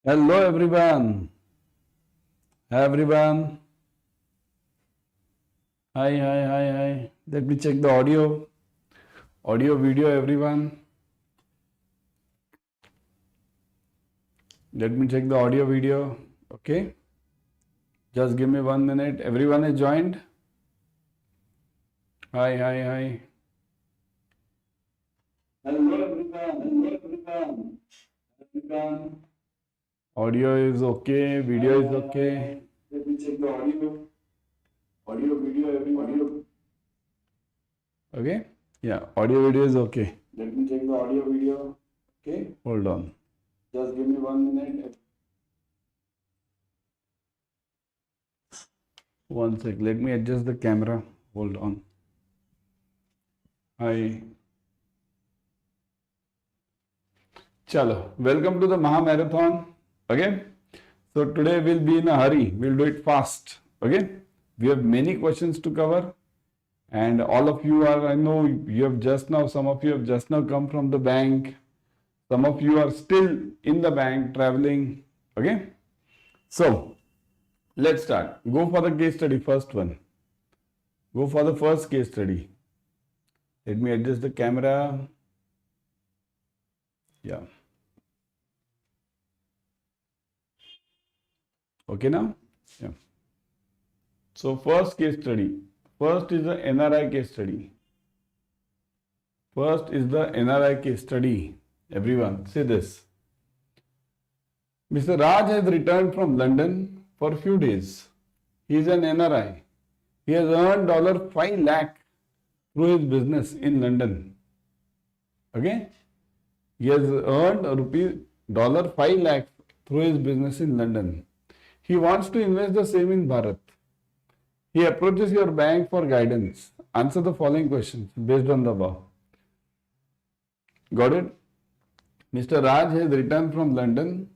Hello everyone. Hi everyone. Hi. Let me check the audio. Audio, video, everyone. Let me check the audio, video. Okay. Just give me 1 minute. Everyone is joined. Hi. Hello everyone. Audio is okay. Video is okay. Let me check the audio. Audio, video, everyone. Okay. Yeah. Audio, video is okay. Let me check the audio, video. Okay. Hold on. Just give me 1 minute. One sec. Let me adjust the camera. Hold on. Hi. Chalo. Welcome to the Maha Marathon. Okay. So today we'll be in a hurry. We'll do it fast. Okay. We have many questions to cover. And all of you are, I know you have just now, some of you have just now come from the bank. Some of you are still in the bank traveling. Okay. So let's start. Go for the case study, first one. Go for the first case study. Let me adjust the camera. Yeah. Okay now? Yeah. So first case study. First is the NRI case study. First is the NRI case study. Everyone, say this. Mr. Raj has returned from London for a few days. He is an NRI. He has earned $5 lakh through his business in London. Okay? He has earned $5 lakh through his business in London. He wants to invest the same in Bharat. He approaches your bank for guidance. Answer the following questions based on the above. Got it? Mr. Raj has returned from London.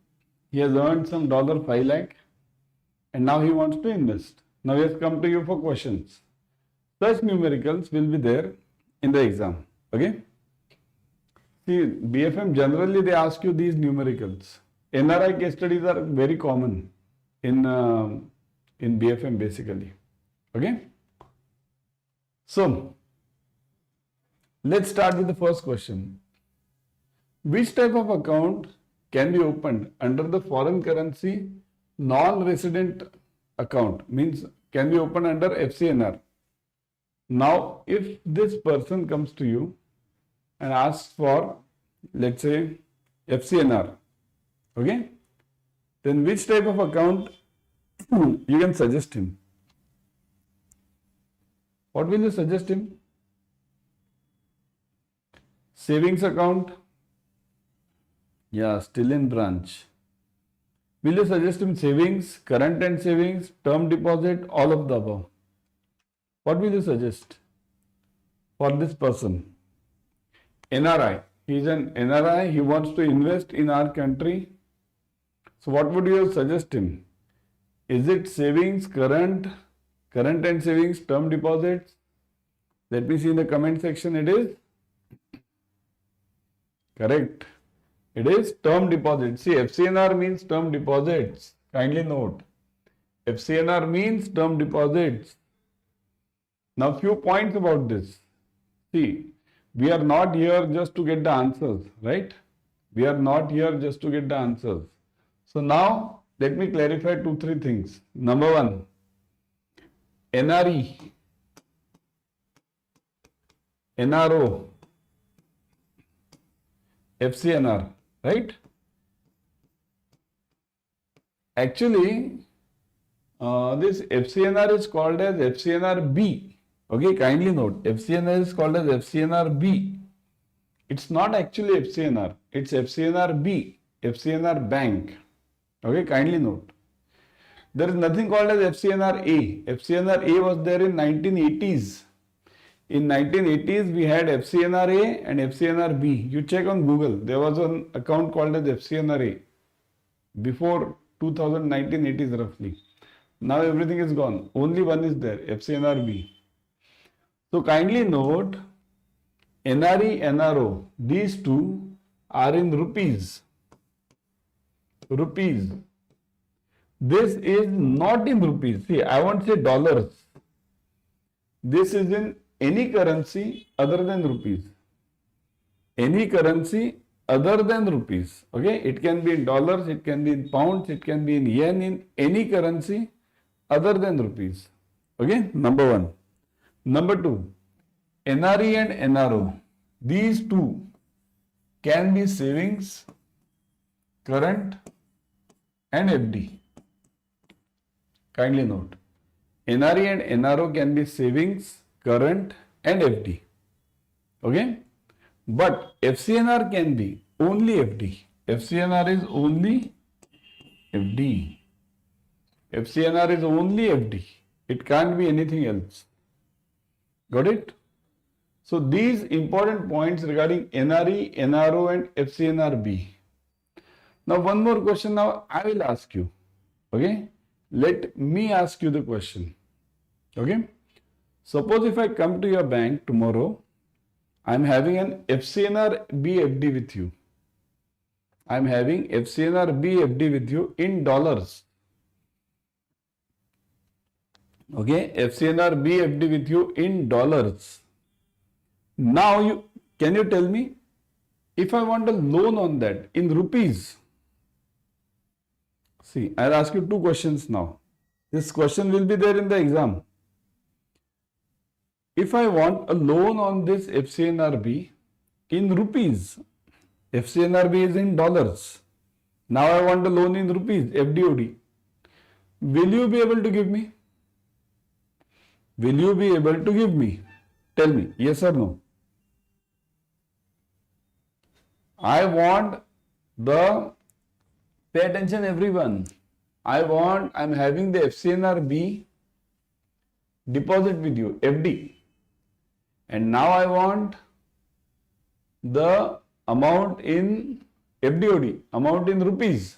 He has earned some $5 lakh and now he wants to invest. Now he has come to you for questions. Such numericals will be there in the exam. Okay? See, BFM generally they ask you these numericals. NRI case studies are very common in BFM basically. Okay? So, let's start with the first question. Which type of account can be opened under the foreign currency non-resident account? Means can be opened under FCNR. Now, if this person comes to you and asks for, let's say, FCNR, okay? Then which type of account you can suggest him? What will you suggest him? Savings account? Yeah, still in branch. Will you suggest him savings, current and savings, term deposit, all of the above? What will you suggest for this person? NRI. He is an NRI. He wants to invest in our country. So what would you suggest him? Is it savings, current and savings, term deposits? Let me see in the comment section. It is correct. It is term deposits. See, FCNR means term deposits. Kindly note. FCNR means term deposits. Now, few points about this. See, we are not here just to get the answers, right? We are not here just to get the answers. So now, let me clarify 2-3 things. Number one, NRE, NRO, FCNR, right? Actually, this FCNR is called as FCNR B. Okay, kindly note, FCNR is called as FCNR B. It's not actually FCNR, it's FCNR B, FCNR Bank. Okay, kindly note. There is nothing called as FCNR A. FCNR A was there in 1980s. In 1980s, we had FCNR A and FCNR B. You check on Google, there was an account called as FCNR A before 1980s roughly. Now everything is gone. Only one is there, FCNR B. So kindly note, NRE, NRO, these two are in rupees. rupees. This is not in rupees. See, I won't say dollars. This is in any currency other than rupees. Any currency other than rupees. Okay, it can be in dollars, it can be in pounds, it can be in yen, in any currency other than rupees. Okay, number one. Number two, NRE and NRO. These two can be savings, current and FD. Kindly note, NRE and NRO can be savings, current and FD. Okay, but FCNR can be only FD. FCNR is only FD. FCNR is only FD. It can't be anything else. Got it? So these important points regarding NRE, NRO and FCNRB. Now one more question now I will ask you. Okay? Let me ask you the question. Okay? Suppose if I come to your bank tomorrow, I am having an FCNRB FD with you. I am having FCNRB FD with you in dollars. Okay, FCNRB FD with you in dollars. Now can you tell me if I want a loan on that in rupees? See, I'll ask you two questions now. This question will be there in the exam. If I want a loan on this FCNRB in rupees, FCNRB is in dollars. Now I want a loan in rupees, FDOD. Will you be able to give me? Will you be able to give me? Tell me, yes or no? I want pay attention everyone. I'm having the FCNRB deposit with you, FD. And now I want the amount in FDOD, amount in rupees.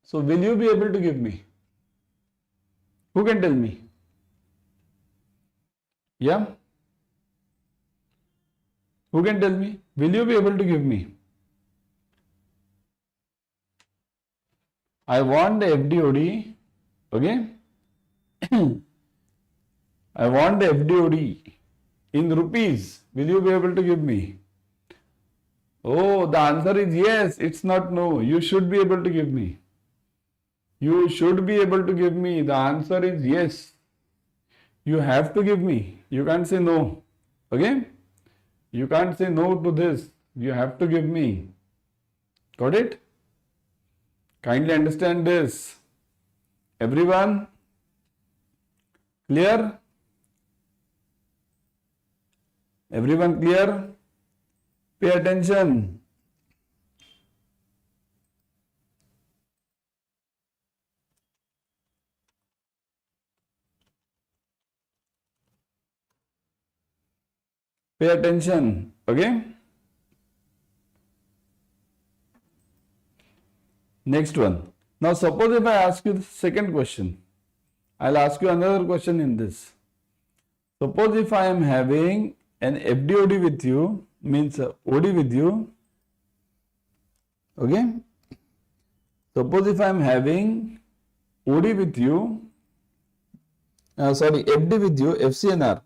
So will you be able to give me? Who can tell me? Yeah? Who can tell me? Will you be able to give me? I want the FDOD, okay? I want the FDOD in rupees. Will you be able to give me? Oh, the answer is yes. It's not no. You should be able to give me. You should be able to give me. The answer is yes. You have to give me. You can't say no. Okay? You can't say no to this. You have to give me. Got it? Kindly understand this. Everyone? Clear? Everyone clear? Pay attention. Pay attention. Okay? Next one. Now suppose if I ask you the second question, I'll ask you another question in this. Suppose if I am having an FDOD with you, means OD with you, okay? Suppose if I am having OD with you, FD with you, FCNR,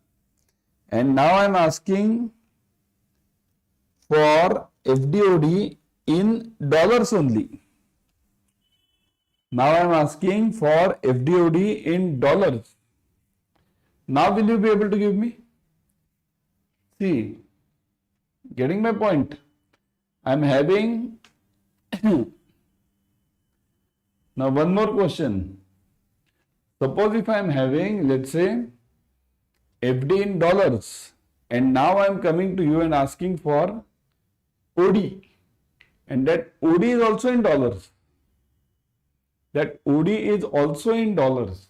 and now I am asking for FDOD in dollars only. Now I am asking for FDOD in dollars. Now will you be able to give me? See, getting my point? I am having now one more question. Suppose if I am having, let's say, FD in dollars, and now I am coming to you and asking for OD, and that OD is also in dollars. That OD is also in dollars.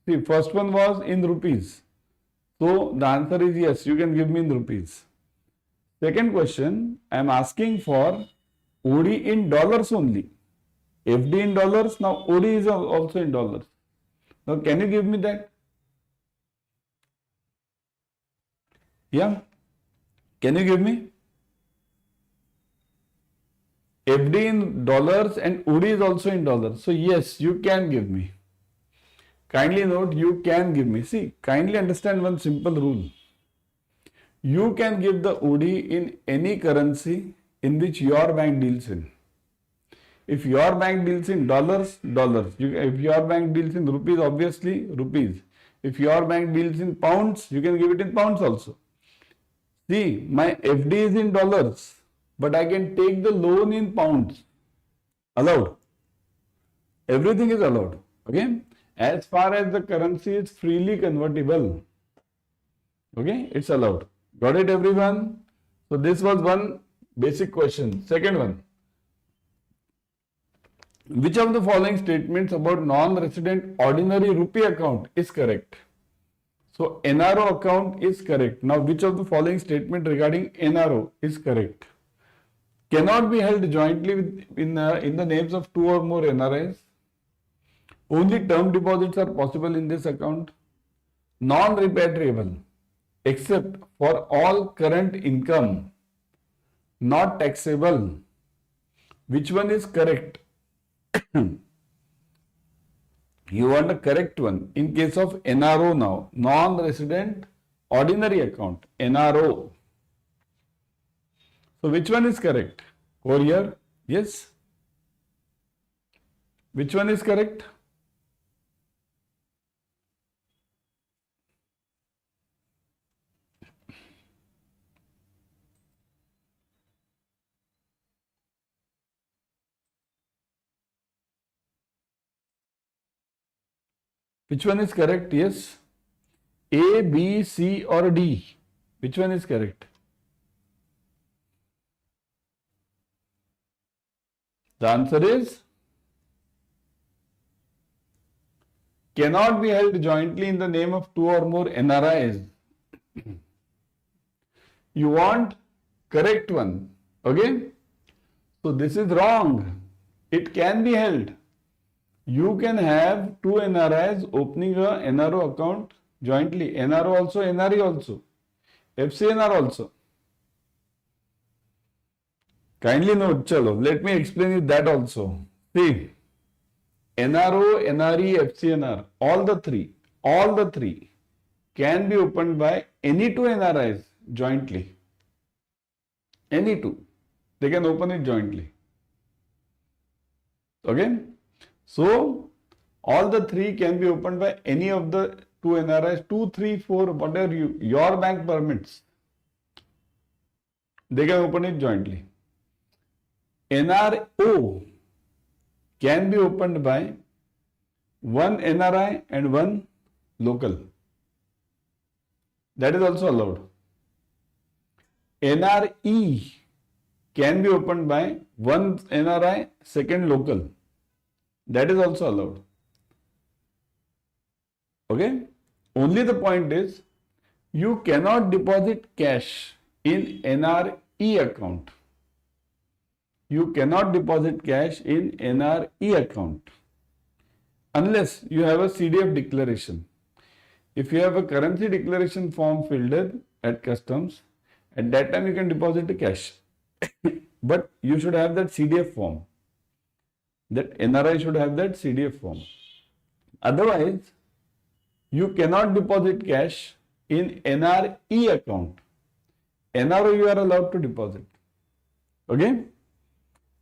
See, first one was in rupees. So the answer is yes, you can give me in rupees. Second question, I am asking for OD in dollars only. FD in dollars, now OD is also in dollars. Now can you give me that? Yeah? Can you give me? FD in dollars and UD is also in dollars. So yes, you can give me. Kindly note, you can give me. See, kindly understand one simple rule. You can give the UD in any currency in which your bank deals in. If your bank deals in dollars, dollars. If your bank deals in rupees, obviously rupees. If your bank deals in pounds, you can give it in pounds also. See, my FD is in dollars, but I can take the loan in pounds. Allowed. Everything is allowed. Okay. As far as the currency is freely convertible. Okay. It's allowed. Got it, everyone? So this was one basic question. Second one. Which of the following statements about non-resident ordinary rupee account is correct? So NRO account is correct. Now which of the following statement regarding NRO is correct? Cannot be held jointly in the names of 2 or more NRIs. Only term deposits are possible in this account. Non-repatriable except for all current income. Not taxable. Which one is correct? You want a correct one. In case of NRO now, non-resident ordinary account, NRO. So which one is correct? Over here, yes. Which one is correct? Which one is correct? Yes. A, B, C or D? Which one is correct? The answer is cannot be held jointly in the name of 2 or more NRIs. You want correct one. Okay. So this is wrong. It can be held. You can have 2 NRIs opening a NRO account jointly. NRO also, NRE also. FCNR also. Kindly note, chalo, let me explain you that also. See, NRO, NRE, FCNR, all the three can be opened by any 2 NRIs jointly. Any 2. They can open it jointly. Okay. So, all the 3 can be opened by any of the 2 NRIs, 2, 3, 4, whatever your bank permits. They can open it jointly. NRO can be opened by 1 NRI and 1 local. That is also allowed. NRE can be opened by 1 NRI, second local. That is also allowed. Okay. Only the point is you cannot deposit cash in NRE account. You cannot deposit cash in NRE account unless you have a CDF declaration. If you have a currency declaration form filled at customs, at that time you can deposit the cash. But you should have that CDF form. That NRI should have that CDF form. Otherwise, you cannot deposit cash in NRE account. NRO you are allowed to deposit. Okay?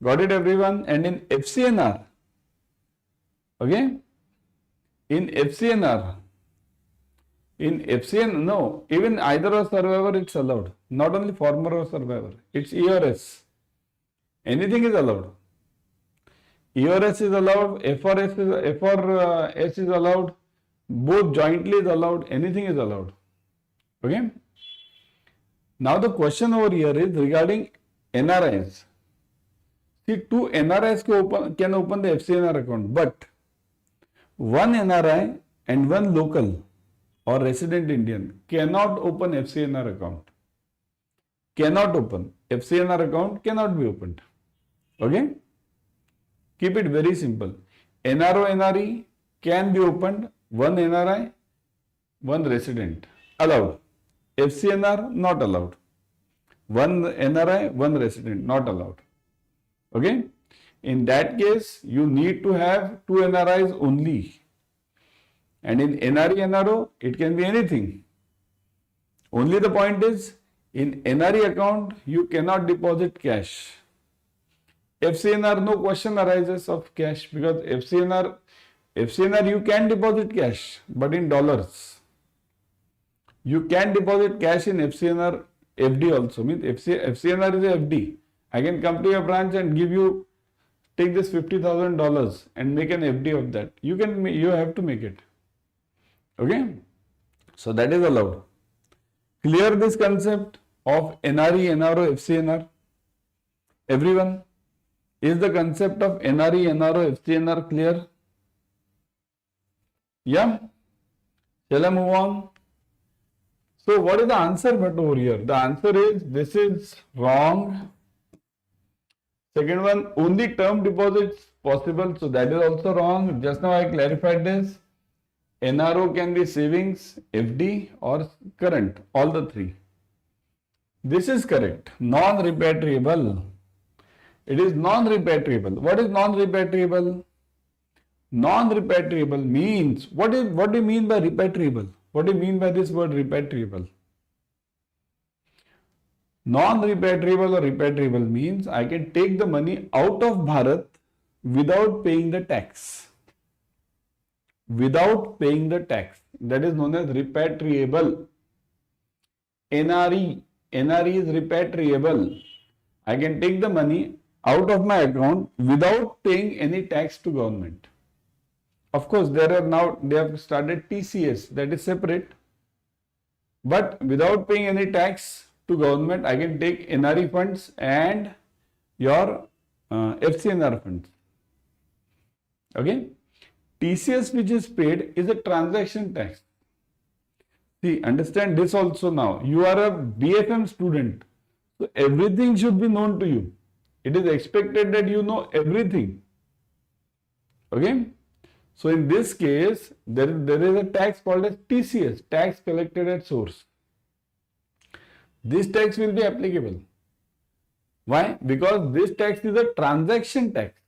Got it, everyone? And in FCNR, okay? In FCNR, no, even either or survivor it's allowed. Not only former or survivor, it's ERS. Anything is allowed. ERS is allowed, FRS is allowed, both jointly is allowed, anything is allowed. Okay? Now the question over here is regarding NRIs. See, 2 NRIs can open the FCNR account, but 1 NRI and 1 local or resident Indian cannot open FCNR account. Cannot open. FCNR account cannot be opened. Okay? Keep it very simple. NRO, NRE can be opened, 1 NRI, 1 resident. Allowed. FCNR not allowed. 1 NRI, 1 resident not allowed. Okay. In that case, you need to have two NRIs only. And in NRE, NRO, it can be anything. Only the point is, in NRE account, you cannot deposit cash. FCNR, no question arises of cash, because FCNR you can deposit cash, but in dollars. You can deposit cash in FCNR FD also. Means FCNR is a FD. I can come to your branch and give you, take this $50,000 and make an FD of that. You have to make it. Okay. So that is allowed. Clear this concept of NRE, NRO, FCNR? Everyone? Is the concept of NRE, NRO, FCNR clear? Yeah? Shall I move on? So what is the answer but over here? The answer is, this is wrong. Second one, only term deposits possible. So that is also wrong. Just now I clarified this. NRO can be savings, FD or current, all the three. This is correct. Non-repatriable. It is non-repatriable. What is non-repatriable? Non-repatriable means, what do you mean by repatriable? What do you mean by this word repatriable? Non-repatriable or repatriable means I can take the money out of Bharat without paying the tax. Without paying the tax. That is known as repatriable. NRE is repatriable. I can take the money out of my account without paying any tax to government. Of course, they have started TCS, that is separate. But without paying any tax to government, I can take NRE funds and your FCNR funds. Okay. TCS which is paid is a transaction tax. See, understand this also now. You are a BFM student. So everything should be known to you. It is expected that you know everything. Okay. So in this case, there is a tax called as TCS, tax collected at source. This tax will be applicable. Why? Because this tax is a transaction tax.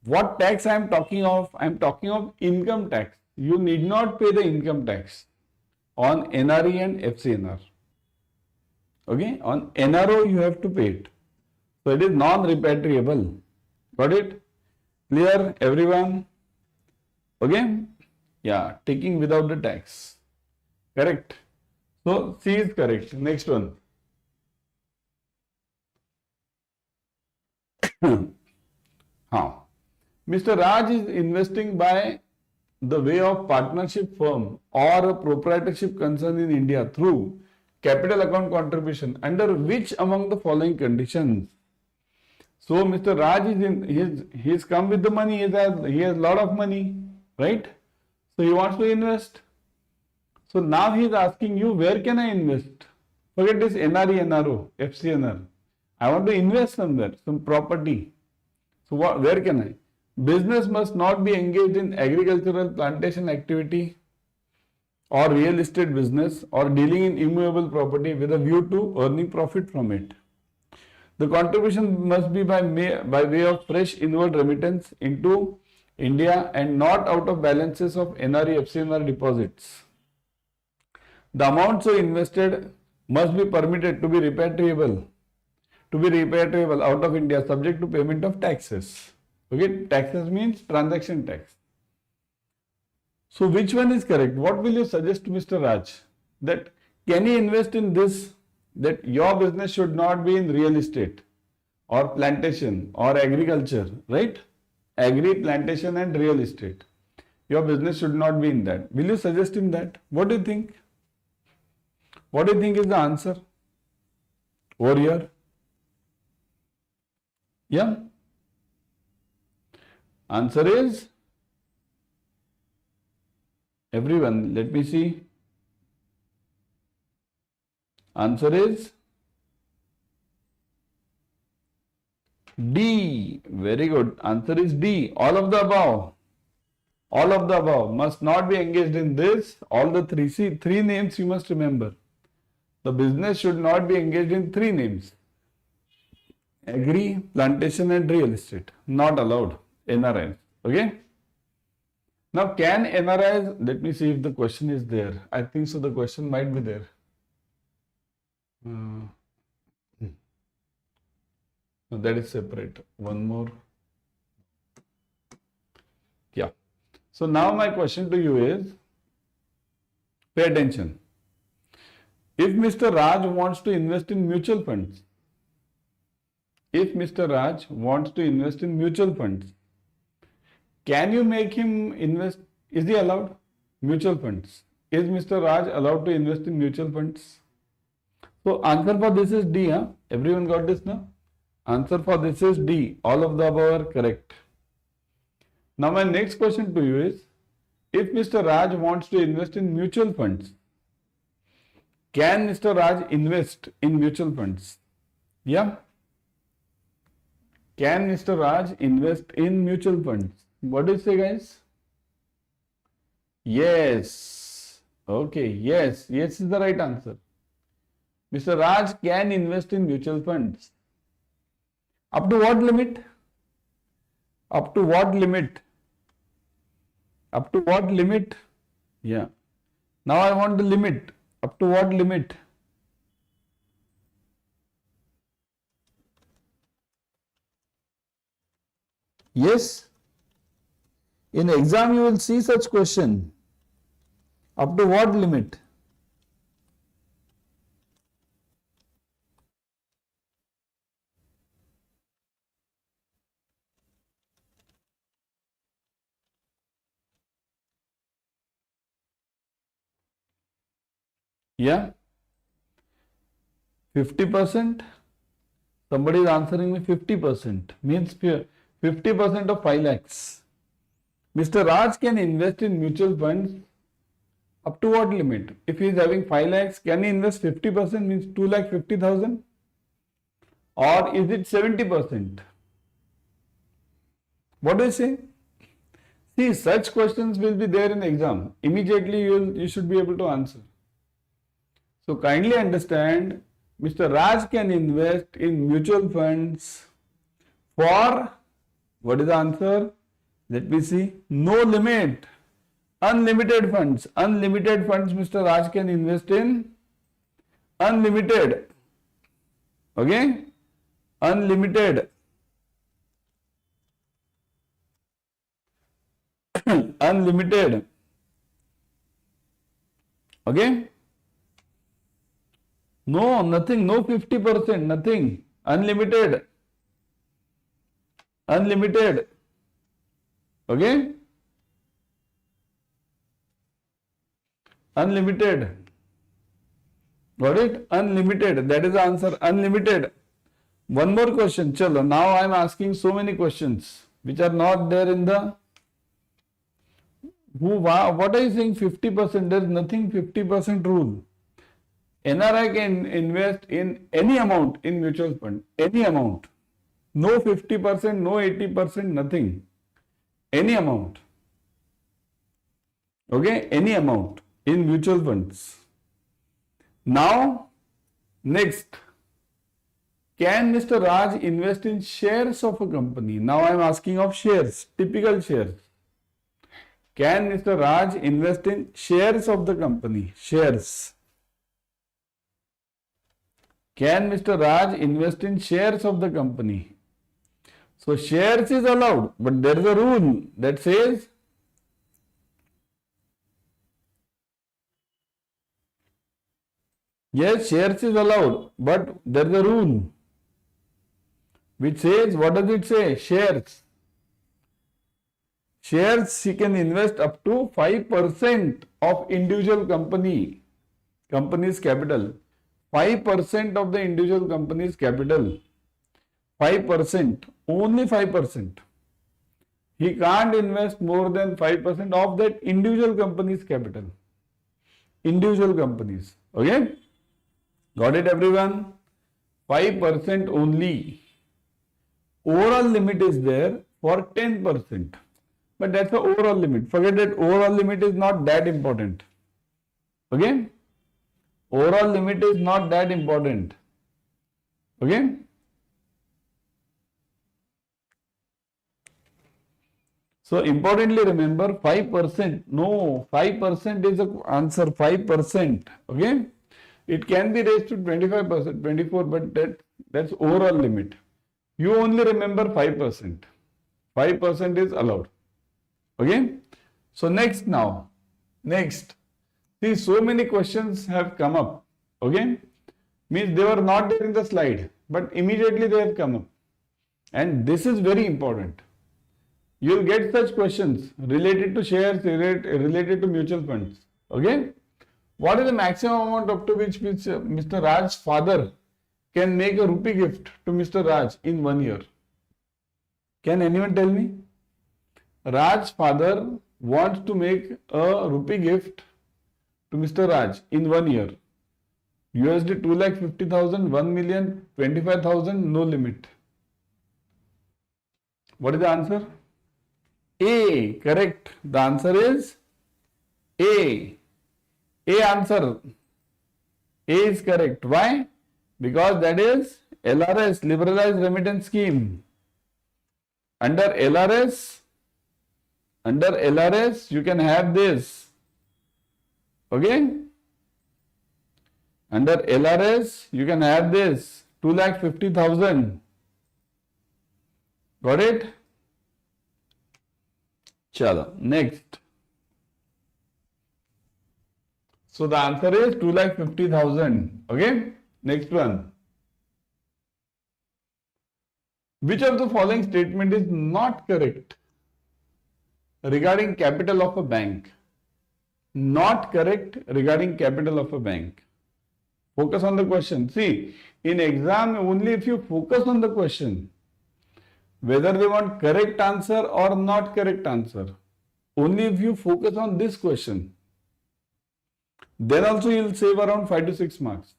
What tax I am talking of? I am talking of income tax. You need not pay the income tax on NRE and FCNR. Okay, on NRO you have to pay it. So it is non-repatriable. Got it? Clear, everyone? Okay? Yeah, taking without the tax. Correct. So C is correct. Next one. How? Mr. Raj is investing by the way of partnership firm or a proprietorship concern in India through capital account contribution under which among the following conditions? So Mr. Raj he's come with the money, he has lot of money, right? So he wants to invest. So now he is asking you, where can I invest? Forget this NRE, NRO, FCNR. I want to invest somewhere, some property. So where can I? Business must not be engaged in agricultural plantation activity or real estate business or dealing in immovable property with a view to earning profit from it. The contribution must be by way of fresh inward remittance into India and not out of balances of NRE, FCNR deposits. The amount so invested must be permitted to be repatriable out of India subject to payment of taxes. Okay, taxes means transaction tax. So which one is correct? What will you suggest to Mr. Raj? That can he invest in this? That your business should not be in real estate or plantation or agriculture, right? Agri, plantation and real estate. Your business should not be in that. Will you suggest him that? What do you think? What do you think is the answer? Over here. Yeah. Answer is, everyone, let me see. Answer is D. Very good. Answer is D. All of the above. All of the above. Must not be engaged in this. All the three. See, three names you must remember. The business should not be engaged in three names. Agri, plantation and real estate. Not allowed. NRIs. Okay. Now can NRIs, let me see if the question is there. I think so the question might be there. No, that is separate. One more. Yeah. So now my question to you is, pay attention. If Mr. Raj wants to invest in mutual funds, if Mr. Raj wants to invest in mutual funds, can you make him invest? Is he allowed? Mutual funds. Is Mr. Raj allowed to invest in mutual funds? So answer for this is D. Huh? Everyone got this now? Answer for this is D. All of the above are correct. Now my next question to you is, if Mr. Raj wants to invest in mutual funds, can Mr. Raj invest in mutual funds? Yeah. Can Mr. Raj invest in mutual funds? What do you say, guys? Yes. Okay. Yes. Yes is the right answer. Mr. Raj can invest in mutual funds. Up to what limit? Up to what limit? Up to what limit? Yeah. Now I want the limit. Up to what limit? Yes. In exam you will see such question. Up to what limit? Yeah. 50%. Somebody is answering me 50%. Means 50% of 5 lakhs. Mr. Raj can invest in mutual funds up to what limit? If he is having 5 lakhs, can he invest 50%? Means 2,50,000? Or is it 70%? What do you say? See, such questions will be there in exam. Immediately you should be able to answer. So kindly understand, Mr. Raj can invest in mutual funds for, what is the answer? Let me see, no limit. Unlimited funds. Unlimited funds Mr. Raj can invest in. Unlimited. Okay? Unlimited. Unlimited. Okay? No, nothing. No 50%. Nothing. Unlimited. Unlimited. Okay? Unlimited. Got it? Unlimited. That is the answer. Unlimited. One more question. Chalo. Now I am asking so many questions which are not there in the. What are you saying? 50%. There is nothing 50% rule. NRI can invest in any amount in mutual fund. Any amount. No 50%, no 80%, nothing. Any amount. Okay? Any amount in mutual funds. Now, next. Can Mr. Raj invest in shares of a company? Now I am asking of shares, typical shares. Can Mr. Raj invest in shares of the company? Shares. Can Mr. Raj invest in shares of the company? So shares is allowed, but there is a rule that says yes, shares is allowed, but there is a rule which says, what does it say? Shares. Shares he can invest up to 5% of individual company's capital. 5% of the individual company's capital. 5%. Only 5%. He can't invest more than 5% of that individual company's capital. Individual companies. Okay? Got it, everyone? 5% only. Overall limit is there for 10%. But that's the overall limit. Forget that overall limit is not that important. Okay? Overall limit is not that important. Okay? So importantly remember 5%. No, 5% is the answer. 5%. Okay. It can be raised to 25%, 24, but that's overall limit. You only remember 5%. 5% is allowed. Okay. So next now. Next. See, so many questions have come up. Okay. Means they were not there in the slide, but immediately they have come up. And this is very important. You will get such questions related to shares, related to mutual funds. Okay. What is the maximum amount up to which Mr. Raj's father can make a rupee gift to Mr. Raj in 1 year? Can anyone tell me? Raj's father wants to make a rupee gift to Mr. Raj in 1 year. USD 2,50,000, 1 million, 25,000, no limit. What is the answer? A. Correct. The answer is A. A answer. A is correct. Why? Because that is LRS, Liberalized Remittance Scheme. Under LRS, you can have this. Okay? Under LRS, you can have this 2,50,000. Got it? Chalo, next. So the answer is 2,50,000. Okay? Next one. Which of the following statement is not correct regarding capital of a bank? Not correct regarding capital of a bank. Focus on the question. See, in exam, only if you focus on the question, whether they want correct answer or not correct answer, only if you focus on this question, then also you will save around 5 to 6 marks.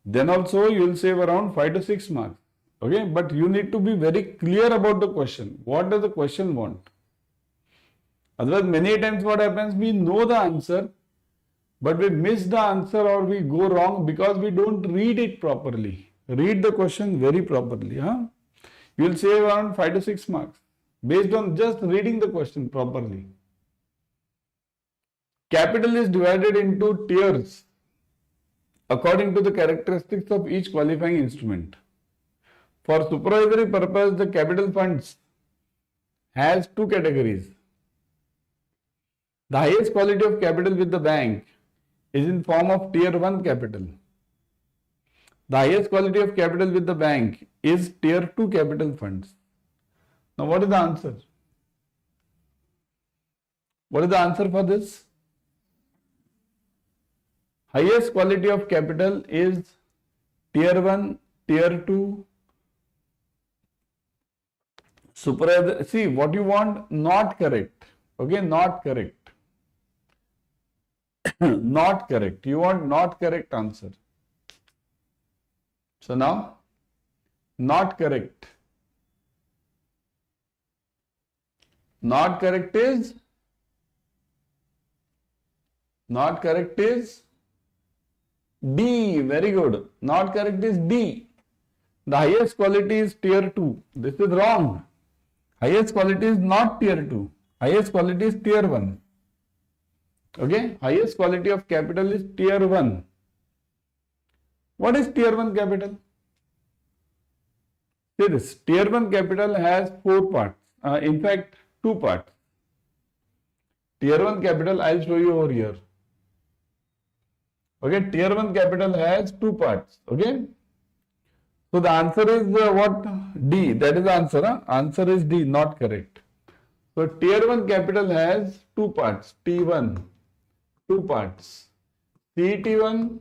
Then also you will save around 5 to 6 marks. Okay, but you need to be very clear about the question. What does the question want? Otherwise, many times what happens, we know the answer, but we miss the answer or we go wrong because we don't read it properly. Read the question very properly. Huh? You will save around 5 to 6 marks based on just reading the question properly. Capital is divided into tiers according to the characteristics of each qualifying instrument. For supervisory purpose, the capital funds has 2 categories. The highest quality of capital with the bank is in form of tier 1 capital. The highest quality of capital with the bank is tier 2 capital funds. Now what is the answer? What is the answer for this? Highest quality of capital is tier 1, tier 2, supervisory. See what you want, not correct. Okay, not correct. Not correct. You want not correct answer. So now, not correct. Not correct is D. Very good. Not correct is D. The highest quality is tier 2. This is wrong. Highest quality is not tier 2. Highest quality is tier 1. Okay. Highest quality of capital is tier 1. What is tier 1 capital? See this. Tier 1 capital has 4 parts. In fact, 2 parts. Tier 1 capital, I will show you over here. Okay. Tier 1 capital has 2 parts. Okay. So the answer is what? D. That is the answer. Huh? Answer is D. Not correct. So tier 1 capital has 2 parts. T1. 2 parts. CET1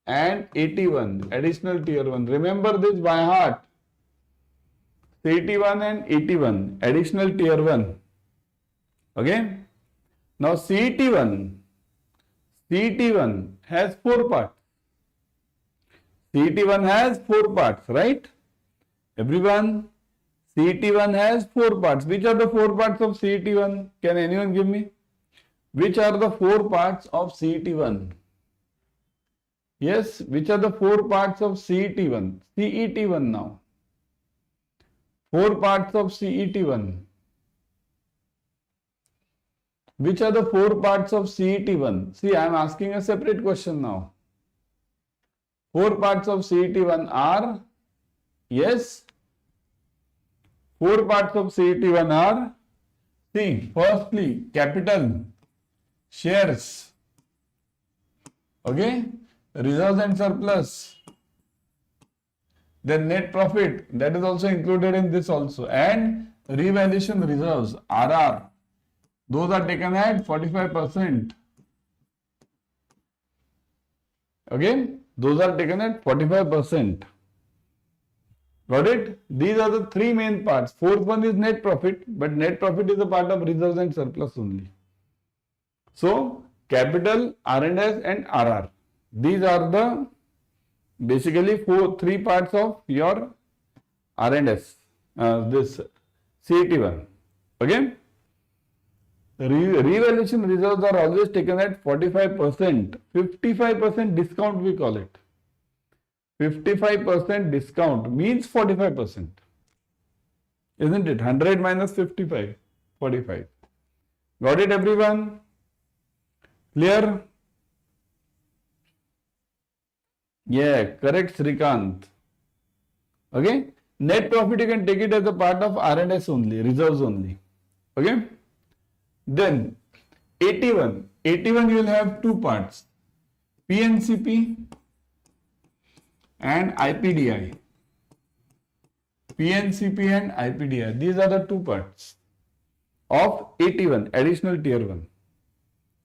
and AT1. Additional tier 1. Remember this by heart. CET1 and AT1. Additional tier 1. Okay. Now CET1 has 4 parts. CET1 has 4 parts, right? Everyone, CET1 has 4 parts. Which are the 4 parts of CET1? Can anyone give me? Which are the 4 parts of CET1? Yes, which are the 4 parts of CET1? CET1 now. 4 parts of CET1. Which are the 4 parts of CET1? See, I am asking a separate question now. 4 parts of CET1 are, yes, 4 parts of CET1 are, see, firstly, capital, shares, okay, reserves and surplus, then net profit, that is also included in this also, and revaluation reserves, RR. Those are taken at 45%. Okay, those are taken at 45%. Got it? These are the 3 main parts. 4th one is net profit, but net profit is a part of reserves and surplus only. So, capital, R&S and RR. These are the basically 3 parts of your R&S, this CET1. Okay? Revaluation reserves are always taken at 45%. 55% discount we call it. 55% discount means 45%. Isn't it? 100 minus 55, 45. Got it, everyone? Clear? Yeah, correct, Srikant. Okay? Net profit you can take it as a part of R&S only, reserves only. Okay? Then 81. 81 you will have 2 parts. PNCP and IPDI. PNCP and IPDI. These are the 2 parts of 81, additional tier 1.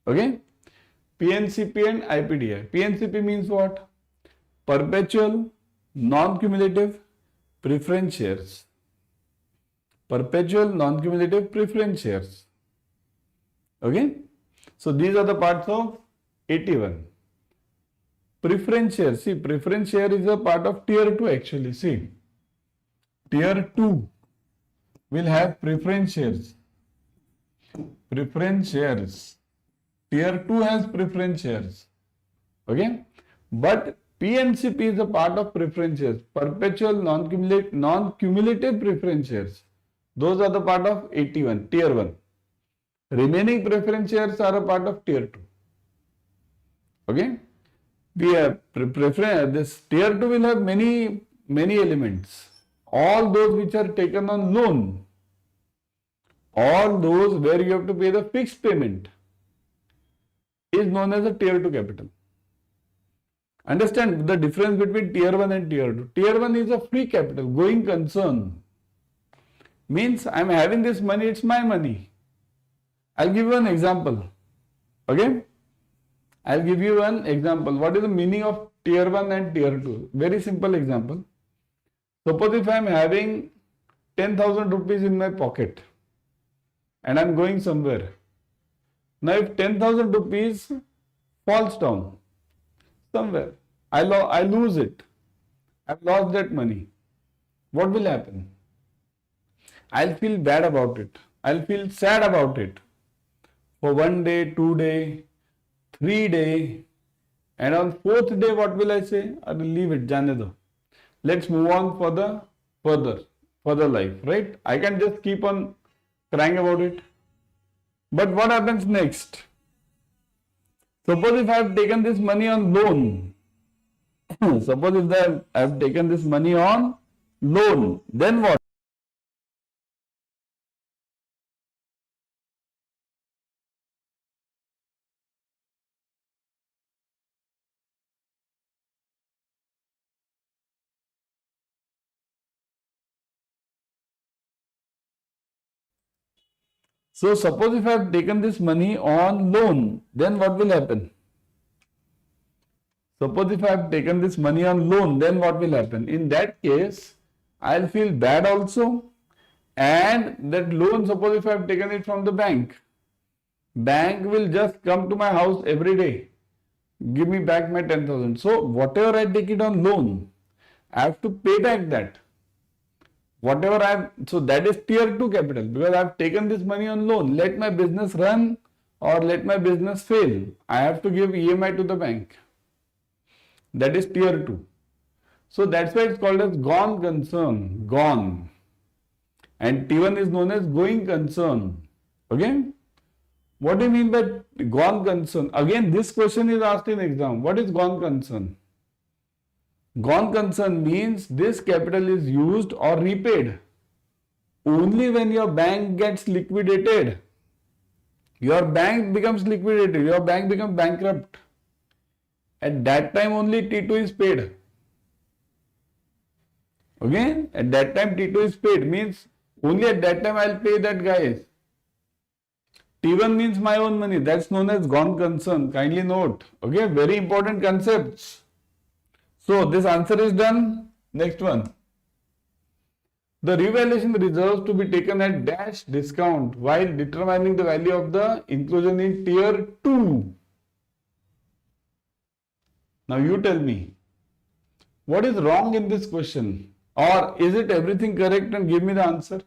Okay? PNCP and IPDI. PNCP means what? Perpetual, non-cumulative, preference shares. Perpetual, non-cumulative, preference shares. Okay? So these are the parts of 81. Preference share. See, preference share is a part of tier 2 actually. See, tier 2 will have preference shares. Preference shares. Tier 2 has preference shares. Okay? But PNCP is a part of preference shares. Perpetual, non-cumulative preference shares. Those are the part of 81, tier 1. Remaining preference shares are a part of tier 2. Okay? This tier 2 will have many elements. All those which are taken on loan. All those where you have to pay the fixed payment is known as a tier 2 capital. Understand the difference between tier 1 and tier 2. Tier 1 is a free capital, going concern. Means I am having this money, it's my money. I'll give you an example. Okay? I'll give you an example. What is the meaning of tier 1 and tier 2? Very simple example. Suppose if I am having 10,000 rupees in my pocket and I am going somewhere. Now if 10,000 rupees falls down somewhere, I lose it. I've lost that money. What will happen? I'll feel bad about it. I'll feel sad about it. For 1 day, 2 day, 3 day, and on 4th day, what will I say? I will leave it, jane do. Let's move on for the further life, right? I can just keep on crying about it. But what happens next? Suppose if I have taken this money on loan. Suppose if I have taken this money on loan, then what? So suppose if I have taken this money on loan, then what will happen? Suppose if I have taken this money on loan, then what will happen? In that case, I'll feel bad also. And that loan, suppose if I have taken it from the bank will just come to my house every day. Give me back my 10,000. So whatever I take it on loan, I have to pay back that. So that is tier 2 capital because I have taken this money on loan. Let my business run or let my business fail. I have to give EMI to the bank. That is tier 2. So that's why it's called as gone concern. Gone. and T1 is known as going concern. Okay. What do you mean by gone concern? Again, this question is asked in exam. What is gone concern? Gone concern means this capital is used or repaid only when your bank gets liquidated. Your bank becomes liquidated, your bank becomes bankrupt. At that time only T2 is paid. Okay? At that time T2 is paid means only at that time I'll pay that guy. T1 means my own money. That's known as gone concern. Kindly note. Okay? Very important concepts. So this answer is done. Next one. The revaluation reserves to be taken at dash discount while determining the value of the inclusion in tier 2. Now you tell me, what is wrong in this question? Or is it everything correct and give me the answer?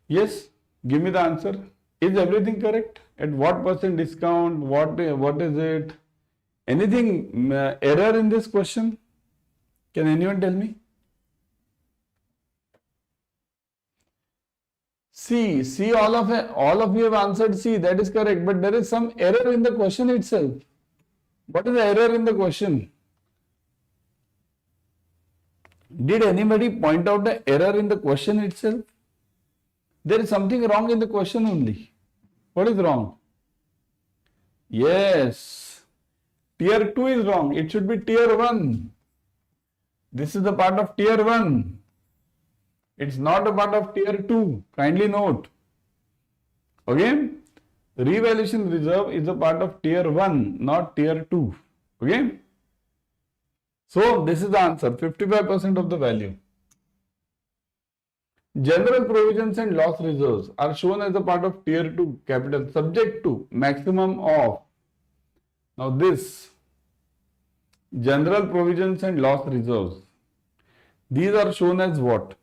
Yes, give me the answer. Is everything correct? At what percent discount? What is it? Anything error in this question? Can anyone tell me? C, all of you have answered C, that is correct, but there is some error in the question itself. What is the error in the question? Did anybody point out the error in the question itself? There is something wrong in the question only. What is wrong? Yes, tier 2 is wrong. It should be tier 1. This is the part of tier 1. It's not a part of tier 2. Kindly note. Okay? Revaluation reserve is a part of tier 1, not tier 2. Okay? So, this is the answer. 55% of the value. General provisions and loss reserves are shown as a part of tier 2 capital subject to maximum of. Now this general provisions and loss reserves, these are shown as what?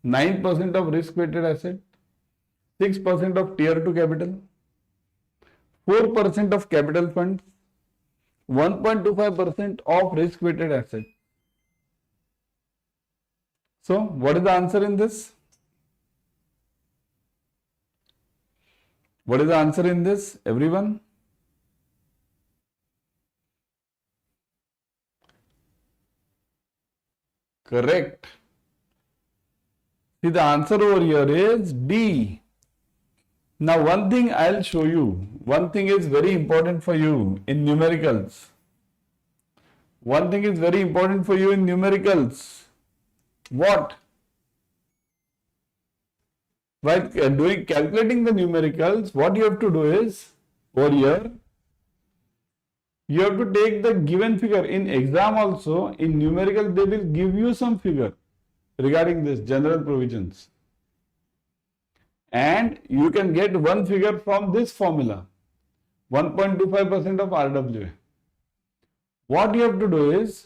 9% of risk weighted asset, 6% of tier 2 capital, 4% of capital funds, 1.25% of risk weighted asset. So, what is the answer in this? What is the answer in this, everyone? Correct. See, the answer over here is D. Now, one thing I'll show you. One thing is very important for you in numericals. One thing is very important for you in numericals. What? While calculating the numericals, what you have to do is, over here, you have to take the given figure. In exam also, in numerical, they will give you some figure regarding this general provisions. And you can get one figure from this formula, 1.25% of RWA. What you have to do is,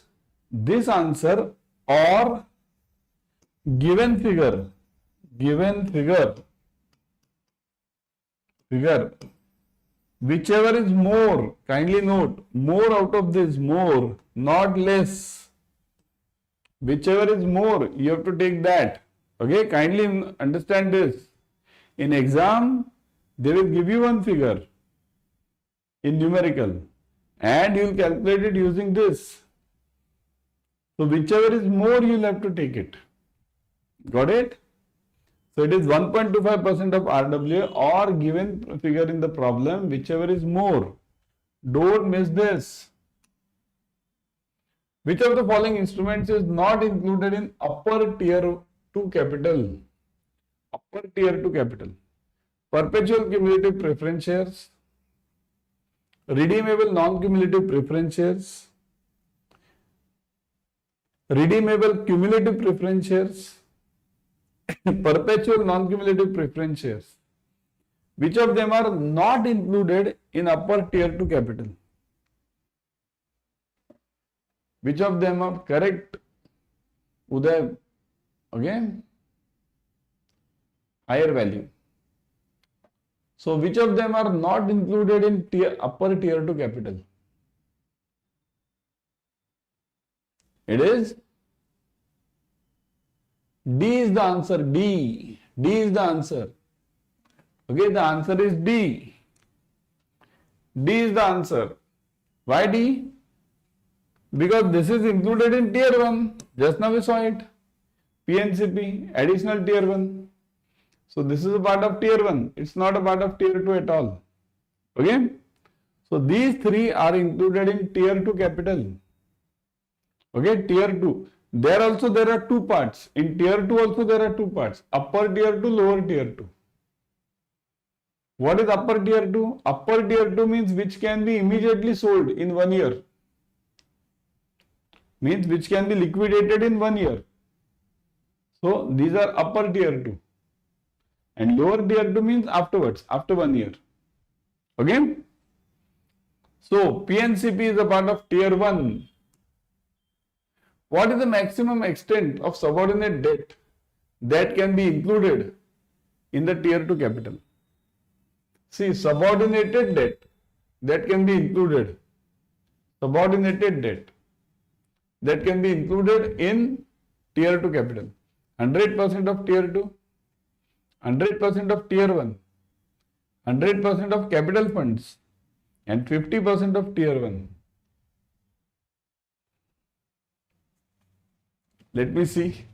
this answer or given figure, whichever is more, kindly note, more out of this, more, not less. Whichever is more, you have to take that. Okay, kindly understand this. In exam, they will give you one figure in numerical and you will calculate it using this. So, whichever is more, you will have to take it. Got it? So, it is 1.25% of RWA or given figure in the problem, whichever is more. Don't miss this. Which of the following instruments is not included in upper tier 2 capital? Upper tier 2 capital. Perpetual cumulative preference shares, redeemable non-cumulative preference shares, redeemable cumulative preference shares, perpetual non-cumulative preference shares. Which of them are not included in upper tier 2 capital? Which of them are correct? Uday, again, higher value. So, which of them are not included in upper tier 2 capital? It is D is the answer. D. D is the answer. Okay, the answer is D. D is the answer. Why D? Because this is included in tier 1. Just now we saw it. PNCP, additional tier 1. So this is a part of tier 1. It's not a part of tier 2 at all. Okay. So these three are included in tier 2 capital. Okay, tier 2. There also there are two parts. In tier 2 also there are two parts. Upper tier 2, lower tier 2. What is upper tier 2? Upper tier 2 means which can be immediately sold in 1 year. Means which can be liquidated in 1 year. So these are upper tier 2. And lower tier 2 means afterwards, after 1 year. Okay? So PNCP is a part of tier 1. What is the maximum extent of subordinate debt that can be included in the tier 2 capital? See, subordinated debt that can be included. Subordinated debt that can be included in tier 2 capital. 100% of tier 2, 100% of tier 1, 100% of capital funds, and 50% of tier 1. Let me see.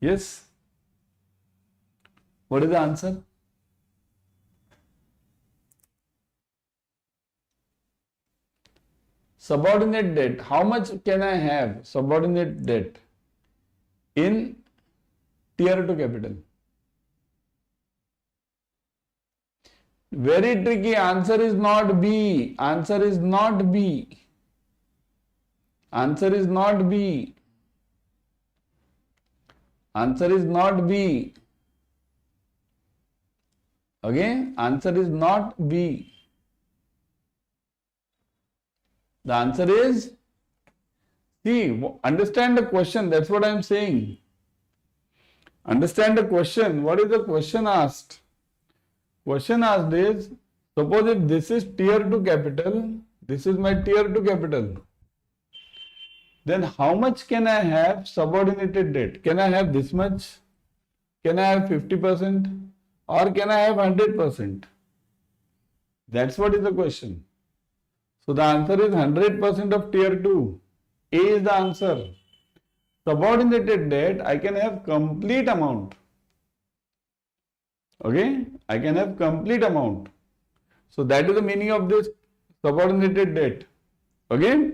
Yes. What is the answer? Subordinate debt. How much can I have subordinate debt in tier 2 capital? Very tricky. Answer is not B. Answer is not B. Answer is not B. Answer is not B. Okay? Answer is not B. The answer is, see, understand the question. That's what I am saying. Understand the question. What is the question asked? Question asked is, suppose if this is tier 2 capital, this is my tier 2 capital, then how much can I have subordinated debt? Can I have this much? Can I have 50%? Or can I have 100%? That's what is the question. So the answer is 100% of tier 2. A is the answer. Subordinated debt, I can have complete amount. Okay, I can have complete amount. So that is the meaning of this subordinated debt. Okay,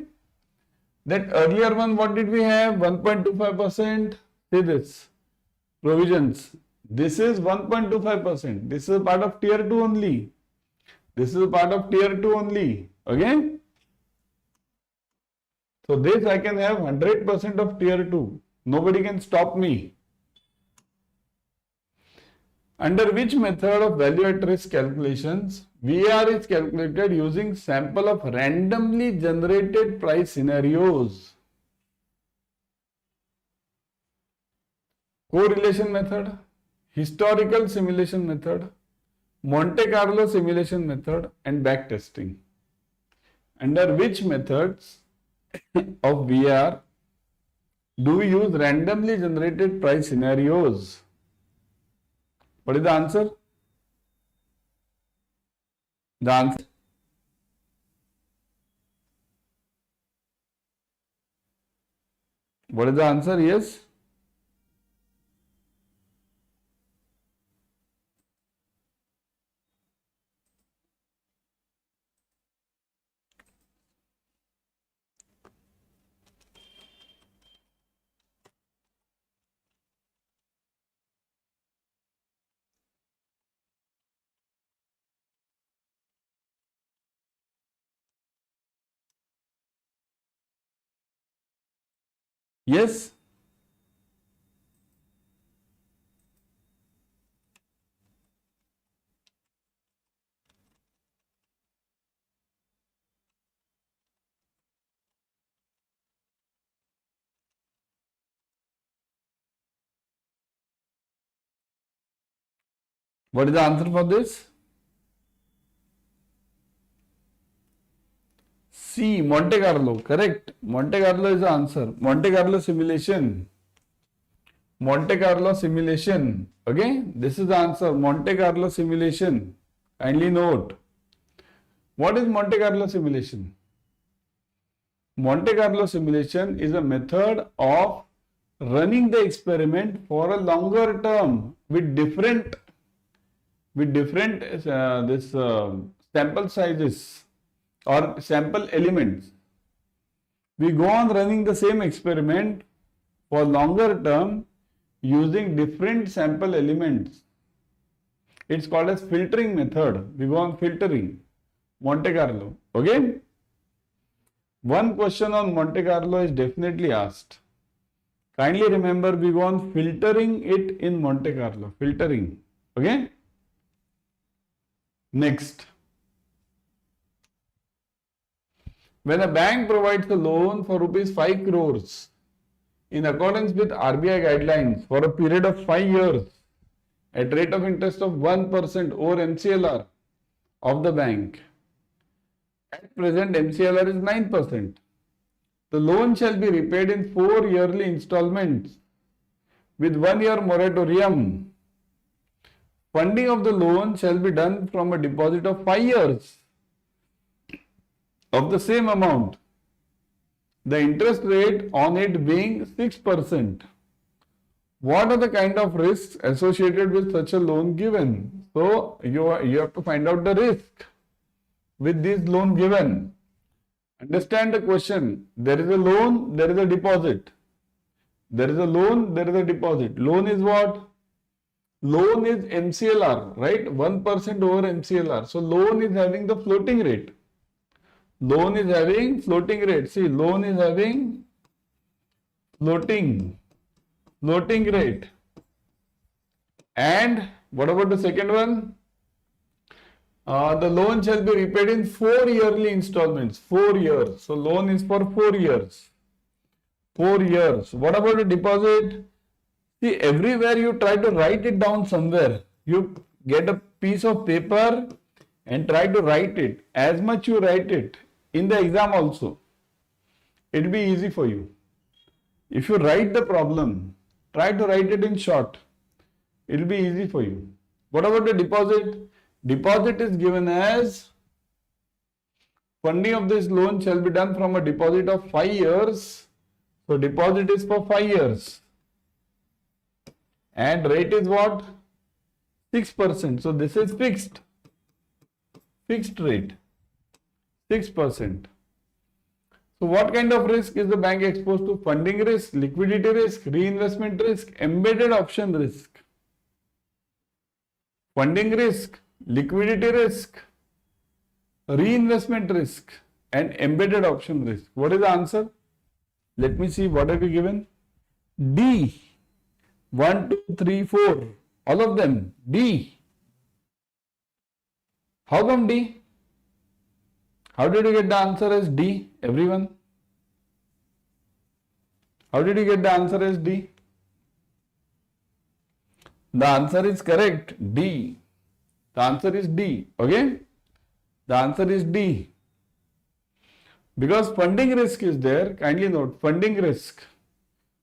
that earlier one, what did we have? 1.25%. See this, provisions. This is 1.25%. This is a part of tier 2 only. This is a part of tier 2 only. Okay. So this I can have 100% of tier 2. Nobody can stop me. Under which method of value at risk calculations, VR is calculated using sample of randomly generated price scenarios? Correlation method, historical simulation method, Monte Carlo simulation method, and backtesting. Under which methods of VR do we use randomly generated price scenarios? What is the answer? The answer. What is the answer? Yes. Yes. What is the answer for this? C. Monte Carlo. Correct. Monte Carlo is the answer. Monte Carlo simulation. Monte Carlo simulation. Okay, this is the answer. Monte Carlo simulation. Kindly note. What is Monte Carlo simulation? Monte Carlo simulation is a method of running the experiment for a longer term with different sample sizes or sample elements. We go on running the same experiment for longer term using different sample elements. It's called as filtering method. We go on filtering Monte Carlo. Okay. One question on Monte Carlo is definitely asked. Kindly remember, we go on filtering it in Monte Carlo. Filtering. Okay. Next. When a bank provides a loan for rupees 5 crores in accordance with RBI guidelines for a period of 5 years at rate of interest of 1% over MCLR of the bank. At present, MCLR is 9%. The loan shall be repaid in 4 yearly installments with 1 year moratorium. Funding of the loan shall be done from a deposit of 5 years of the same amount. The interest rate on it being 6%. What are the kind of risks associated with such a loan given? So, you have to find out the risk with this loan given. Understand the question. There is a loan, there is a deposit. There is a loan, there is a deposit. Loan is what? Loan is MCLR, right? 1% over MCLR. So, loan is having the floating rate. Loan is having floating rate. See, loan is having floating rate. And what about the second one? The loan shall be repaid in 4 yearly installments. 4 years. So, loan is for 4 years. 4 years. What about the deposit? See, everywhere you try to write it down somewhere. You get a piece of paper and try to write it. As much you write it in the exam also, it will be easy for you. If you write the problem, try to write it in short. It will be easy for you. What about the deposit? Deposit is given as funding of this loan shall be done from a deposit of 5 years. So, deposit is for 5 years. And rate is what? 6%. So, this is fixed. Fixed rate. 6%. So, what kind of risk is the bank exposed to? Funding risk, liquidity risk, reinvestment risk, embedded option risk. Funding risk, liquidity risk, reinvestment risk and embedded option risk. What is the answer? Let me see, what have you given? D. 1, 2, 3, 4. All of them. D. How come D? How did you get the answer as D, everyone? How did you get the answer as D? The answer is correct, D. The answer is D, okay? The answer is D. Because funding risk is there, kindly note, funding risk.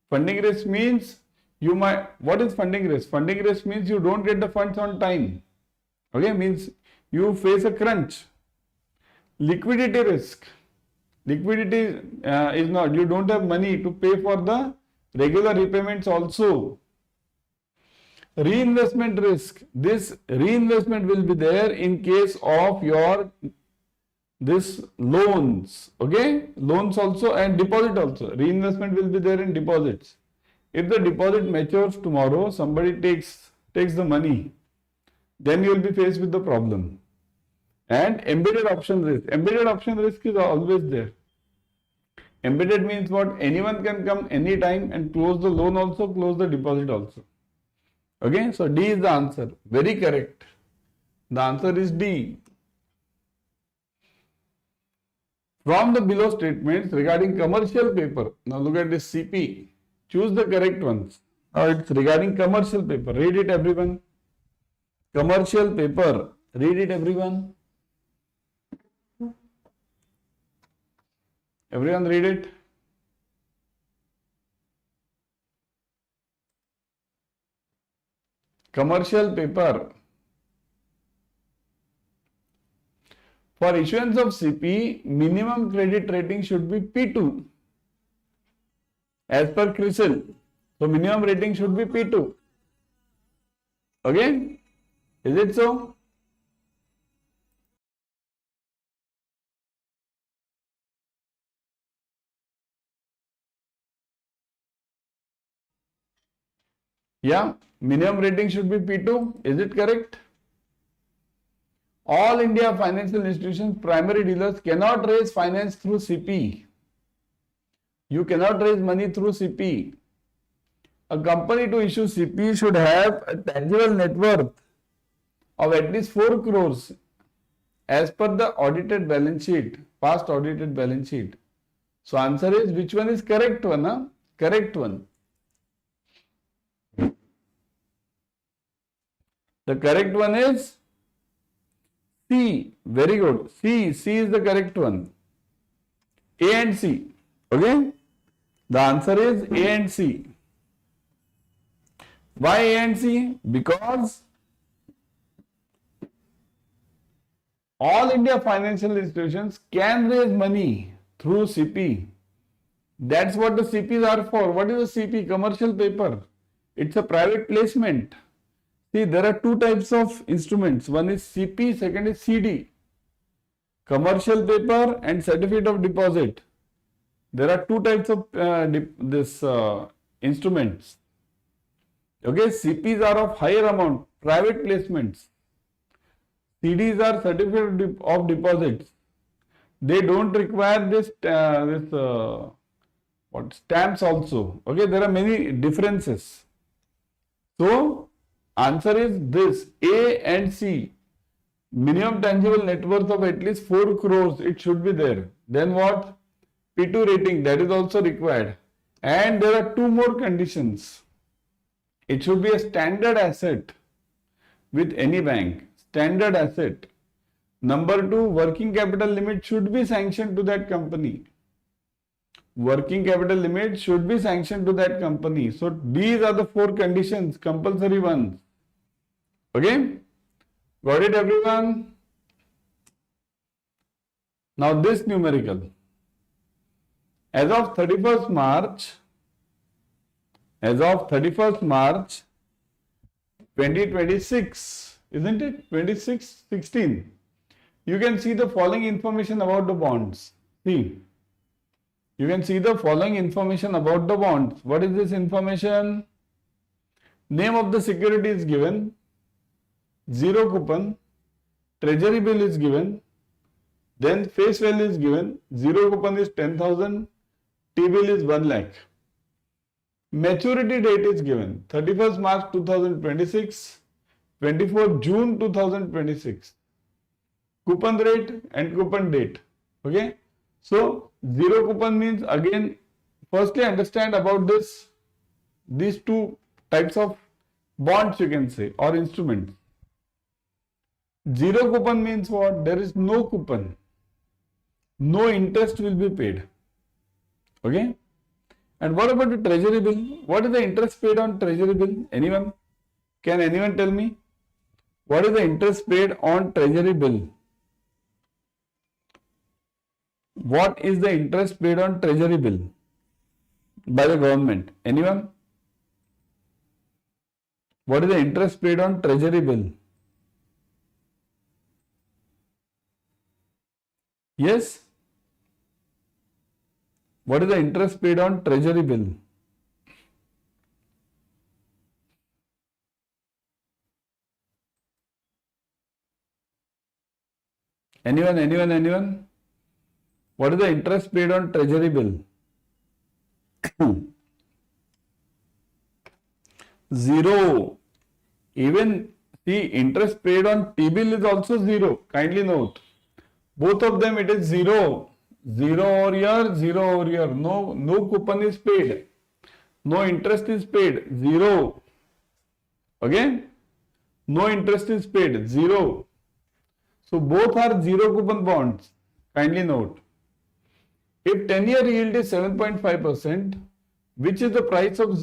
Funding risk means you might, what is funding risk? Funding risk means you don't get the funds on time. Okay, means you face a crunch. Liquidity risk. Liquidity is not, you don't have money to pay for the regular repayments also. Reinvestment risk. This reinvestment will be there in case of your this loans. Okay, loans also and deposit also. Reinvestment will be there in deposits. If the deposit matures tomorrow, somebody takes the money, then you will be faced with the problem. And embedded option risk. Embedded option risk is always there. Embedded means what? Anyone can come anytime and close the loan also, close the deposit also. Okay, so D is the answer. Very correct. The answer is D. From the below statements regarding commercial paper, now look at this CP. Choose the correct ones. Now it's regarding commercial paper. Read it, everyone. Commercial paper. Read it, everyone. Everyone read it. commercial paper. For issuance of CP, minimum credit rating should be P2 as per CRISIL. So minimum rating should be P2. Okay? Is it so? Yeah, minimum rating should be P2. Is it correct? All India financial institutions, primary dealers cannot raise finance through CP. You cannot raise money through CP. A company to issue CP should have a tangible net worth of at least 4 crores as per the audited balance sheet, past audited balance sheet. So answer is, which one is correct one? Huh? Correct one. The correct one is C. Very good. C is the correct one. A and C. Okay? The answer is A and C. Why A and C? Because all India financial institutions can raise money through CP. That's what the CPs are for. What is a CP? Commercial paper. It's a private placement. See, there are two types of instruments. One is CP, second is CD. Commercial paper and certificate of deposit. There are two types of instruments. Okay, CPs are of higher amount, private placements. CDs are certificate of deposits. They don't require this stamps also. Okay, there are many differences. So answer is this, A and C. Minimum tangible net worth of at least 4 crores, it should be there. Then what? P2 rating, that is also required. And there are two more conditions. It should be a standard asset with any bank. Standard asset. Number 2, working capital limit should be sanctioned to that company. Working capital limit should be sanctioned to that company. So these are the 4 conditions, compulsory ones. Okay? Got it, everyone? Now this numerical. As of 31st March 2026, isn't it? 26/16. You can see the following information about the bonds. See, you can see the following information about the bonds. What is this information? Name of the security is given, 0 coupon, treasury bill is given, then face value is given, 0 coupon is 10,000, T-bill is 1 lakh. Maturity date is given, 31st March 2026, 24th June 2026. Coupon rate and coupon date. Okay. So 0 coupon means, again, firstly understand about these two types of bonds, you can say, or instruments. 0 coupon means what? There is no coupon. No interest will be paid. Okay. And what about the treasury bill? What is the interest paid on treasury bill? Anyone? Can anyone tell me? What is the interest paid on treasury bill? What is the interest paid on treasury bill by the government? Anyone? What is the interest paid on treasury bill? Yes? What is the interest paid on treasury bill? Anyone? What is the interest paid on treasury bill? 0. Even the interest paid on T-bill is also 0. Kindly note. Both of them it is 0. 0 over here, 0 over here. No coupon is paid. No interest is paid. 0. Again, no interest is paid. 0. So both are 0 coupon bonds. Kindly note. If 10-year yield is 7.5%, which is the price of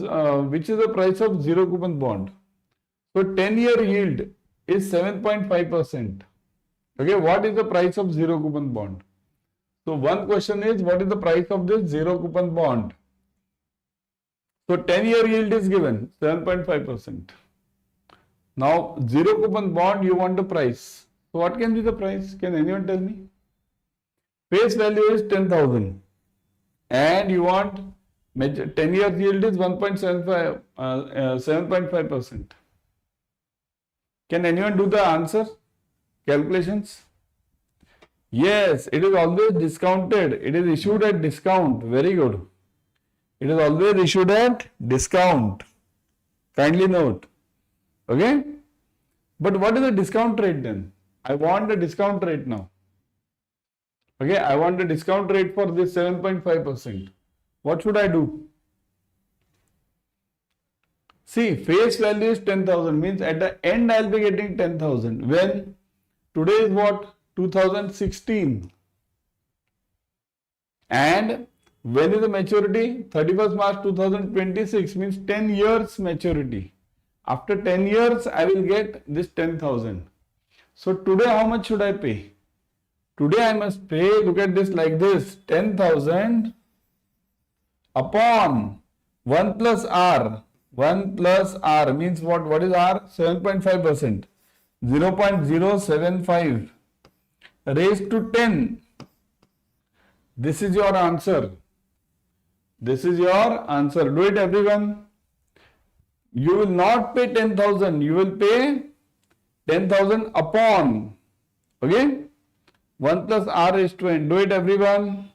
0 coupon bond? So 10-year yield is 7.5%. Okay, what is the price of zero coupon bond? So one question is, what is the price of this zero coupon bond? So 10-year yield is given 7.5%. Now zero coupon bond you want the price. So what can be the price? Can anyone tell me? Face value is 10,000 and you want 10-year yield is 7.5%. Can anyone do the answer? Calculations? Yes, it is always discounted. It is issued at discount. Very good. It is always issued at discount. Kindly note. Okay? But what is the discount rate then? I want the discount rate now. Okay, I want the discount rate for this 7.5%. What should I do? See, face value is 10,000 means at the end I will be getting 10,000. When? Today is what? 2016. And when is the maturity? 31st March 2026 means 10 years maturity. After 10 years, I will get this 10,000. So today how much should I pay? Today I must pay, look at this like this, 10,000 upon 1 plus R. 1 plus R means what? What is R? 7.5%. 0.075 raised to 10. This is your answer. This is your answer. Do it everyone. You will not pay 10,000. You will pay 10,000 upon. Okay? 1 plus R is 20. Do it everyone.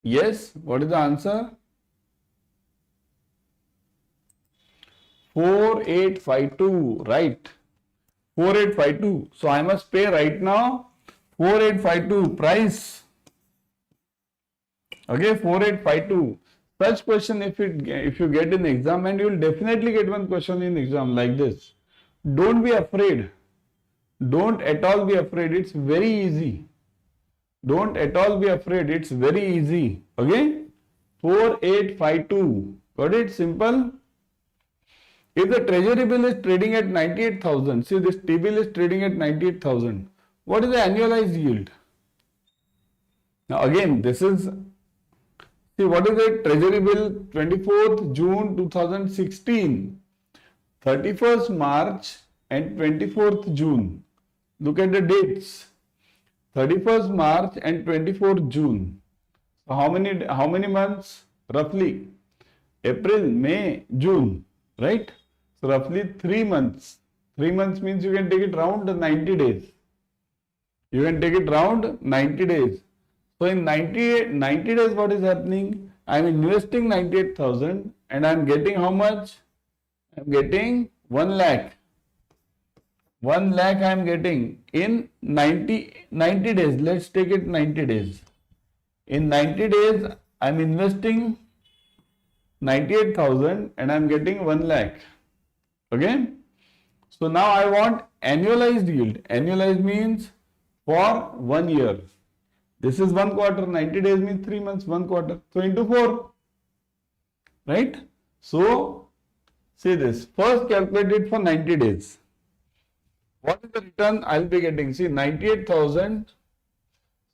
Yes, what is the answer? 4852, right? 4852. So I must pay right now 4852 price. Okay, 4852. Such question if you get in exam, and you will definitely get one question in exam like this. Don't be afraid. Don't at all be afraid. It's very easy. Don't at all be afraid. It's very easy. Okay? 4852. Got it? Simple. If the treasury bill is trading at 98,000, see this T-bill is trading at 98,000. What is the annualized yield? Now again, this is, see what is the treasury bill 24th June 2016, 31st March and 24th June. Look at the dates. 31st March and 24th June. So how many months? Roughly April, May, June, right? So roughly 3 months. 3 months means you can take it round 90 days. You can take it round 90 days. So in 90 days, what is happening? I am investing 98,000 and I am getting how much? I am getting 1 lakh. 1 lakh I am getting in 90 days. Let's take it 90 days. In 90 days, I am investing 98,000 and I am getting 1 lakh. Okay. So now I want annualized yield. Annualized means for 1 year. This is 1 quarter. 90 days means 3 months, 1 quarter. So into 4. Right. So see this. First calculate it for 90 days. What is the return I will be getting? See 98,000.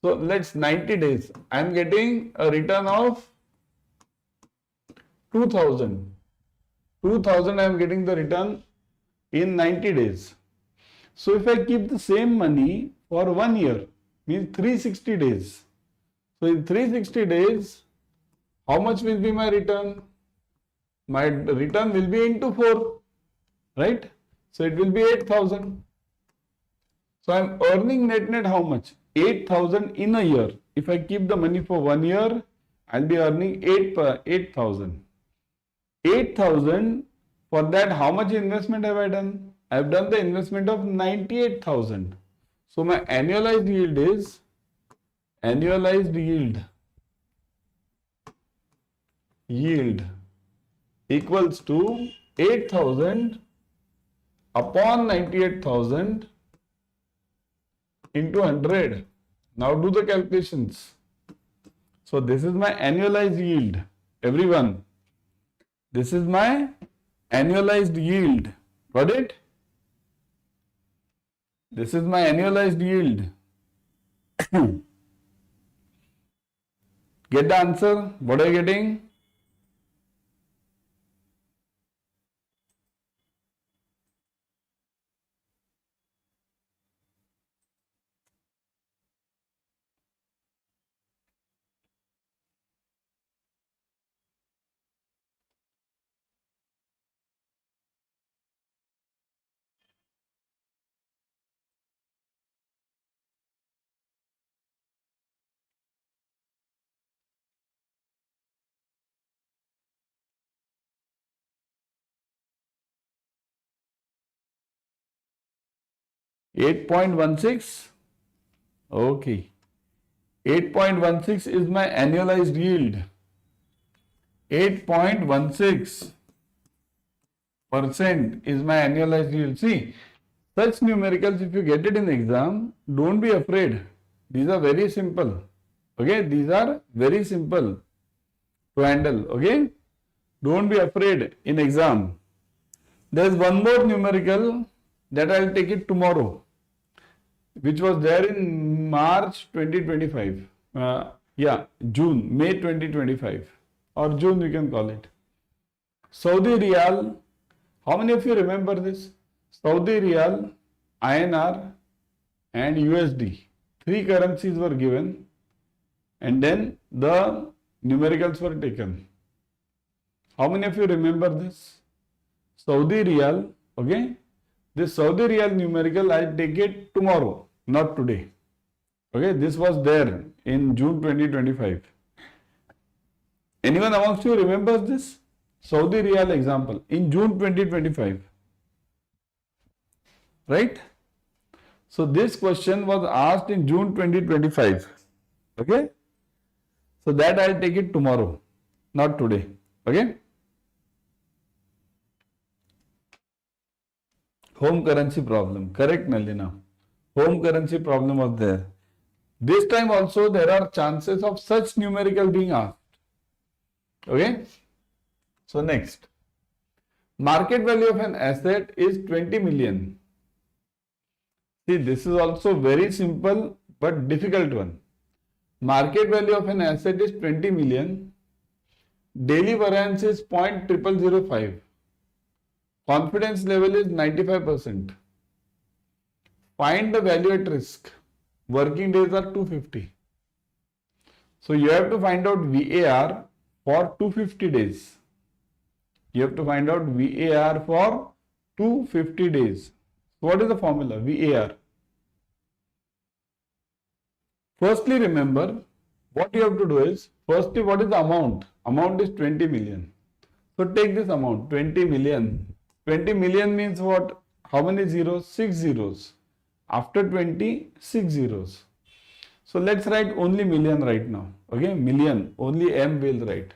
So let's 90 days. I am getting a return of 2,000. 2,000 I am getting the return in 90 days. So if I keep the same money for 1 year, means 360 days. So in 360 days, how much will be my return? My return will be into 4, right? So it will be 8,000. So I am earning net how much? 8,000 in a year. If I keep the money for 1 year, I will be earning 8,000. 8,000, for that how much investment have I done? I have done the investment of 98,000. So my annualized yield is, yield equals to 8,000 upon 98,000 into 100. Now do the calculations. So this is my annualized yield, everyone. This is my annualized yield. Got it? This is my annualized yield. Get the answer? What are you getting? $8.16. Okay. 8.16 is my annualized yield. 8.16% is my annualized yield. See, such numericals, if you get it in exam, don't be afraid. These are very simple. Okay, these are very simple to handle. Okay, don't be afraid in exam. There is one more numerical that I will take it tomorrow, which was there in March 2025. May 2025 or June you can call it. Saudi Riyal, how many of you remember this? Saudi Riyal, INR and USD. 3 currencies were given and then the numericals were taken. How many of you remember this? Saudi Riyal, okay? This Saudi Riyal numerical, I'll take it tomorrow, not today. Okay, this was there in June 2025. Anyone amongst you remembers this? Saudi Riyal example in June 2025. Right? So this question was asked in June 2025. Okay? So that I'll take it tomorrow, not today. Okay? Home currency problem. Correct, Nalina. Home currency problem was there. This time also there are chances of such numerical being asked. Okay? So next. Market value of an asset is 20 million. See, this is also very simple but difficult one. Market value of an asset is 20 million. Daily variance is 0.0005. Confidence level is 95%. Find the value at risk. Working days are 250. So you have to find out VAR for 250 days. You have to find out VAR for 250 days. So what is the formula? VAR. Firstly, remember what you have to do is, firstly, what is the amount? Amount is 20 million. So take this amount, 20 million. 20 million means what? How many zeros? 6 zeros. After 20, 6 zeros. So let's write only million right now. Okay, million, only M will write.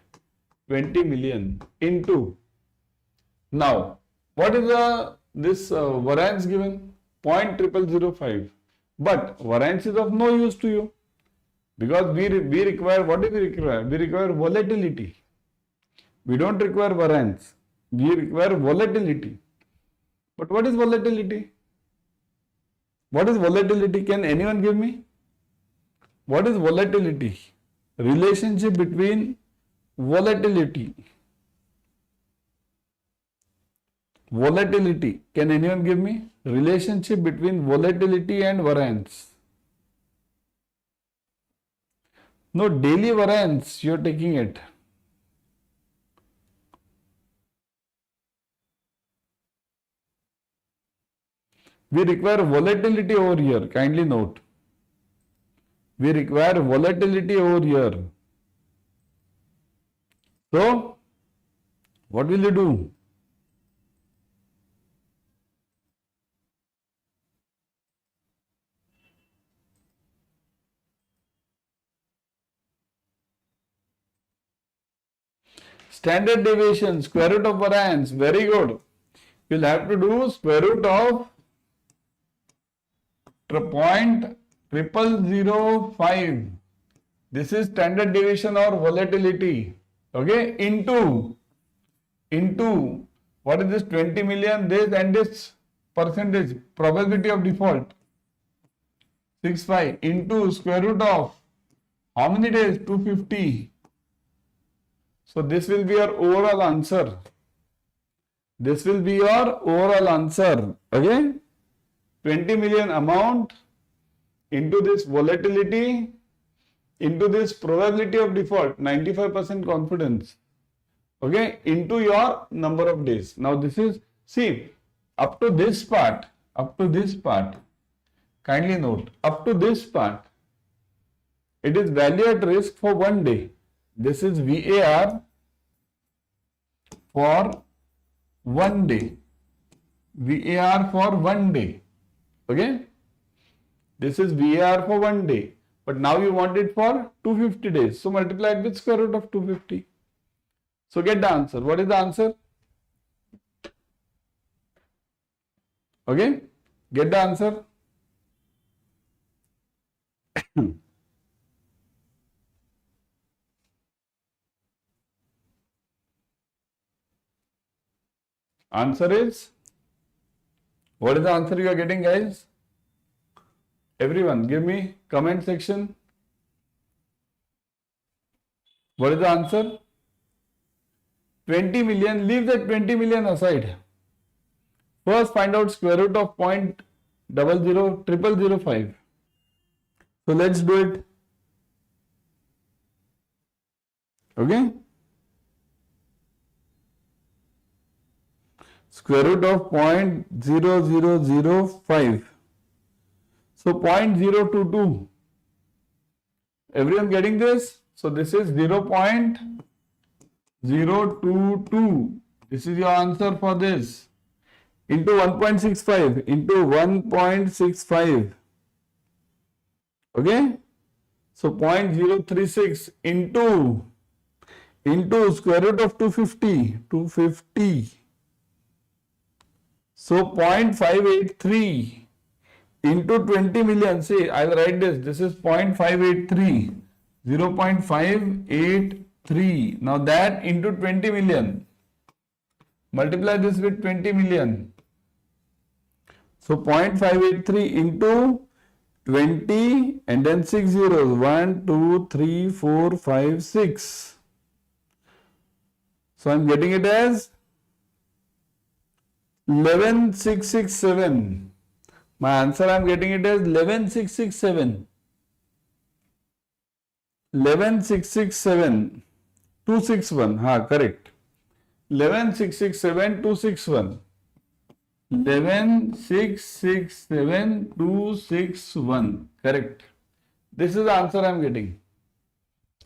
20 million into. Now, what is this variance given? 0.0005. But variance is of no use to you. Because we require, what do we require? We require volatility. We don't require variance. We require volatility. But what is volatility? What is volatility? Can anyone give me? What is volatility? Relationship between volatility. Volatility. Can anyone give me? Relationship between volatility and variance. No, daily variance, you are taking it. We require volatility over here. Kindly note. We require volatility over here. So, what will you do? Standard deviation, square root of variance. Very good. You'll have to do square root of 0.0005. This is standard deviation or volatility. Okay, into what is this? 20 million, this and this percentage, probability of default 65 into square root of how many days? 250. So this will be your overall answer. This will be your overall answer. Okay, 20 million amount into this volatility, into this probability of default, 95% confidence, okay, into your number of days. Now this is, see, up to this part, kindly note, up to this part, it is value at risk for 1 day. This is VAR for 1 day. VAR for 1 day. Okay, this is VAR for 1 day, but now you want it for 250 days. So multiply it with square root of 250. So get the answer. What is the answer? Okay, get the answer. Answer is, what is the answer you are getting, guys? Everyone, give me comment section. What is the answer? 20 million. Leave that 20 million aside. First, find out square root of 0.0005. So let's do it. Okay. Square root of 0.0005. So 0.022. Everyone getting this? So this is 0.022. This is your answer for this. Into 1.65. Into 1.65. Okay. So 0.036 into square root of 250. 250. So 0.583 into 20 million. See, I'll write this. This is 0.583. 0.583. Now that into 20 million. Multiply this with 20 million. So 0.583 into 20 and then 6 zeros. 1, 2, 3, 4, 5, 6. So I'm getting it as 11667. My answer, I am getting it as 11667. 11667. 261. Correct. 11667 261. 11667 261. Correct. This is the answer I am getting.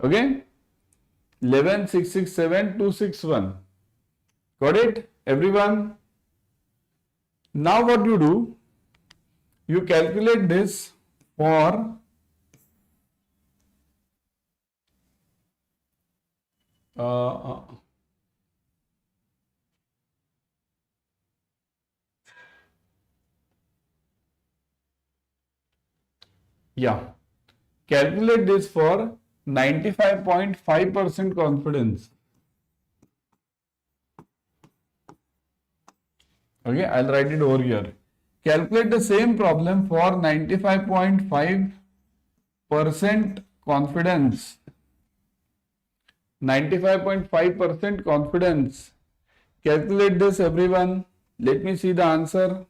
Okay? 11,667,261. Got it? Everyone? Now what you do? You calculate this for calculate this for 95.5% confidence. Okay, I'll write it over here. Calculate the same problem for 95.5% confidence. 95.5% confidence. Calculate this, everyone. Let me see the answer.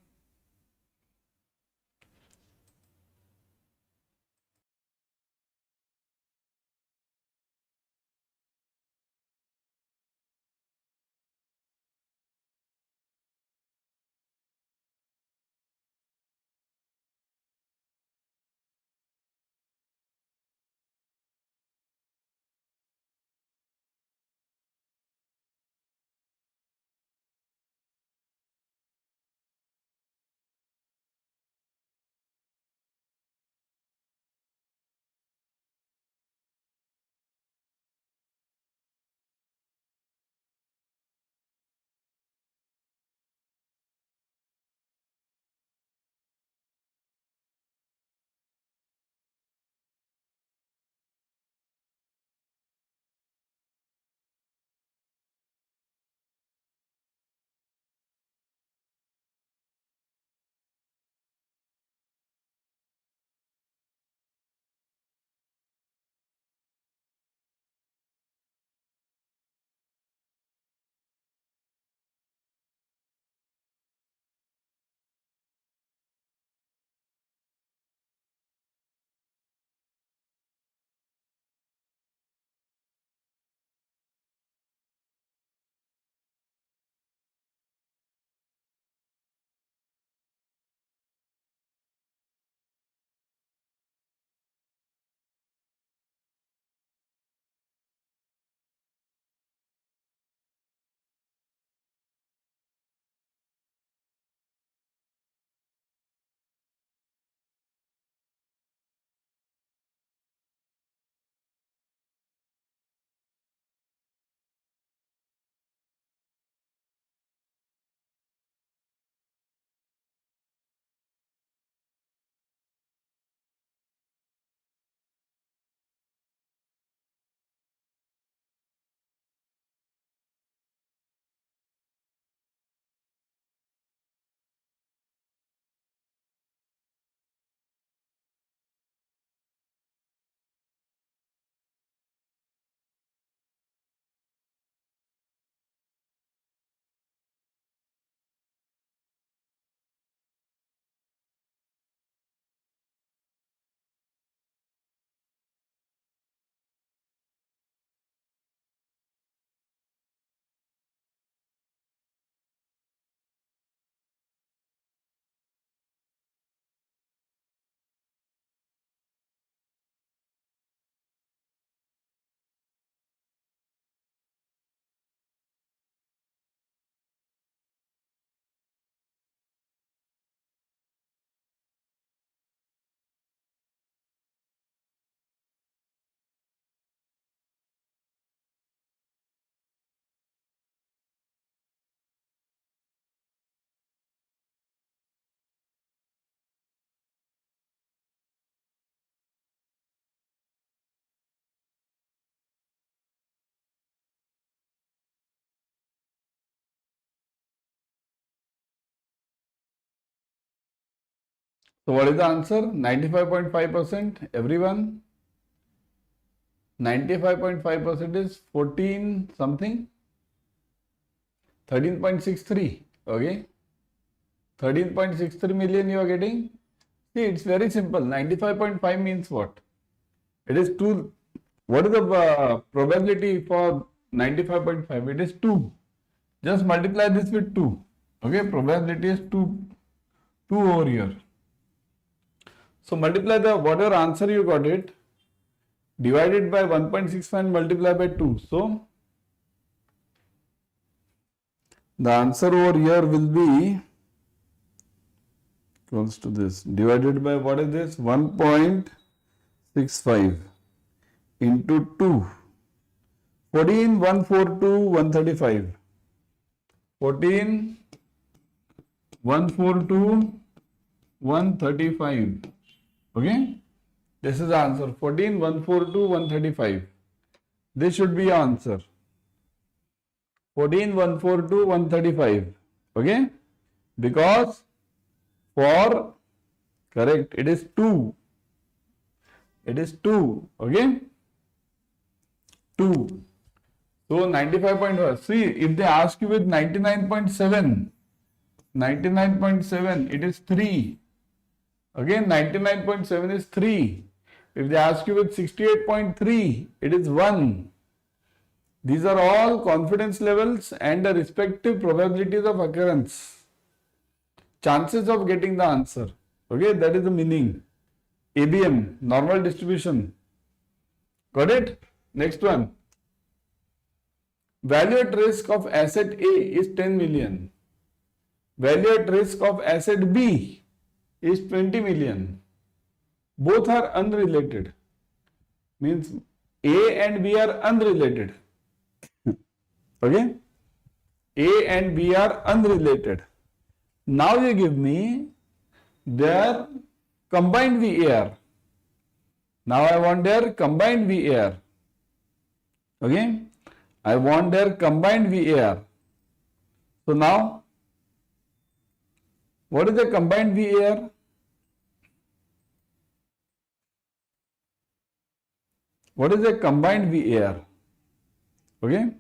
So what is the answer? 95.5%. Everyone? 95.5% is 14 something. 13.63. Okay. 13.63 million you are getting. See, it's very simple. 95.5 means what? It is 2. What is the probability for 95.5? It is 2. Just multiply this with 2. Okay. Probability is 2 over here. So multiply the whatever answer you got it, divided by 1.65 and multiply by 2. So the answer over here will be equals to this, divided by what is this, 1.65 into 2. 14, 142, 135. 14, 142, 135. Okay? This is the answer. 14, 142, 135. This should be your answer. 14, 142, 135. Okay? Because for correct, it is 2. It is 2. Okay? 2. So 95.1. See, if they ask you with 99.7, 99.7, it is 3. Again, 99.7 is 3. If they ask you with 68.3, it is 1. These are all confidence levels and the respective probabilities of occurrence. Chances of getting the answer. Okay, that is the meaning. ABM, normal distribution. Got it? Next one. Value at risk of asset A is 10 million. Value at risk of asset B is 20 million. Both are unrelated. Means A and B are unrelated. Okay? A and B are unrelated. Now you give me their combined VAR. Now I want their combined VAR. Okay? I want their combined VAR. So now, what is the combined VAR? What is the combined VAR? Okay?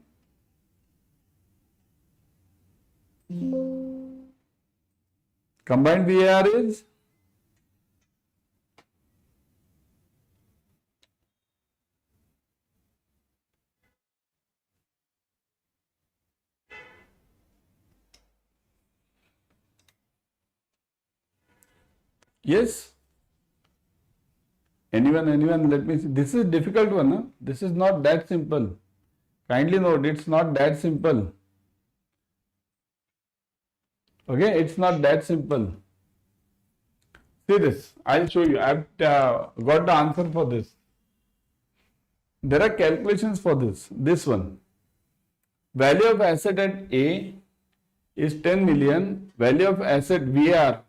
Combined VAR is yes. Anyone, let me see. This is difficult one. Huh? This is not that simple. Kindly note, it's not that simple. Okay, it's not that simple. See this, I'll show you. I've got the answer for this. There are calculations for this. This one. Value of asset at A is 10 million. Value of asset VR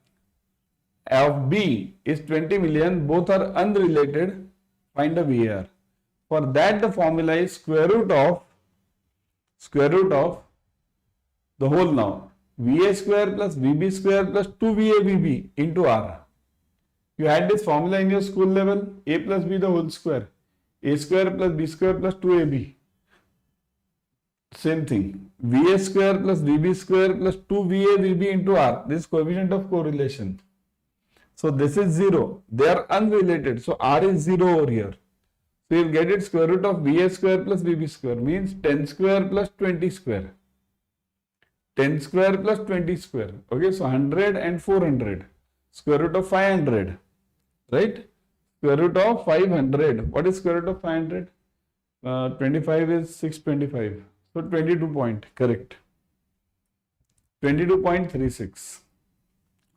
of B is 20 million. Both are unrelated. Find the VR. For that, the formula is square root of the whole now. VA square plus VB square plus 2VABB into R. You had this formula in your school level. A plus B the whole square. A square plus B square plus 2AB. Same thing. VA square plus VB square plus 2VABB into R. This coefficient of correlation. So this is 0. They are unrelated. So R is 0 over here. So you'll get it square root of VA square plus VB square means 10 square plus 20 square. 10 square plus 20 square. Okay, so 100 and 400. Square root of 500. Right? Square root of 500. What is square root of 500? 25 is 625. So 22 point. Correct. 22.36.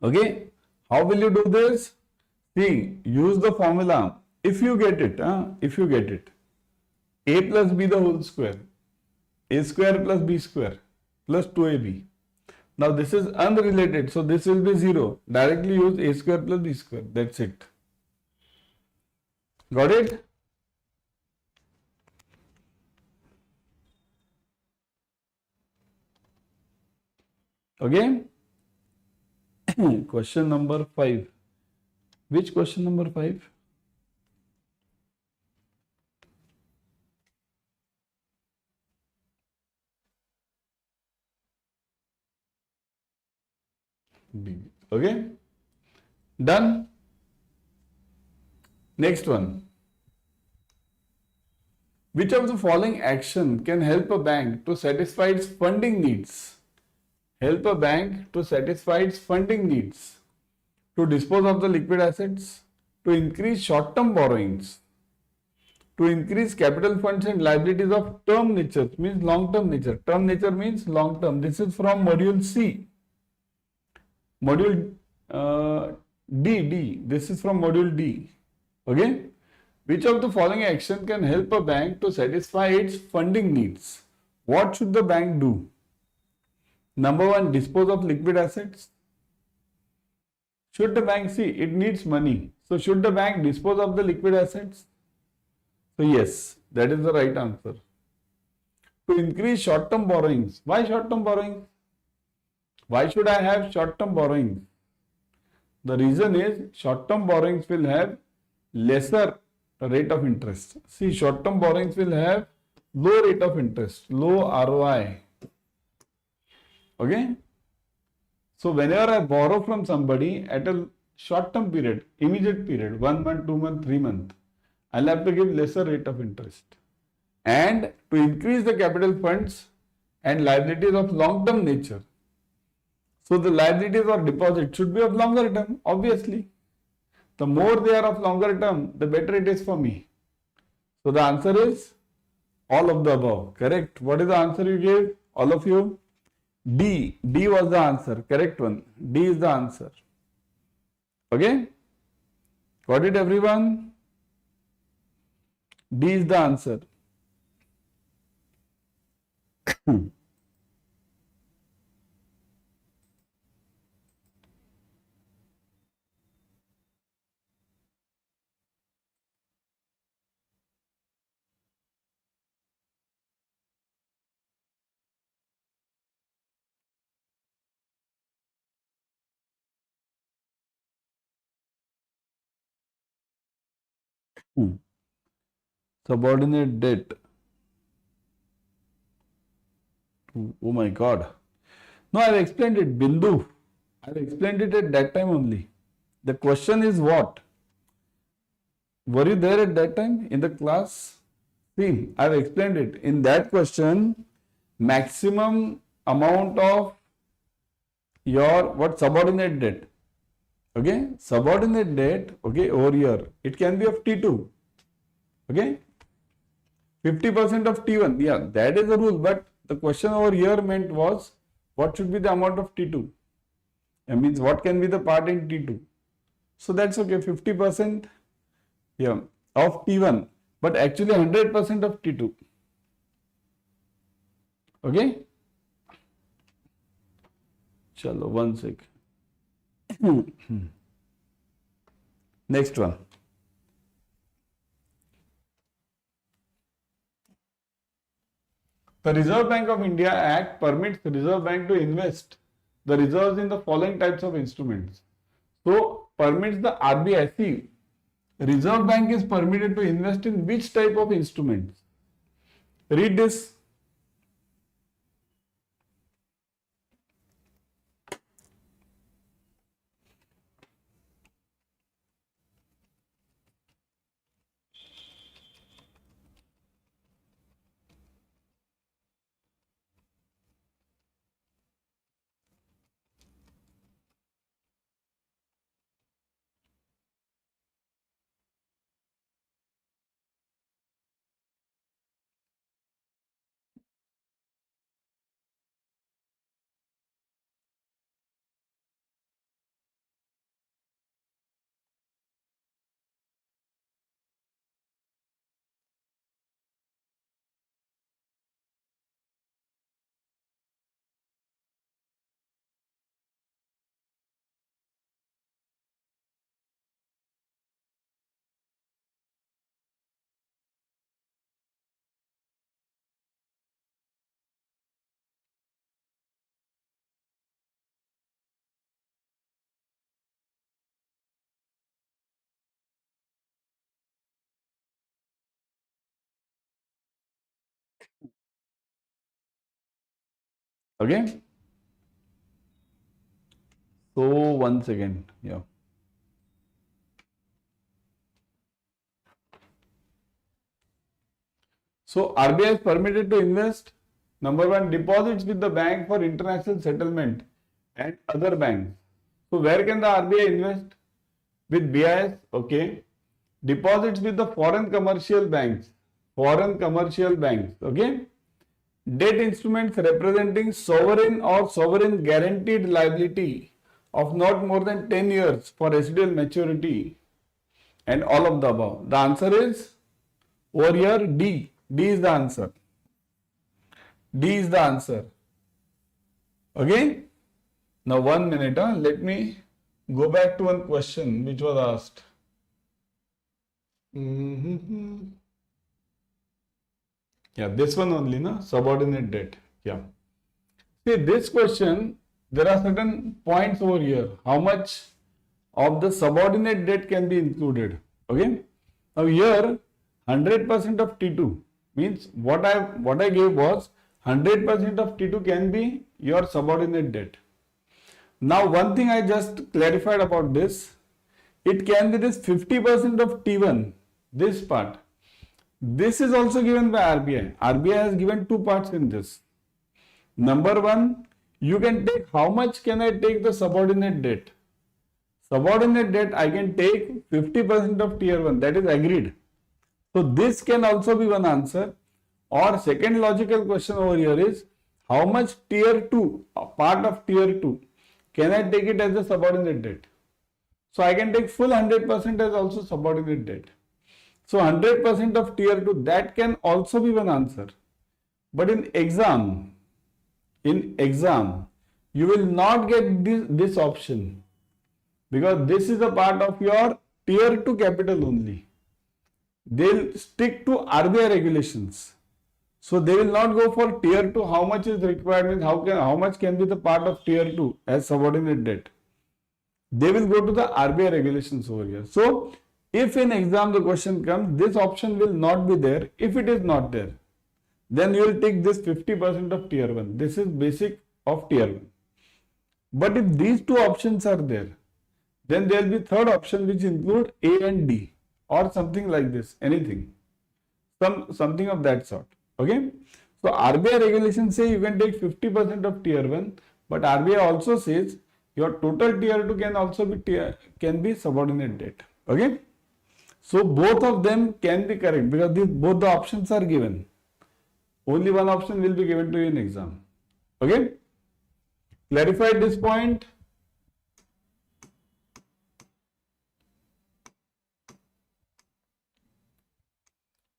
Okay. How will you do this? See, use the formula. If you get it, A plus B the whole square. A square plus B square plus 2AB. Now this is unrelated, so this will be 0. Directly use A square plus B square. That's it. Got it? Okay. Question number 5. Which question number 5? B. Okay. Done. Next one. Which of the following action can help a bank to satisfy its funding needs? Help a bank to satisfy its funding needs. To dispose of the liquid assets, to increase short-term borrowings, to increase capital funds and liabilities of term nature, means long-term nature. Term nature means long-term. This is from module C. Module D. This is from module D. Okay. Which of the following action can help a bank to satisfy its funding needs? What should the bank do? Number one, dispose of liquid assets. Should the bank, see, it needs money. So should the bank dispose of the liquid assets? So yes, that is the right answer. To increase short-term borrowings. Why short-term borrowings? Why should I have short-term borrowings? The reason is short-term borrowings will have lesser rate of interest. See, short-term borrowings will have low rate of interest, low ROI. Okay. So whenever I borrow from somebody at a short-term period, immediate period, 1 month, 2 month, 3 month, I'll have to give lesser rate of interest. And to increase the capital funds and liabilities of long-term nature. So the liabilities or deposits should be of longer term, obviously. The more they are of longer term, the better it is for me. So the answer is all of the above. Correct. What is the answer you gave? All of you? D. D was the answer. Correct one. D is the answer. Okay. Got it, everyone? D is the answer. Subordinate debt. Oh my God. No, I've explained it, Bindu. I've explained it at that time only. The question is what? Were you there at that time in the class? See, I've explained it. In that question, maximum amount of your subordinate debt. Okay, subordinate debt, okay, over here. It can be of T2. Okay, 50% of T1. Yeah, that is the rule. But the question over here meant was, what should be the amount of T2? That means what can be the part in T2? So that's okay, 50%, yeah, of T1, but actually 100% of T2. Okay? Chalo, 1 sec. Next one. The Reserve Bank of India Act permits the Reserve Bank to invest the reserves in the following types of instruments. So, permits the RBI. See, Reserve Bank is permitted to invest in which type of instruments? Read this. Okay. So, once again, yeah. So, RBI is permitted to invest, number one, deposits with the bank for international settlement and other banks. So, where can the RBI invest? with BIS, okay. Deposits with the foreign commercial banks, okay. Debt instruments representing sovereign or sovereign guaranteed liability of not more than 10 years for residual maturity, and all of the above. The answer is over here D. D is the answer. D is the answer. Okay. Now 1 minute. Let me go back to one question which was asked. Yeah, this one only, na? Subordinate debt. Yeah. See, this question, there are certain points over here. How much of the subordinate debt can be included? Okay. Now here, 100% of T2 means what I gave was 100% of T2 can be your subordinate debt. Now one thing I just clarified about this, it can be this 50% of T1, this part. This is also given by RBI. RBI has given two parts in this. Number one, you can take how much can I take the subordinate debt? Subordinate debt I can take 50% of tier 1, that is agreed. So this can also be one answer. Or second logical question over here is how much tier 2, a part of tier 2, can I take it as a subordinate debt? So I can take full 100% as also subordinate debt. So 100% of tier 2, that can also be one answer. But in exam, you will not get this option, because this is a part of your tier 2 capital only. They'll stick to RBI regulations. So they will not go for tier 2, how much is required, means how much can be the part of tier 2 as subordinate debt. They will go to the RBI regulations over here. So if in exam the question comes, this option will not be there. If it is not there, then you will take this 50% of tier 1. This is basic of tier 1. But if these two options are there, then there will be third option which include A and D or something like this, anything, something of that sort. Okay. So RBI regulations say you can take 50% of tier 1, but RBI also says your total tier 2 can also be subordinate debt. Okay. So both of them can be correct, because both the options are given. Only one option will be given to you in exam. Okay. Clarified this point?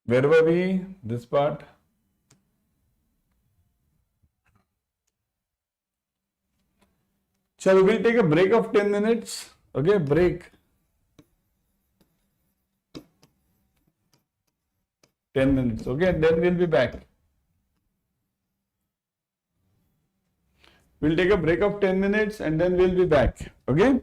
Where were we? This part. Shall we take a break of 10 minutes? Okay, break. 10 minutes. Okay, then we'll be back. We'll take a break of 10 minutes and then we'll be back. Okay?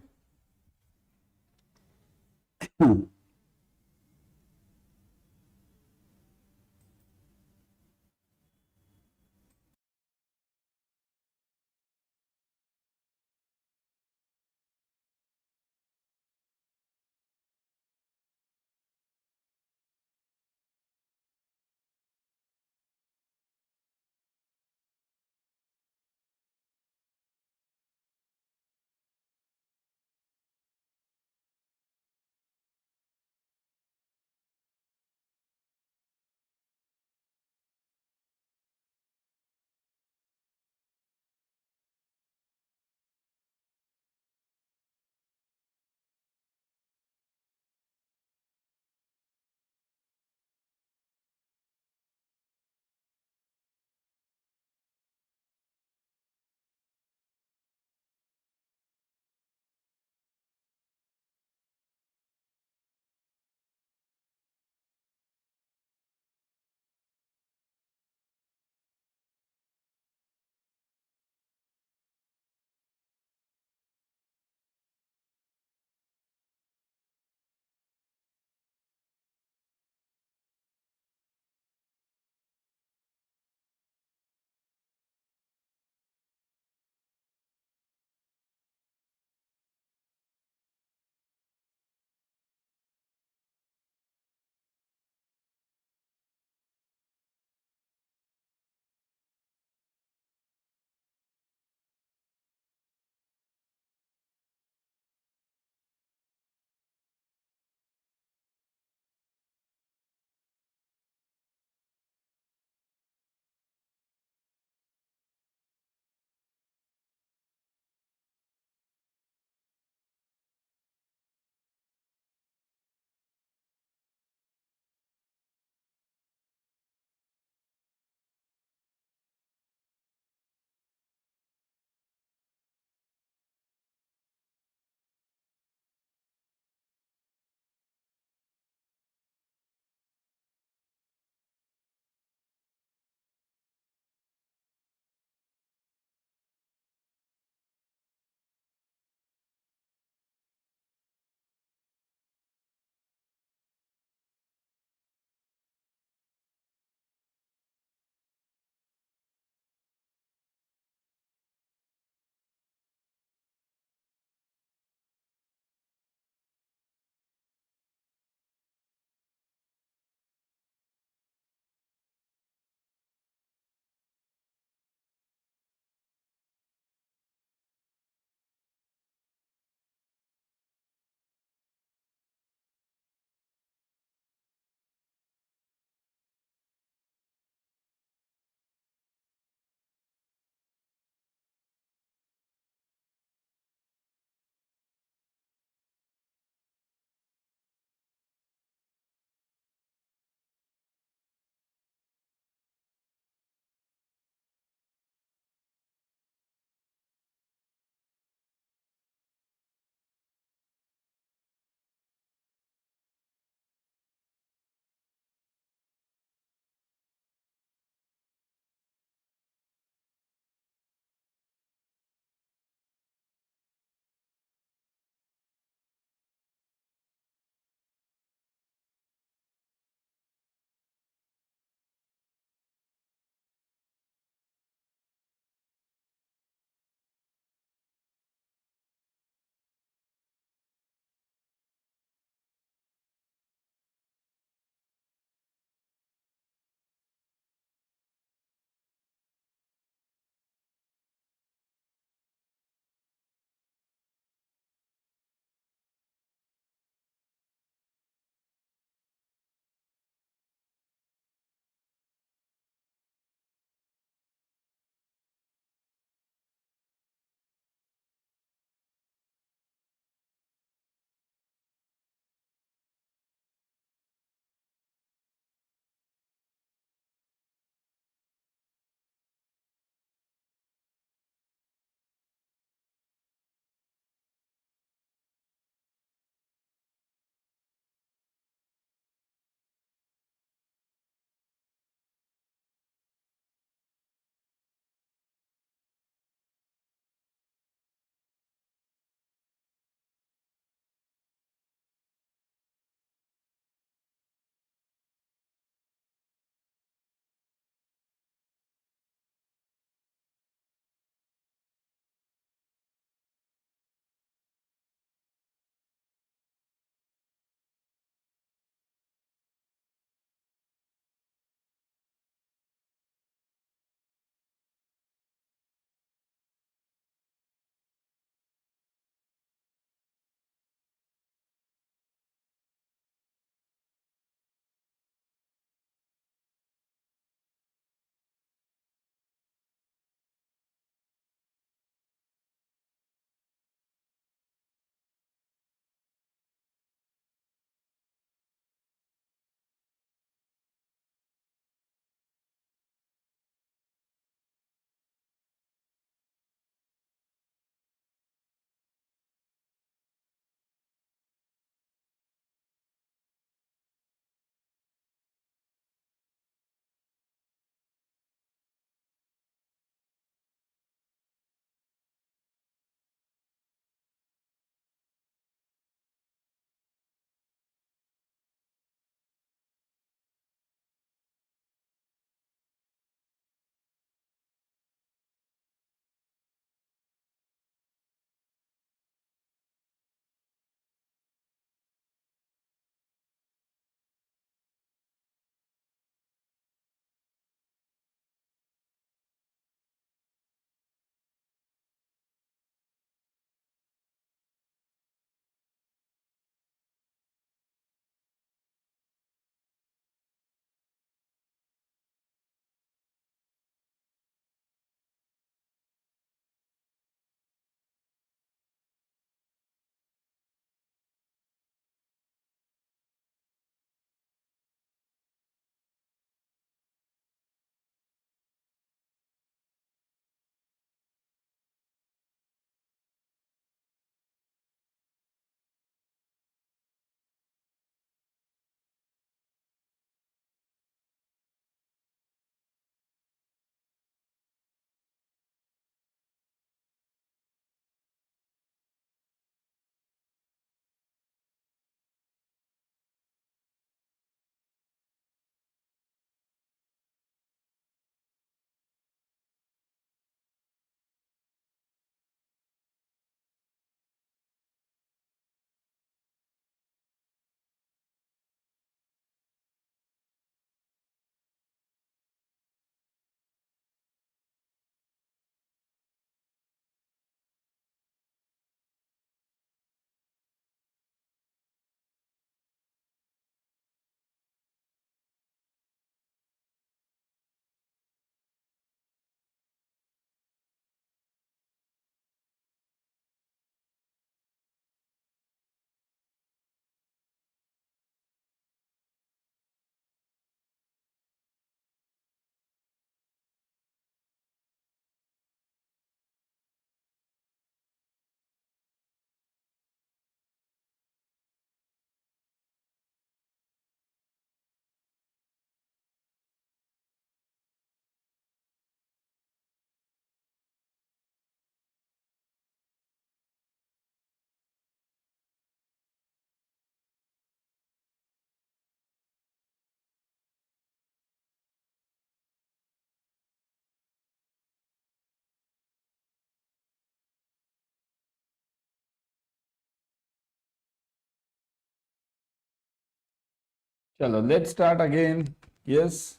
Chalo, let's start again. Yes.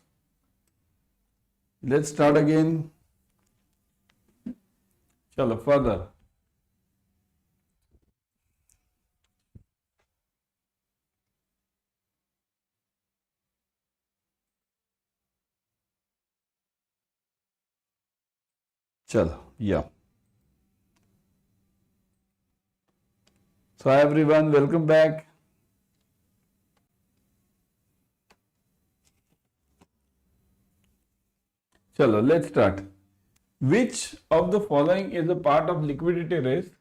Let's start again. Chalo, further. Chalo, yeah. So hi everyone, welcome back. Chalo, let's start. Which of the following is a part of liquidity risk,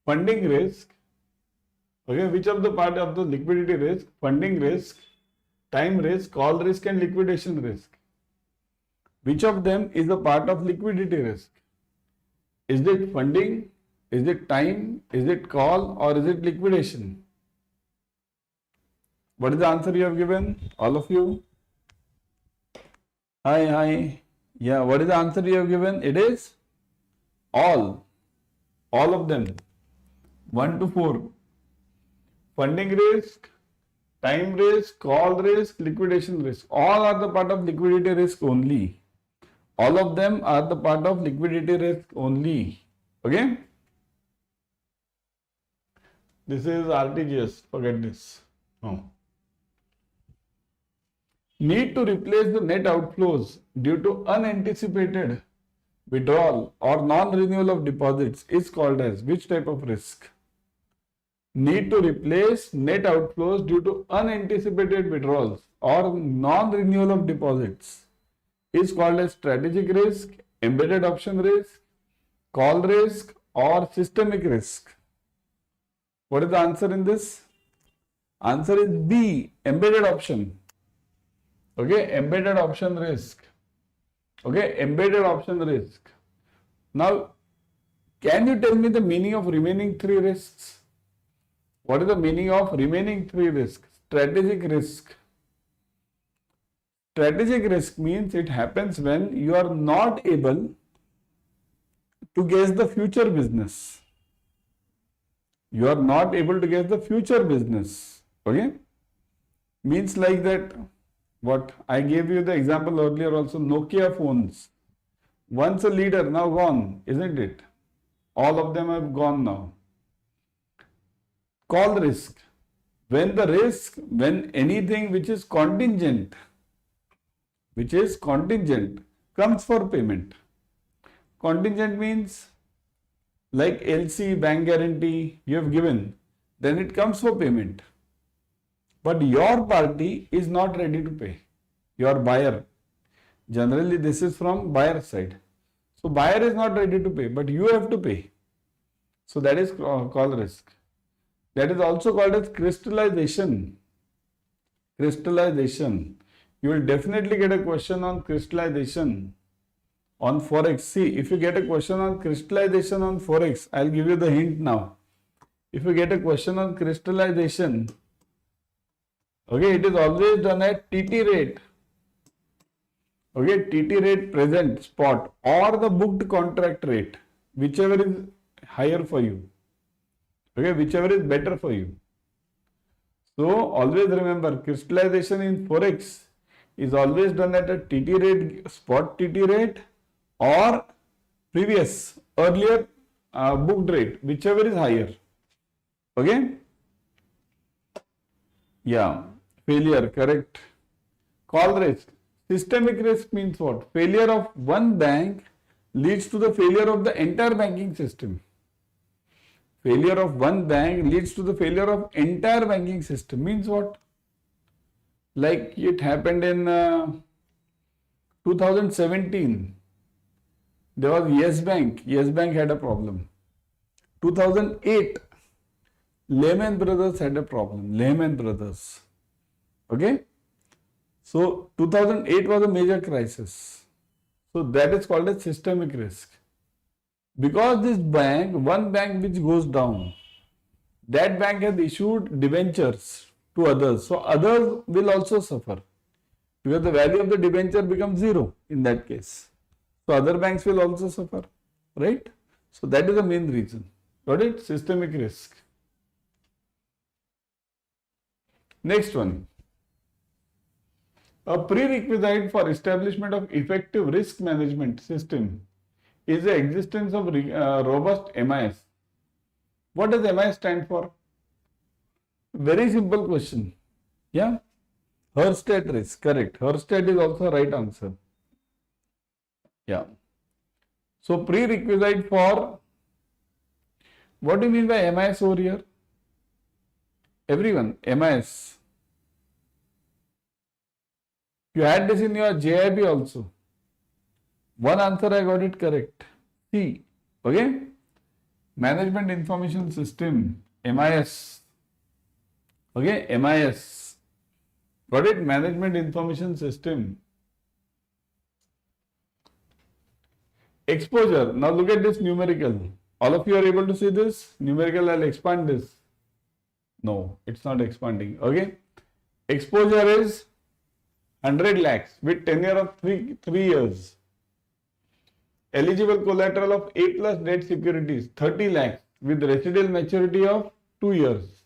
funding risk? Okay, which of the part of the liquidity risk, funding risk, time risk, call risk and liquidation risk? Which of them is a part of liquidity risk? Is it funding? Is it time? Is it call or is it liquidation? What is the answer you have given? All of you? Hi. Yeah, what is the answer you have given? It is all of them. 1 to 4. Funding risk, time risk, call risk, liquidation risk. All are the part of liquidity risk only. All of them are the part of liquidity risk only. Okay? This is RTGS. Forget this. No. Need to replace the net outflows due to unanticipated withdrawal or non-renewal of deposits is called as which type of risk? Need to replace net outflows due to unanticipated withdrawals or non-renewal of deposits is called as strategic risk, embedded option risk, call risk or systemic risk. What is the answer in this? Answer is B, embedded option. Okay, embedded option risk. Okay, embedded option risk. Now, can you tell me the meaning of remaining 3 risks? What is the meaning of remaining 3 risks? Strategic risk. Strategic risk means it happens when you are not able to guess the future business. You are not able to guess the future business. Okay? Means like that. What I gave you the example earlier also, Nokia phones. Once a leader, now gone, isn't it? All of them have gone now. Call risk. When anything which is contingent comes for payment. Contingent means like LC, bank guarantee you have given, then it comes for payment. But your party is not ready to pay. Your buyer. Generally, this is from buyer side. So, buyer is not ready to pay, but you have to pay. So, that is call risk. That is also called as crystallization. Crystallization. You will definitely get a question on crystallization on Forex. See, if you get a question on crystallization on Forex, I'll give you the hint now. If you get a question on crystallization, okay, it is always done at TT rate. Okay, TT rate present spot or the booked contract rate, whichever is higher for you. Okay, whichever is better for you. So, always remember crystallization in Forex is always done at a TT rate, spot TT rate or previous earlier booked rate, whichever is higher. Okay? Yeah. Failure, correct. Call risk. Systemic risk means what? Failure of one bank leads to the failure of the entire banking system. Failure of one bank leads to the failure of entire banking system. Means what? Like it happened in 2017. There was Yes Bank. Yes Bank had a problem. 2008, Lehman Brothers had a problem. Lehman Brothers. Okay? So, 2008 was a major crisis. So, that is called a systemic risk. Because this bank, one bank which goes down, that bank has issued debentures to others. So, others will also suffer. Because the value of the debenture becomes 0 in that case. So, other banks will also suffer. Right? So, that is the main reason. Got it? Systemic risk. Next one. A prerequisite for establishment of effective risk management system is the existence of robust MIS. What does MIS stand for? Very simple question. Yeah. Hersted risk. Correct. Hersted is also right answer. Yeah. So prerequisite for, what do you mean by MIS over here? Everyone, MIS. You had this in your JAIIB also. One answer I got it correct. C. Okay. Management Information System. MIS. Okay. MIS. Got it? Management Information System. Exposure. Now look at this numerical. All of you are able to see this? Numerical, I'll expand this. No, it's not expanding. Okay. Exposure is 100 lakhs with tenure of 3 years. Eligible collateral of A plus debt securities 30 lakhs with residual maturity of 2 years.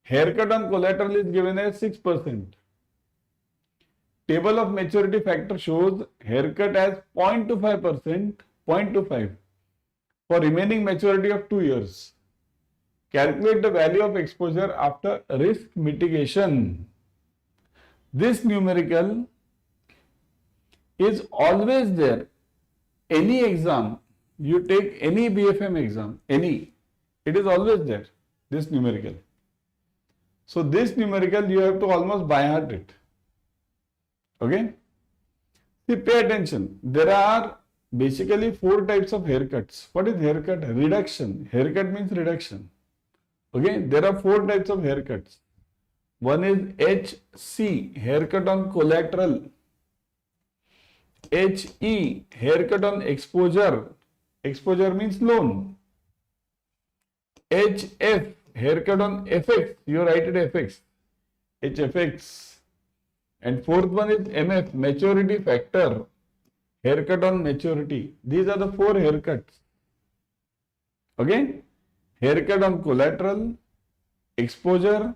Haircut on collateral is given as 6%. Table of maturity factor shows haircut as 0.25%, 0.25 for remaining maturity of 2 years. Calculate the value of exposure after risk mitigation. This numerical is always there. Any exam, you take any BFM exam, any, it is always there, this numerical. So this numerical you have to almost by heart it. Okay? See, pay attention. There are basically 4 types of haircuts. What is haircut? Reduction. Haircut means reduction. Okay? There are 4 types of haircuts. One is HC, haircut on collateral. HE, haircut on exposure. Exposure means loan. HF, haircut on FX. You write it FX. HFX. And 4th one is MF, maturity factor. Haircut on maturity. These are the 4 haircuts. Okay? Haircut on collateral, exposure,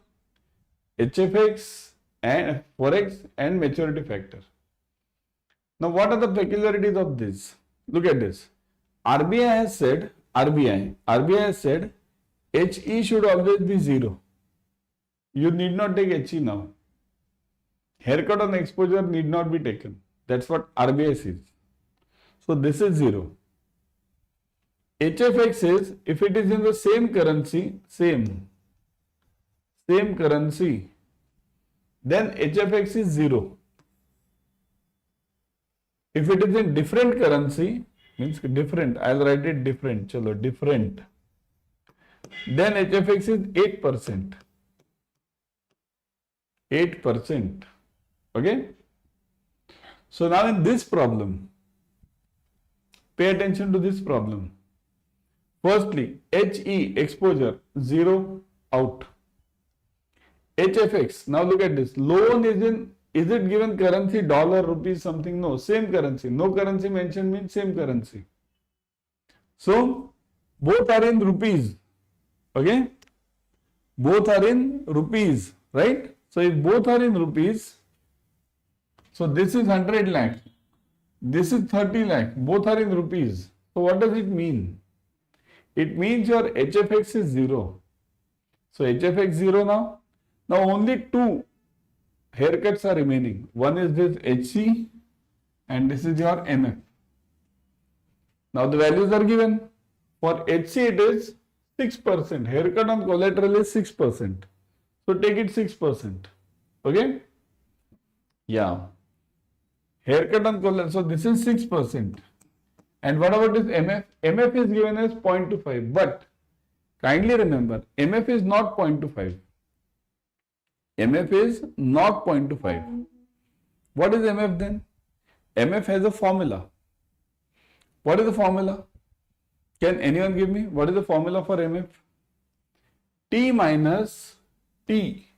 HFX and Forex and maturity factor. Now what are the peculiarities of this? Look at this. RBI has said HE should always be 0. You need not take HE now. Haircut on exposure need not be taken. That's what RBI says. So this is 0. HFX is if it is in the same currency, same currency, then HFX is 0. If it is in different currency, means different, I'll write it different, chalo, different, then HFX is 8%. 8%. Okay? So now in this problem, pay attention to this problem. Firstly, HE, exposure, 0, out. HFX, now look at this. Loan is it given currency, dollar, rupees, something? No, same currency. No currency mentioned means same currency. So, both are in rupees. Okay? Both are in rupees, right? So, if both are in rupees, so this is 100 lakh, this is 30 lakh, both are in rupees. So, what does it mean? It means your HFX is 0. So, HFX 0 now. Now, only 2 haircuts are remaining. One is this HC and this is your MF. Now, the values are given. For HC, it is 6%. Haircut on collateral is 6%. So, take it 6%. Okay? Yeah. Haircut on collateral. So, this is 6%. And what about this MF? MF is given as 0.25. But kindly remember, MF is not 0.25. MF is not 0.25. What is MF then? MF has a formula. What is the formula? Can anyone give me? What is the formula for MF? T minus T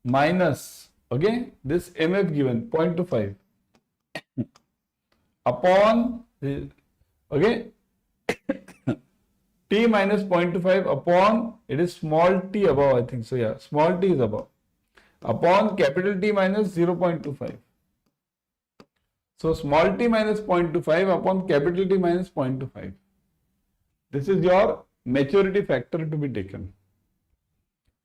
minus, okay, this MF given 0.25 upon, okay, T minus 0.25 upon, it is small t above, I think so, yeah, small t is above. upon capital T minus 0.25. So small t minus 0.25 upon capital T minus 0.25. This is your maturity factor to be taken.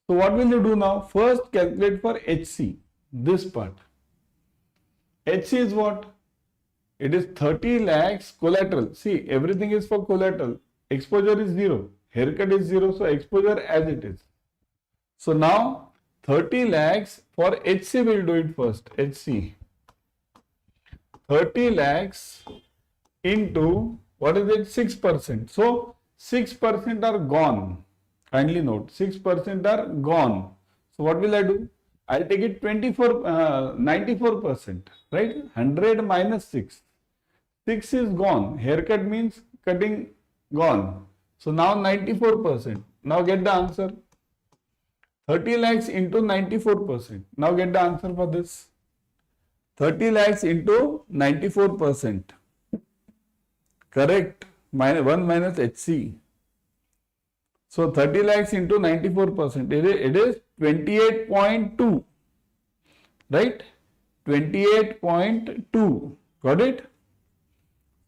So what will you do now? First calculate for HC, this part. HC is what? It is 30 lakhs collateral. See, everything is for collateral. Exposure is 0. Haircut is 0. So exposure as it is. So now 30 lakhs for HC, will do it first. HC. 30 lakhs into, what is it? 6%. So 6% are gone. Kindly note, 6% are gone. So what will I do? I'll take it 94%, right? 100 minus 6. 6 is gone. Haircut means cutting gone. So now 94%. Now get the answer. 30 lakhs into 94%. Now get the answer for this. 30 lakhs into 94%. Correct. 1 minus HC. So 30 lakhs into 94%. It is 28.2. Right? 28.2. Got it?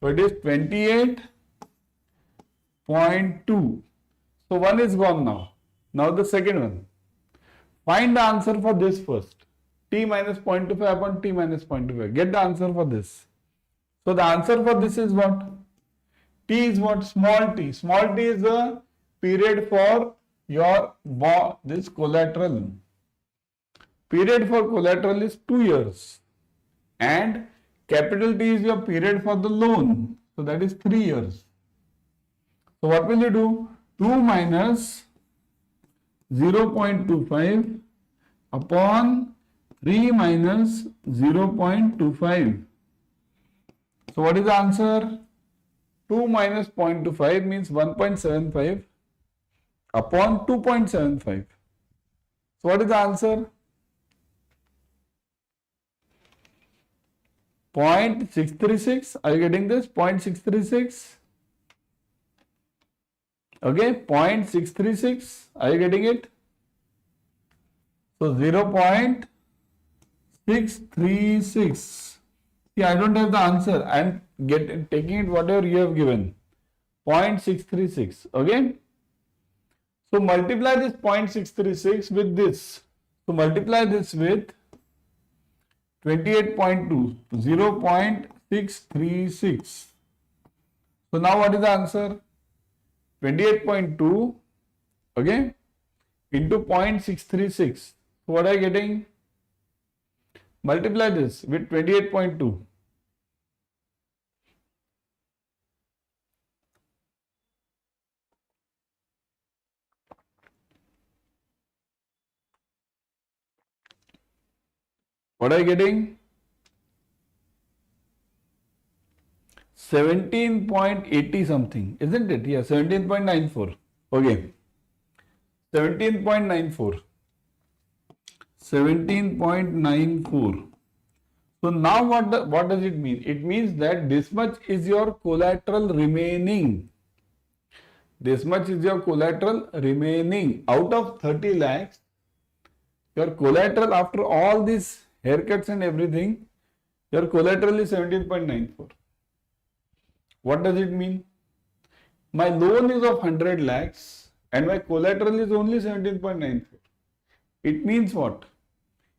So it is 28.2. So one is gone now. Now the second one. Find the answer for this first. T minus 0.25 upon T minus 0.25. Get the answer for this. So the answer for this is what? T is what? Small t. Small t is the period for your this collateral. Period for collateral is 2 years. And capital T is your period for the loan. So that is 3 years. So what will you do? 2 minus 0.25 upon 3 minus 0.25. So what is the answer? 2 minus 0.25 means 1.75 upon 2.75. So what is the answer? 0.636. Are you getting this? 0.636. Okay, 0.636. Are you getting it? So 0.636. See, I don't have the answer. I am taking it whatever you have given. 0.636. Okay. So multiply this 0.636 with this. So multiply this with 28.2. 0.636. So now what is the answer? 28.2, okay, into 0.636. So what are you getting? Multiply this with 28.2. What are you getting? 17.80 something, isn't it? Yeah, 17.94. Okay. 17.94. 17.94. So now what does it mean? It means that this much is your collateral remaining. This much is your collateral remaining. Out of 30 lakhs, your collateral after all these haircuts and everything, your collateral is 17.94. What does it mean? My loan is of 100 lakhs and my collateral is only 17.94. It means what?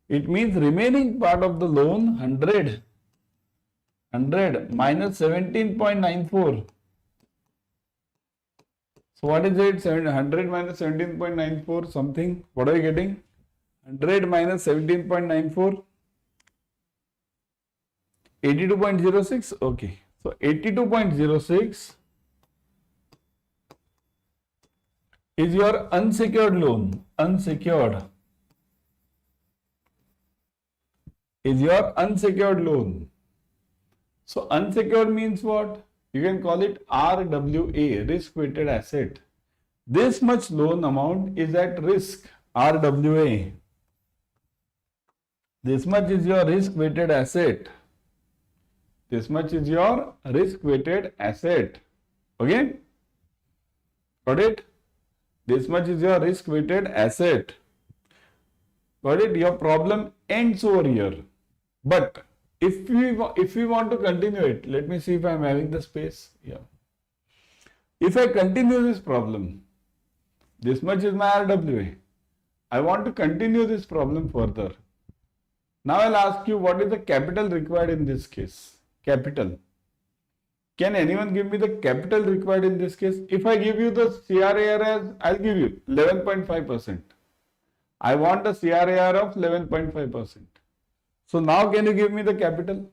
It means remaining part of the loan 100 minus 17.94. So what is it? 100 minus 17.94 something. What are you getting? 100 minus 17.94. 82.06. Okay. So 82.06 is your unsecured loan. Unsecured is your unsecured loan. So unsecured means what? You can call it RWA, risk weighted asset. This much loan amount is at risk, RWA. This much is your risk weighted asset. This much is your risk weighted asset. Okay? Got it? This much is your risk weighted asset. Got it? Your problem ends over here. But if we want to continue it, let me see if I am having the space. Yeah. If I continue this problem, this much is my RWA. I want to continue this problem further. Now I'll ask you, what is the capital required in this case? Capital. Can anyone give me the capital required in this case? If I give you the CRAR as, I'll give you 11.5%. I want a CRAR of 11.5%. So now can you give me the capital?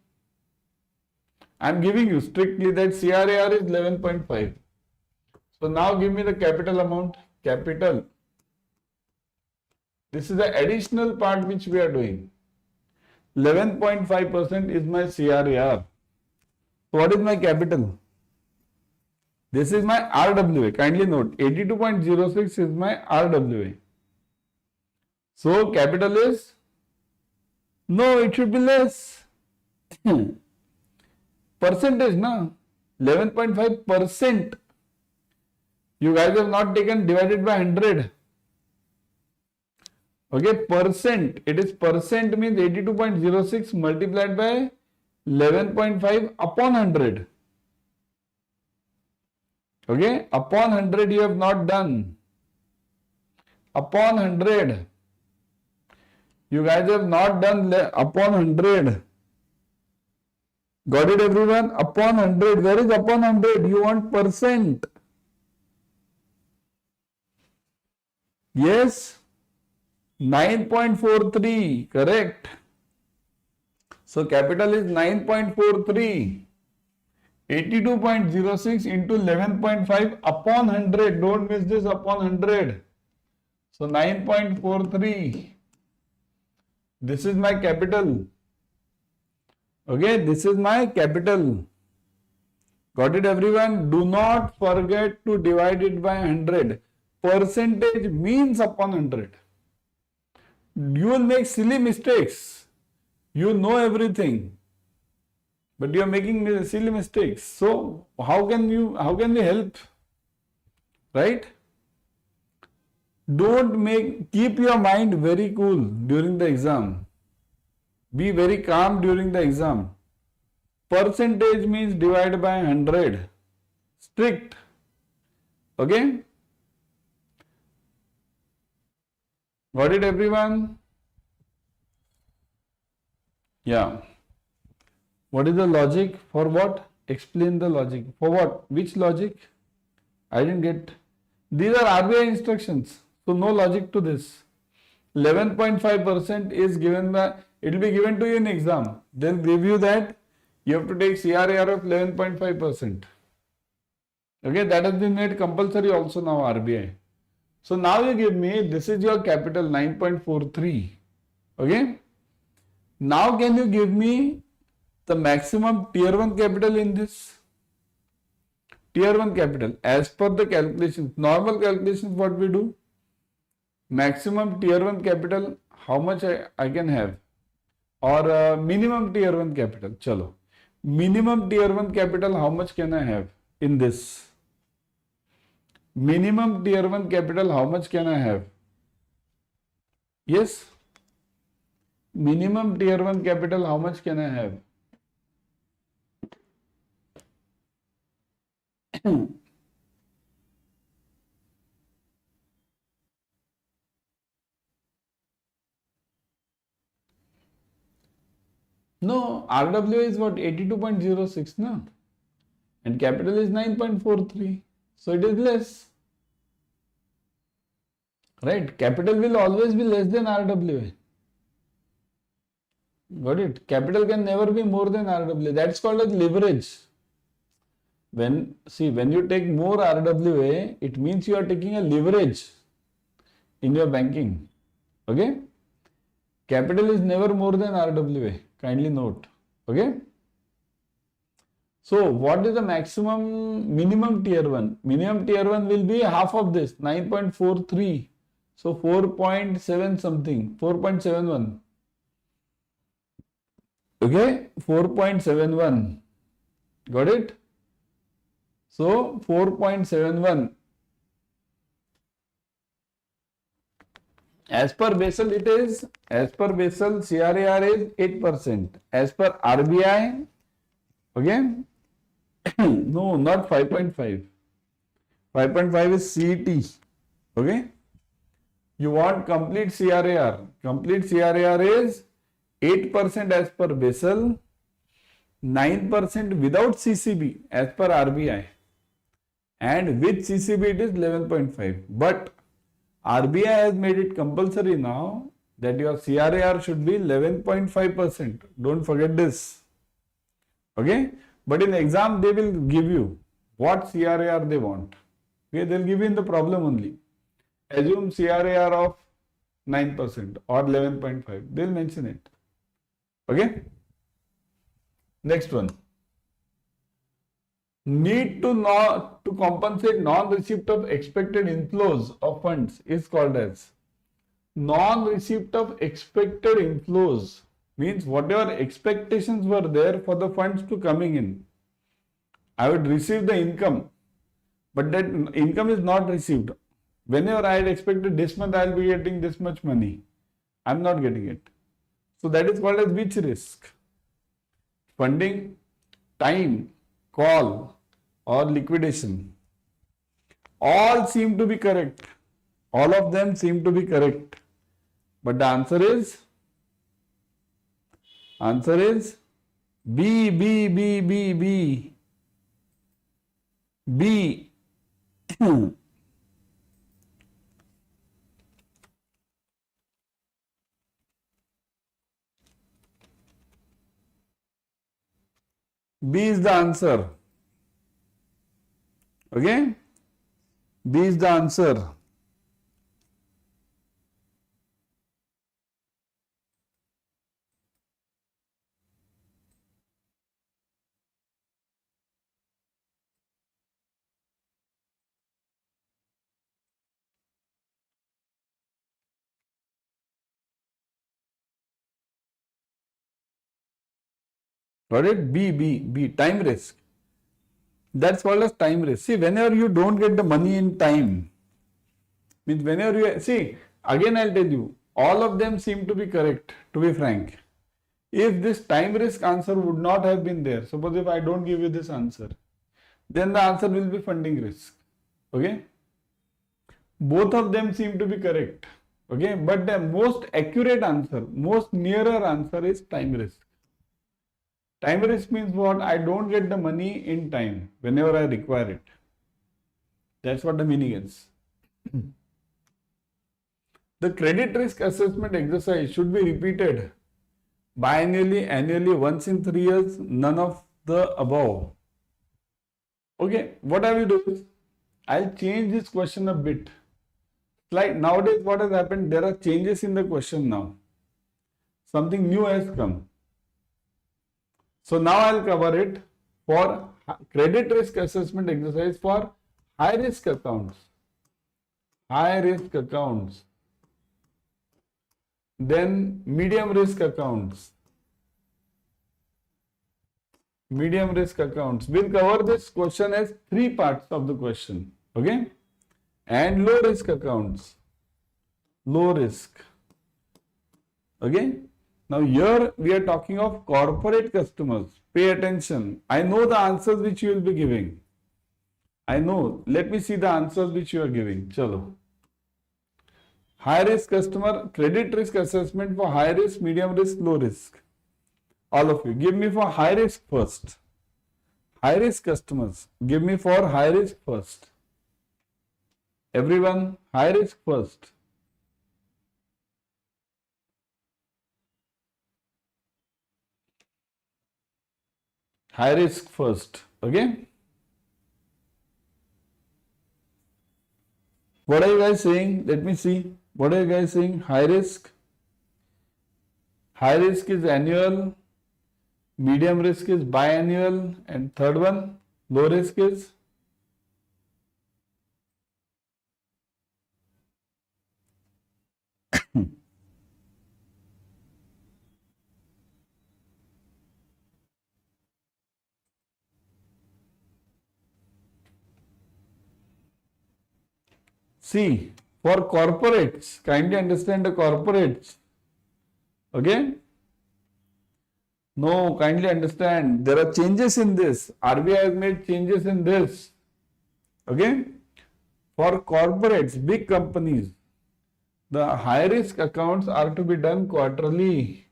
I'm giving you strictly that CRAR is 11.5. So now give me the capital amount. Capital. This is the additional part which we are doing. 11.5% is my CRAR. What is my capital? This is my RWA. Kindly note, 82.06 is my RWA. So capital is, no, it should be less. Percentage, no? 11.5%. You guys have not taken divided by 100. Okay, percent. It is percent means 82.06 multiplied by 11.5 upon 100. Okay, upon 100 you have not done. Upon 100. You guys have not done upon 100. Got it, everyone? Upon 100. Where is upon 100? You want percent. Yes. 9.43. Correct. So capital is 9.43. 82.06 into 11.5 upon 100. Don't miss this, upon 100. So 9.43. This is my capital. Okay, this is my capital. Got it, everyone? Do not forget to divide it by 100. Percentage means upon 100. You will make silly mistakes. You know everything, but you are making silly mistakes. So how can we help? Right? Keep your mind very cool during the exam. Be very calm during the exam. Percentage means divide by 100. Strict. Okay? Got it, everyone? Yeah. What is the logic? For what? Explain the logic. For what? Which logic? I didn't get. These are RBI instructions. So no logic to this. 11.5% is given by, it will be given to you in exam. They'll give you that. You have to take CRAR of 11.5%. Okay, that has been made compulsory also now, RBI. So now you give me, this is your capital 9.43. Okay. Now can you give me the maximum tier 1 capital in this? Tier 1 capital as per the calculations, normal calculations, what we do? Maximum tier 1 capital, how much I can have? Or minimum tier 1 capital. Chalo. Minimum tier 1 capital, how much can I have in this? Minimum tier 1 capital, how much can I have? Yes. Minimum tier 1 capital, how much can I have? No, RWA is what? 82.06, no? And capital is 9.43. So it is less. Right? Capital will always be less than RWA. Got it? Capital can never be more than RWA. That's called as leverage. When you take more RWA, it means you are taking a leverage in your banking. Okay? Capital is never more than RWA. Kindly note. Okay? So what is the minimum tier 1? Minimum tier 1 will be half of this, 9.43. So 4.7 something, 4.71. Okay, 4.71. Got it? So 4.71. As per Basel it is, as per Basel CRAR is 8%. As per RBI, okay, no, not 5.5. 5.5 is CET, okay. You want complete CRAR. Complete CRAR is 8% as per Basel, 9% without CCB as per RBI, and with CCB it is 11.5. But RBI has made it compulsory now that your CRAR should be 11.5%. Don't forget this. Okay? But in exam they will give you what CRAR they want. Okay? They'll give you in the problem only. Assume CRAR of 9% or 11.5. They'll mention it. Okay? Next one. Need to compensate non-receipt of expected inflows of funds is called as non-receipt of expected inflows. Means whatever expectations were there for the funds to coming in. I would receive the income, but that income is not received. Whenever I had expected this month I will be getting this much money, I am not getting it. So that is called as which risk? Funding, time, call or liquidation. All seem to be correct. All of them seem to be correct. But the answer is B, B, B, B, B. B. B is the answer. Okay? B is the answer. Got it? B, time risk. That's called as time risk. See, whenever you don't get the money in time, means whenever you, see, again I'll tell you, all of them seem to be correct, to be frank. If this time risk answer would not have been there, suppose if I don't give you this answer, then the answer will be funding risk. Okay? Both of them seem to be correct. Okay? But the most accurate answer, most nearer answer is time risk. Time risk means what? I don't get the money in time whenever I require it. That's what the meaning is. The credit risk assessment exercise should be repeated biannually, annually, once in 3 years, none of the above. Okay, what I will do is, I'll change this question a bit. Like nowadays what has happened, there are changes in the question now. Something new has come. So now I'll cover it for credit risk assessment exercise for high risk accounts. High risk accounts. Then medium risk accounts. Medium risk accounts. We'll cover this question as 3 parts of the question. Okay? And low risk accounts. Low risk. Okay? Now here we are talking of corporate customers. Pay attention. I know the answers which you will be giving. I know. Let me see the answers which you are giving. Chalo. High risk customer, credit risk assessment for high risk, medium risk, low risk. All of you. Give me for high risk first. High risk customers. Give me for high risk first. Everyone, high risk first. High risk first. Okay? What are you guys saying? Let me see. What are you guys saying? High risk. High risk is annual. Medium risk is biannual. And third one, low risk is? See, For corporates, kindly understand the corporates. Okay? No, kindly understand. There are changes in this. RBI has made changes in this. Okay? For corporates, big companies, the high risk accounts are to be done quarterly.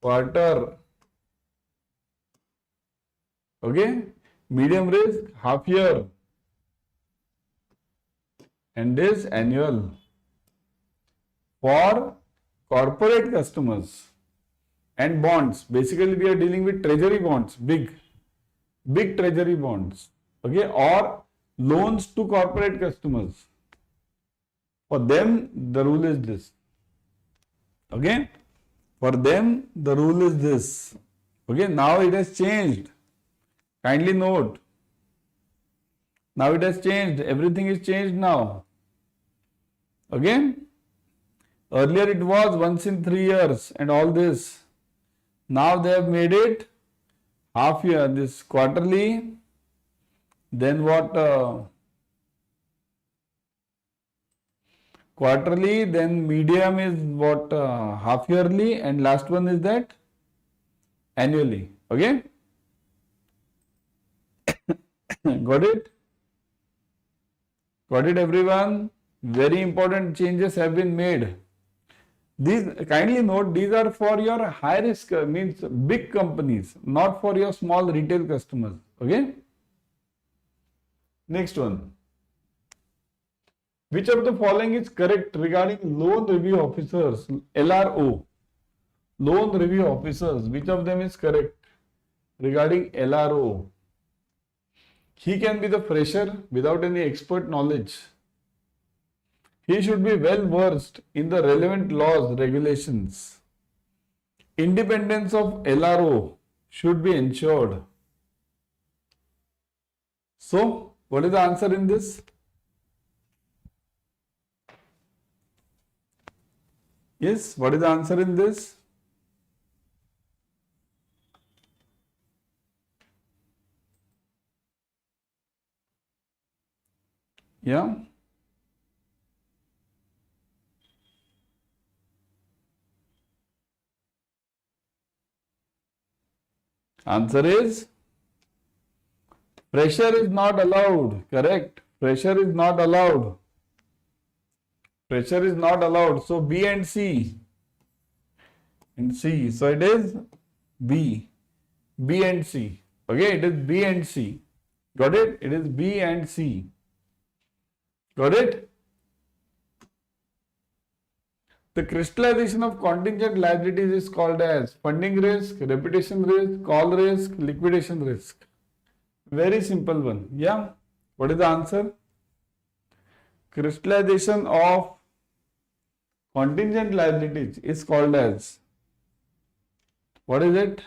Quarter. Okay? Medium risk, half year. And this annual. For corporate customers and bonds, basically we are dealing with treasury bonds, big treasury bonds, okay, or loans to corporate customers. For them, the rule is this, okay, for them, the rule is this, okay. Now it has changed, kindly note, now it has changed, everything is changed now, okay. Earlier it was once in 3 years and all this. Now they have made it half year, this quarterly, then what? Quarterly, then medium is what? Half yearly, and last one is that annually. Okay? Got it? Got it, everyone? Very important changes have been made. These, kindly note, these are for your high risk, means big companies, not for your small retail customers. Okay? Next one. Which of the following is correct regarding loan review officers, LRO? Loan review officers, which of them is correct regarding LRO? He can be the fresher without any expert knowledge. He should be well versed in the relevant laws, regulations. Independence of LRO should be ensured. So, what is the answer in this? Yes, what is the answer in this? Yeah. Answer is pressure is not allowed. Correct. Pressure is not allowed. Pressure is not allowed. So B and C. And C. So it is B. B and C. Okay, it is B and C. Got it? It is B and C. Got it? The crystallization of contingent liabilities is called as funding risk, reputation risk, call risk, liquidation risk. Very simple one. Yeah. What is the answer? Crystallization of contingent liabilities is called as, what is it?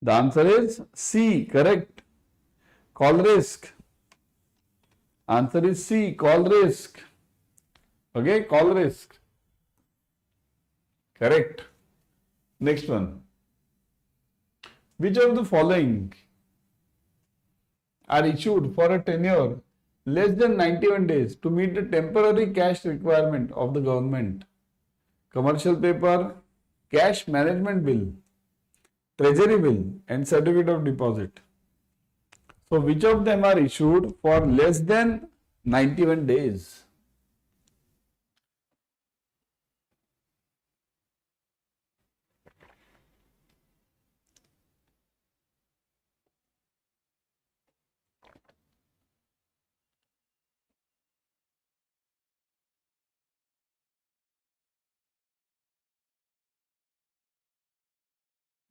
The answer is C, correct. Call risk. Answer is C, call risk. Okay, call risk. Correct. Next one. Which of the following are issued for a tenure less than 91 days to meet the temporary cash requirement of the government? Commercial paper, cash management bill, treasury bill, and certificate of deposit. So, which of them are issued for less than 91 days?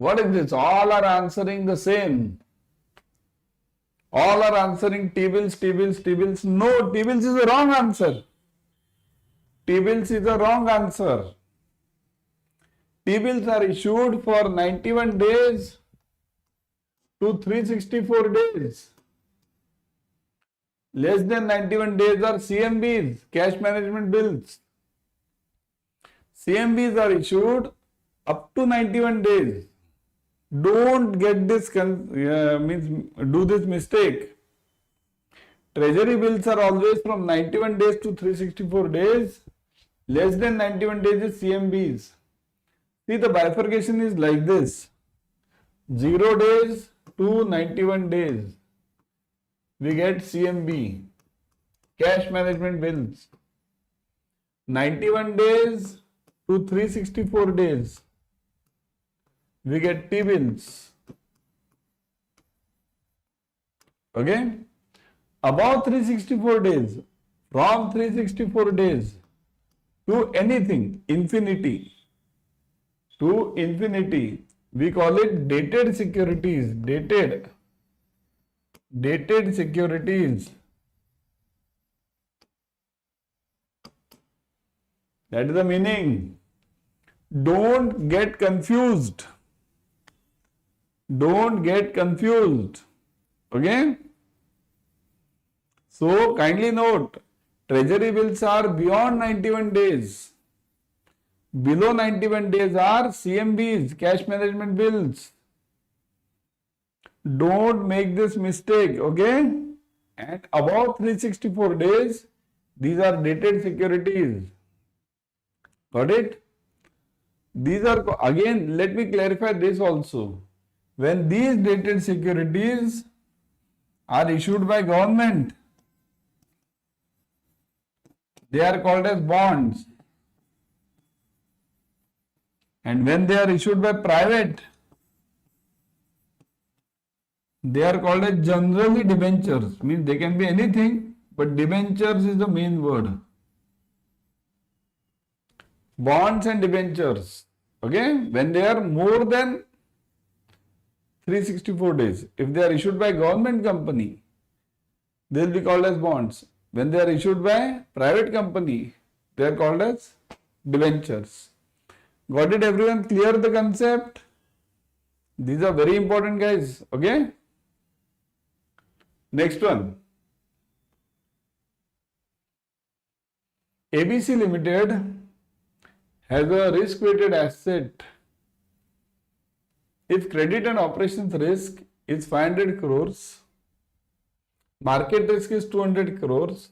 What is this? All are answering the same. All are answering T-bills, T-bills, T-bills. No, T-bills is the wrong answer. T-bills is the wrong answer. T-bills are issued for 91 days to 364 days. Less than 91 days are CMBs, cash management bills. CMBs are issued up to 91 days. Don't get this, do this mistake. Treasury bills are always from 91 days to 364 days. Less than 91 days is CMBs. See, the bifurcation is like this. 0 days to 91 days. We get CMB, cash management bills. 91 days to 364 days. We get T-bills. Okay? Above 364 days, from 364 days to anything, infinity, to infinity, we call it dated securities. Dated securities. That is the meaning. Don't get confused. Don't get confused. Okay? So kindly note, treasury bills are beyond 91 days. Below 91 days are CMBs, cash management bills. Don't make this mistake, okay? And above 364 days, these are dated securities. Got it? These are, again, let me clarify this also. When these dated securities are issued by government, they are called as bonds. And when they are issued by private, they are called as generally debentures. Means they can be anything, but debentures is the main word. Bonds and debentures. Okay? When they are more than 364 days. If they are issued by government company, they will be called as bonds. When they are issued by private company, they are called as debentures. Got it, everyone? Clear the concept? These are very important, guys. Okay? Next one. ABC Limited has a risk-weighted asset. If credit and operations risk is 500 crores, market risk is 200 crores,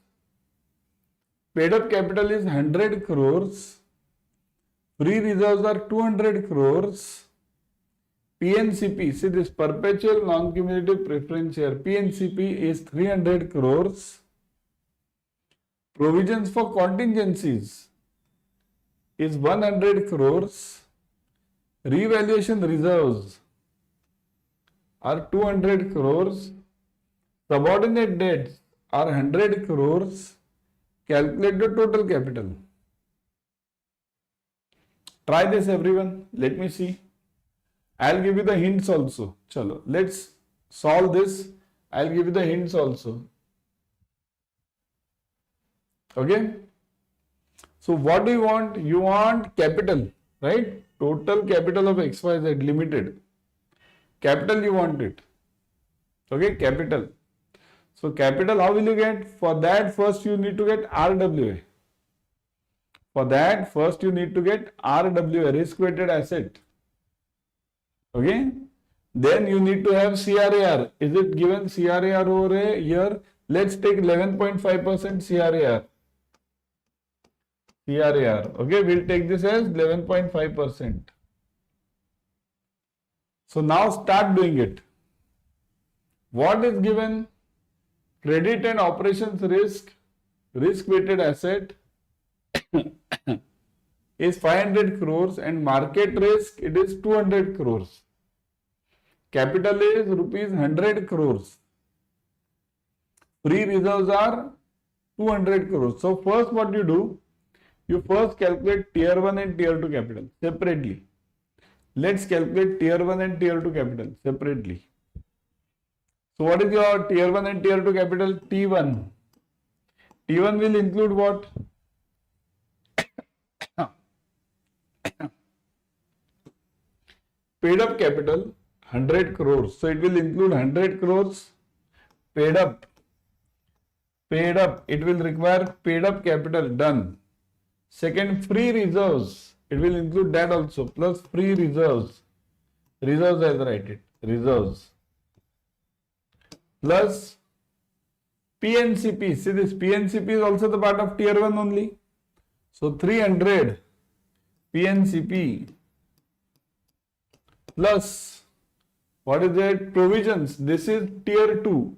paid up capital is 100 crores, free reserves are 200 crores, PNCP, see this perpetual non-cumulative preference share, PNCP is 300 crores, provisions for contingencies is 100 crores, revaluation reserves are 200 crores, subordinate debts are 100 crores, calculate the total capital. Try this, everyone. Let me see. I'll give you the hints also. Chalo, let's solve this. I'll give you the hints also. Okay? So what do you want? You want capital, right? Total capital of XYZ limited. Capital you want it. Okay, capital. So capital, how will you get? For that, first you need to get RWA. For that, first you need to get RWA, risk-weighted asset. Okay. Then you need to have CRAR. Is it given CRAR over a year? Let's take 11.5% CRAR. CRAR. Okay, we'll take this as 11.5%. So now start doing it. What is given? Credit and operations risk, risk-weighted asset is 500 crores and market risk, it is 200 crores. Capital is rupees 100 crores. Free reserves are 200 crores. So first what you do, you first calculate tier 1 and tier 2 capital separately. Let's calculate tier 1 and tier 2 capital separately. So what is your tier 1 and tier 2 capital? T1. T1 will include what? Paid up capital 100 crores. So it will include 100 crores paid up. Paid up. It will require paid up capital. Done. Second, free reserves. It will include that also. Plus free reserves. Reserves as I write it. Reserves. Plus PNCP. See, this PNCP is also the part of tier 1 only. So 300 PNCP plus what is it? Provisions. This is tier 2.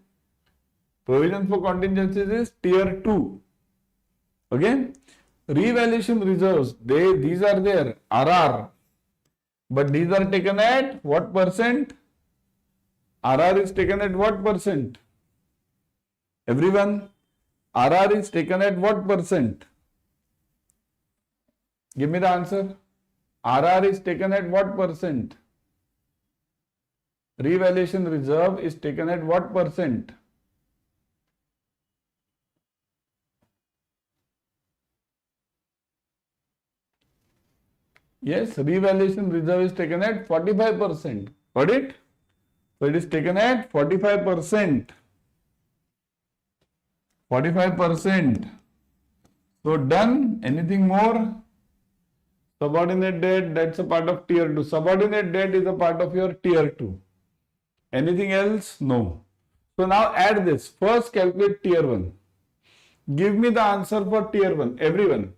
Provision for contingencies is tier 2. Okay. Revaluation reserves. These are there. RR. But these are taken at what percent? RR is taken at what percent? Everyone, RR is taken at what percent? Give me the answer. RR is taken at what percent? Revaluation reserve is taken at what percent? Yes, revaluation reserve is taken at 45%. Got it? So it is taken at 45%. 45%. So done. Anything more? Subordinate debt, that's a part of tier 2. Subordinate debt is a part of your tier 2. Anything else? No. So now add this. First calculate tier 1. Give me the answer for tier 1. Everyone.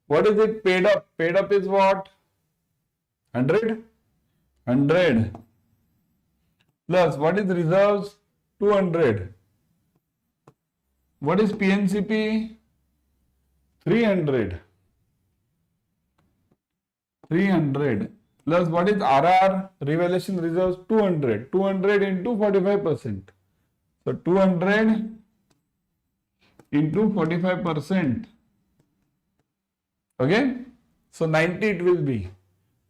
What is it? Paid up. Paid up is what? 100? 100. Plus what is reserves? 200. What is PNCP? 300. 300. Plus what is RR? Revaluation reserves 200. 200 into 45%. So 200 into 45%. Okay. So 90 it will be.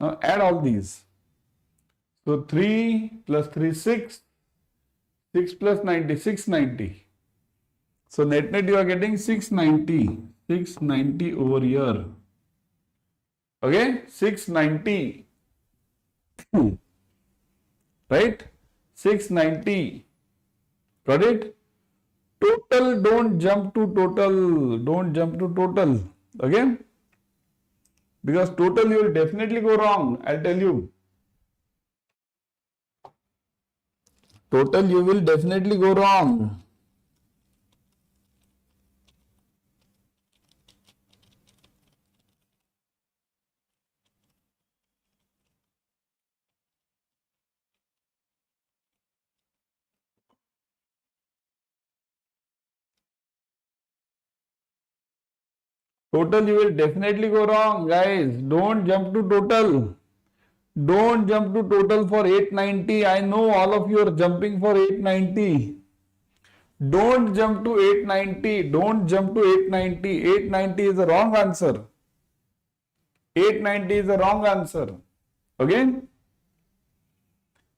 Now add all these. So 3 plus 3, 6. 6 plus 90, 690. So net you are getting 690. 690 over here. Okay. 690. Right? 690. Got it? Total, don't jump to total. Don't jump to total. Okay? Because total you will definitely go wrong. I'll tell you. Total you will definitely go wrong. Total you will definitely go wrong, guys. Don't jump to total. Don't jump to total for 890. I know all of you are jumping for 890. Don't jump to 890. Don't jump to 890. 890 is the wrong answer. 890 is the wrong answer. Okay?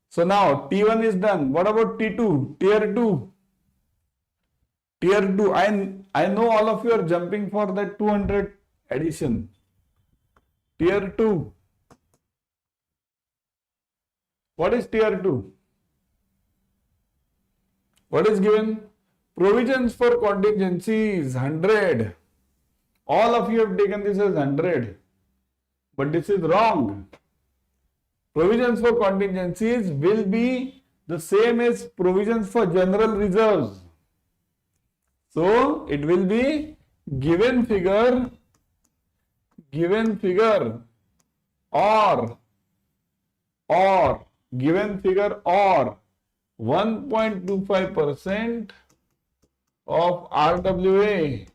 So now T1 is done. What about T2? Tier 2. Tier 2. I know all of you are jumping for that 200 addition. Tier 2. What is tier 2? What is given? Provisions for contingencies 100. All of you have taken this as 100. But this is wrong. Provisions for contingencies will be the same as provisions for general reserves. So it will be given figure or given figure or 1.25% of RWA,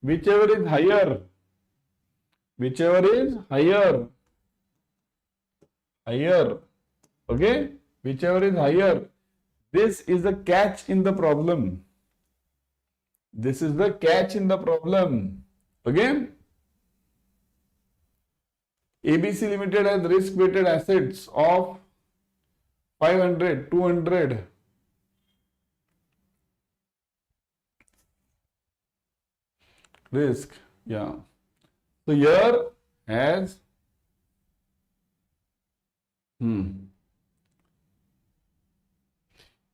whichever is higher, okay, whichever is higher. This is the catch in the problem. This is the catch in the problem. Okay. ABC Limited has risk-weighted assets of 500, 200. Risk, yeah. So here has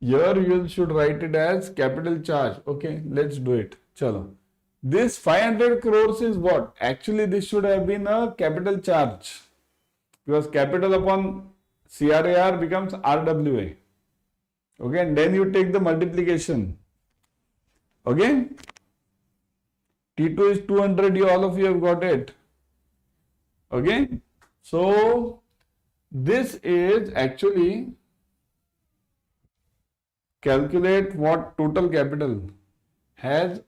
here you should write it as capital charge. Okay, let's do it. Chalo. This 500 crores is what? Actually, this should have been a capital charge because capital upon CRAR becomes RWA. Okay, and then you take the multiplication. Okay, T2 is 200. You all of you have got it. Okay, so this is actually calculate what total capital has.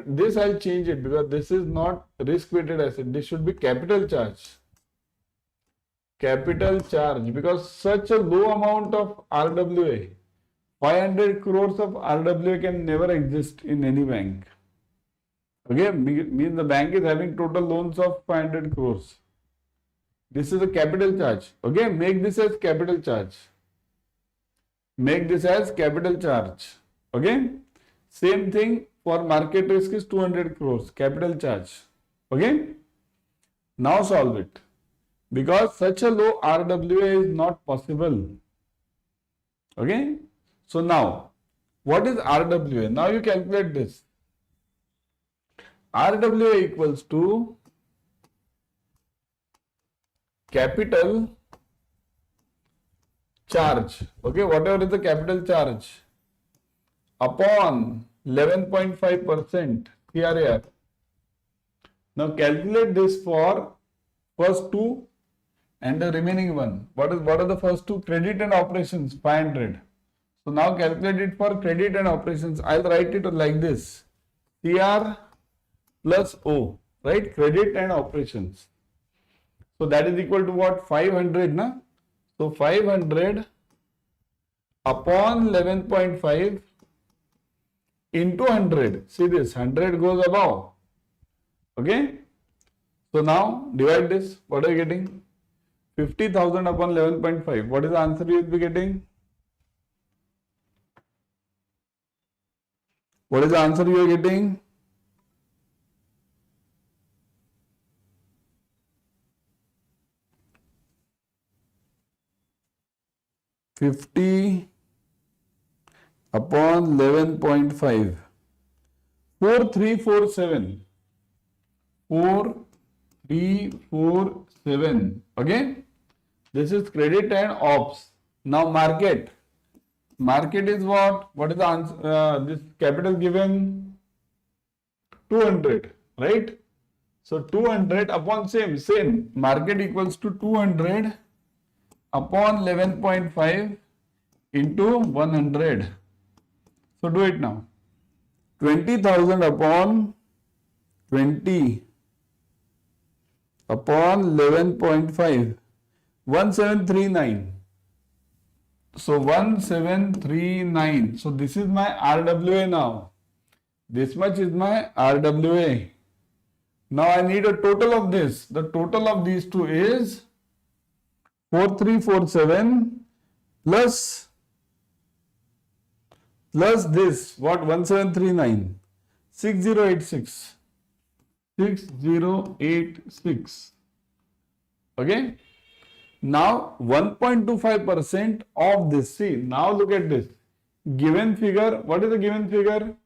This I'll change it because this is not risk weighted asset. This should be capital charge. Capital charge, because such a low amount of RWA, 500 crores of RWA can never exist in any bank. Okay, means the bank is having total loans of 500 crores. This is a capital charge. Okay, make this as capital charge. Make this as capital charge. Okay, same thing for market risk is 200 crores, capital charge. Okay, now solve it. Because such a low RWA is not possible. Okay, so now what is RWA? Now you calculate this. RWA equals to capital charge. Okay, whatever is the capital charge upon 11.5% CRAR. Now calculate this for first two and the remaining one. What are the first two? Credit and operations, 500. So now calculate it for credit and operations. I'll write it like this. CR plus O, right? Credit and operations. So that is equal to what? 500, na? So 500 upon 11.5 into 100. See this, 100 goes above. Okay. So now divide this. What are you getting? 50,000 upon 11.5. What is the answer you will be getting? What is the answer you are getting? $50 upon 11.5. 4347. 4347. Okay. This is credit and ops. Now market. Market is what? What is the answer? This capital given 200, right? So 200 upon same. Market equals to 200 upon 11.5 into 100. So do it now. 20,000 upon 20 upon 11.5. 1739. So 1739. So this is my RWA now. This much is my RWA. Now I need a total of this. The total of these two is 4347 plus this. What? 1739. 6086. 6086. Okay. Now 1.25% of this. See, now look at this. Given figure. What is the given figure?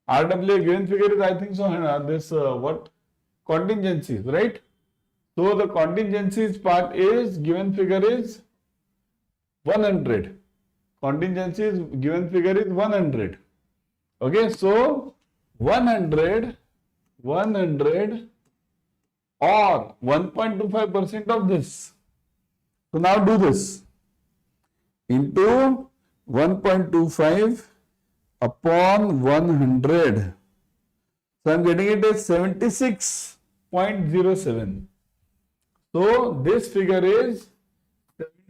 RWA given figure is, I think so, this what? Contingencies, right? So the contingencies part is given figure is 100. Contingencies given figure is 100. Okay, so 100 or 1.25% of this. So now do this into 1.25 upon 100. So I am getting it as 76.07. So this figure is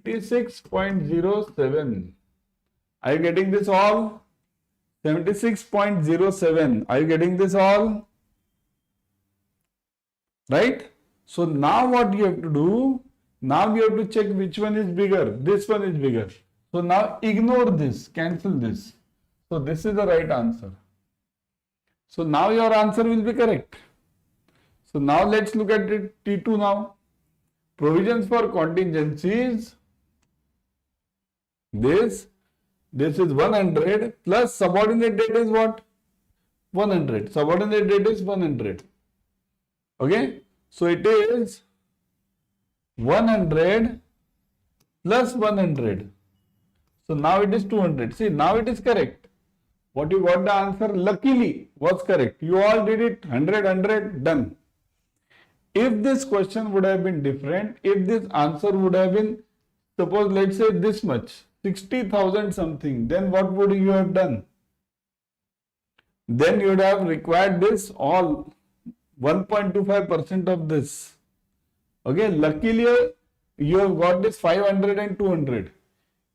76.07. Are you getting this all? 76.07. Are you getting this all? Right? So now what you have to do? Now you have to check which one is bigger. This one is bigger. So now ignore this, cancel this. So this is the right answer. So now your answer will be correct. So now let's look at it, T2 now. Provisions for contingencies. This is 100 plus subordinate debt is what? 100. Subordinate debt is 100. Okay. So it is 100 plus 100. So now it is 200. See, now it is correct. What you got the answer luckily was correct. You all did it 100, 100, done. If this question would have been different, if this answer would have been, suppose let's say this much, 60,000 something, then what would you have done? Then you would have required this all 1.25% of this. Okay, luckily you have got this 500 and 200.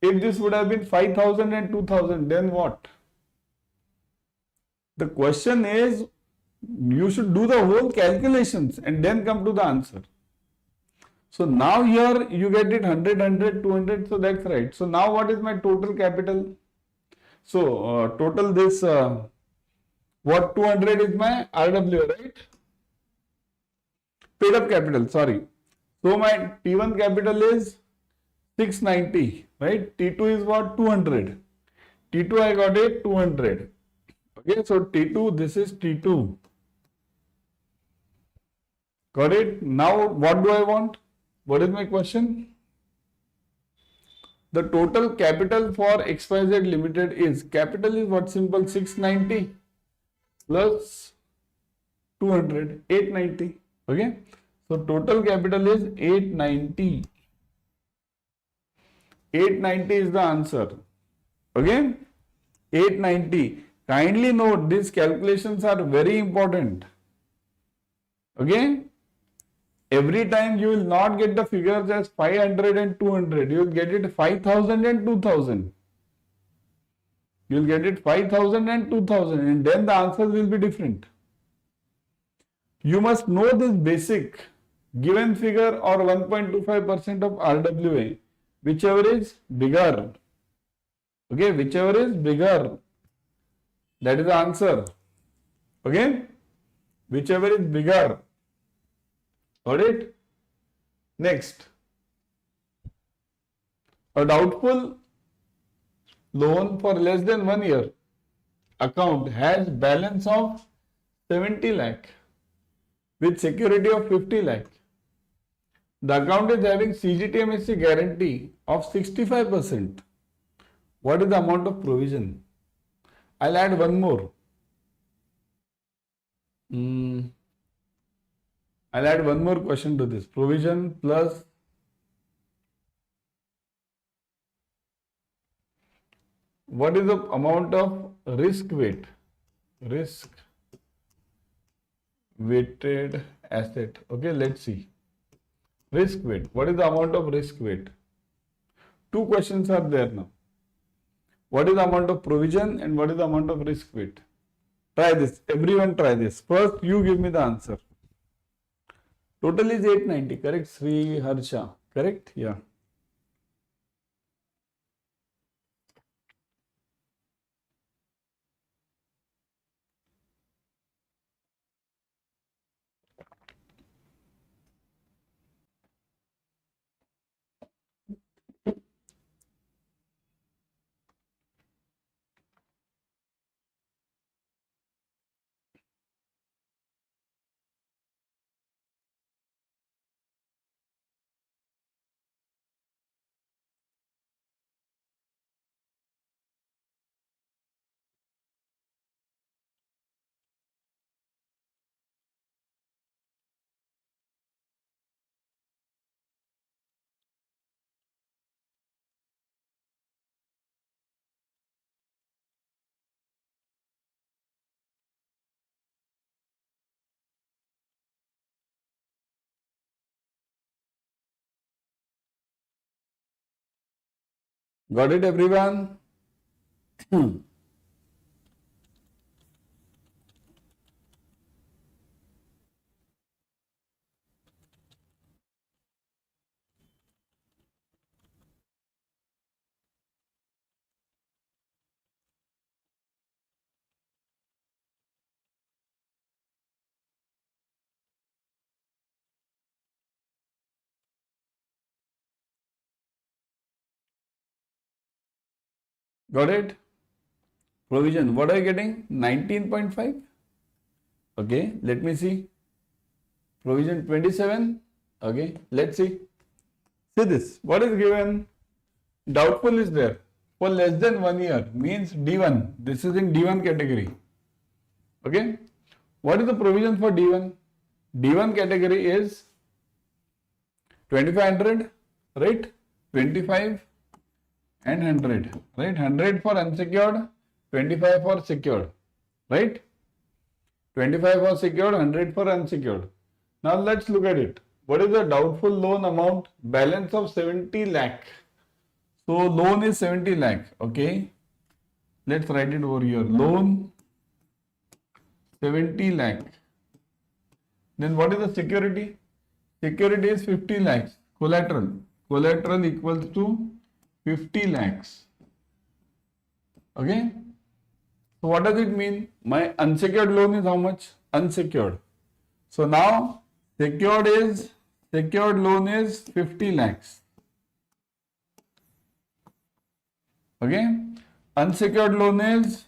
If this would have been 5,000 and 2,000, then what? The question is, you should do the whole calculations and then come to the answer. So now here you get it 100, 100, 200, so that's right. So now what is my total capital? So total this, what 200 is my RWA, right? Paid up capital, sorry. So my T1 capital is 690, right? T2 is what? 200. T2 I got it 200. Okay, so T2, this is T2. Got it? Now what do I want? What is my question? The total capital for XYZ Limited is, capital is what? Simple, 690 plus 200, 890. Okay, so total capital is 890. 890 is the answer. Okay, 890. Kindly note, these calculations are very important. Okay, every time you will not get the figures as 500 and 200, you will get it 5,000 and 2,000. You will get it 5,000 and 2,000, and then the answers will be different. You must know this basic. Given figure or 1.25% of RWA, whichever is bigger. Okay, whichever is bigger. That is the answer. Okay, whichever is bigger. Got it? Next, a doubtful loan for less than 1 year account has balance of 70 lakh with security of 50 lakh. The account is having CGTMSE guarantee of 65%. What is the amount of provision? I'll add one more. I'll add one more question to this. Provision plus what is the amount of risk weight? Risk weighted asset. Okay, let's see. Risk weight. What is the amount of risk weight? Two questions are there now. What is the amount of provision and what is the amount of risk weight? Try this. Everyone try this. First, you give me the answer. Total is 890. Correct, Sri Harsha. Correct? Yeah. Got it, everyone? Got it? Provision, what are you getting? 19.5. Okay, let me see. Provision 27. Okay, let's see. See this. What is given? Doubtful is there. For less than 1 year means D1. This is in D1 category. Okay. What is the provision for D1? D1 category is 2500, right? 25 and 100, right? 100 for unsecured, 25 for secured, right? 25 for secured, 100 for unsecured. Now let's look at it. What is the doubtful loan amount? Balance of 70 lakh. So loan is 70 lakh. Okay. Let's write it over here. Loan 70 lakh. Then what is the security? Security is 50 lakhs. Collateral. Collateral equals to 50 lakhs. Okay. So what does it mean? My unsecured loan is how much? Unsecured. So now secured loan is 50 lakhs. Okay. Unsecured loan is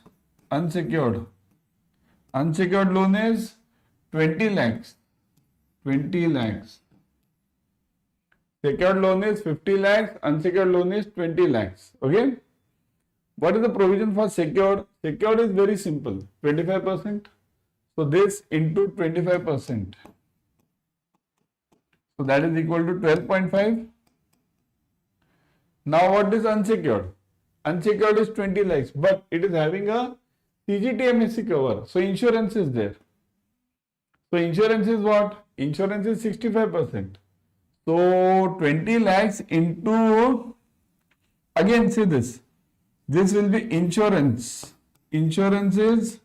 unsecured. Unsecured loan is 20 lakhs. 20 lakhs. Secured loan is 50 lakhs. Unsecured loan is 20 lakhs. Okay. What is the provision for secured? Secured is very simple. 25%. So this into 25%. So that is equal to 12.5. Now what is unsecured? Unsecured is 20 lakhs, but it is having a CGTMSC cover. So insurance is there. So insurance is what? Insurance is 65%. So 20 lakhs into, again see this. This will be insurance. Insurance is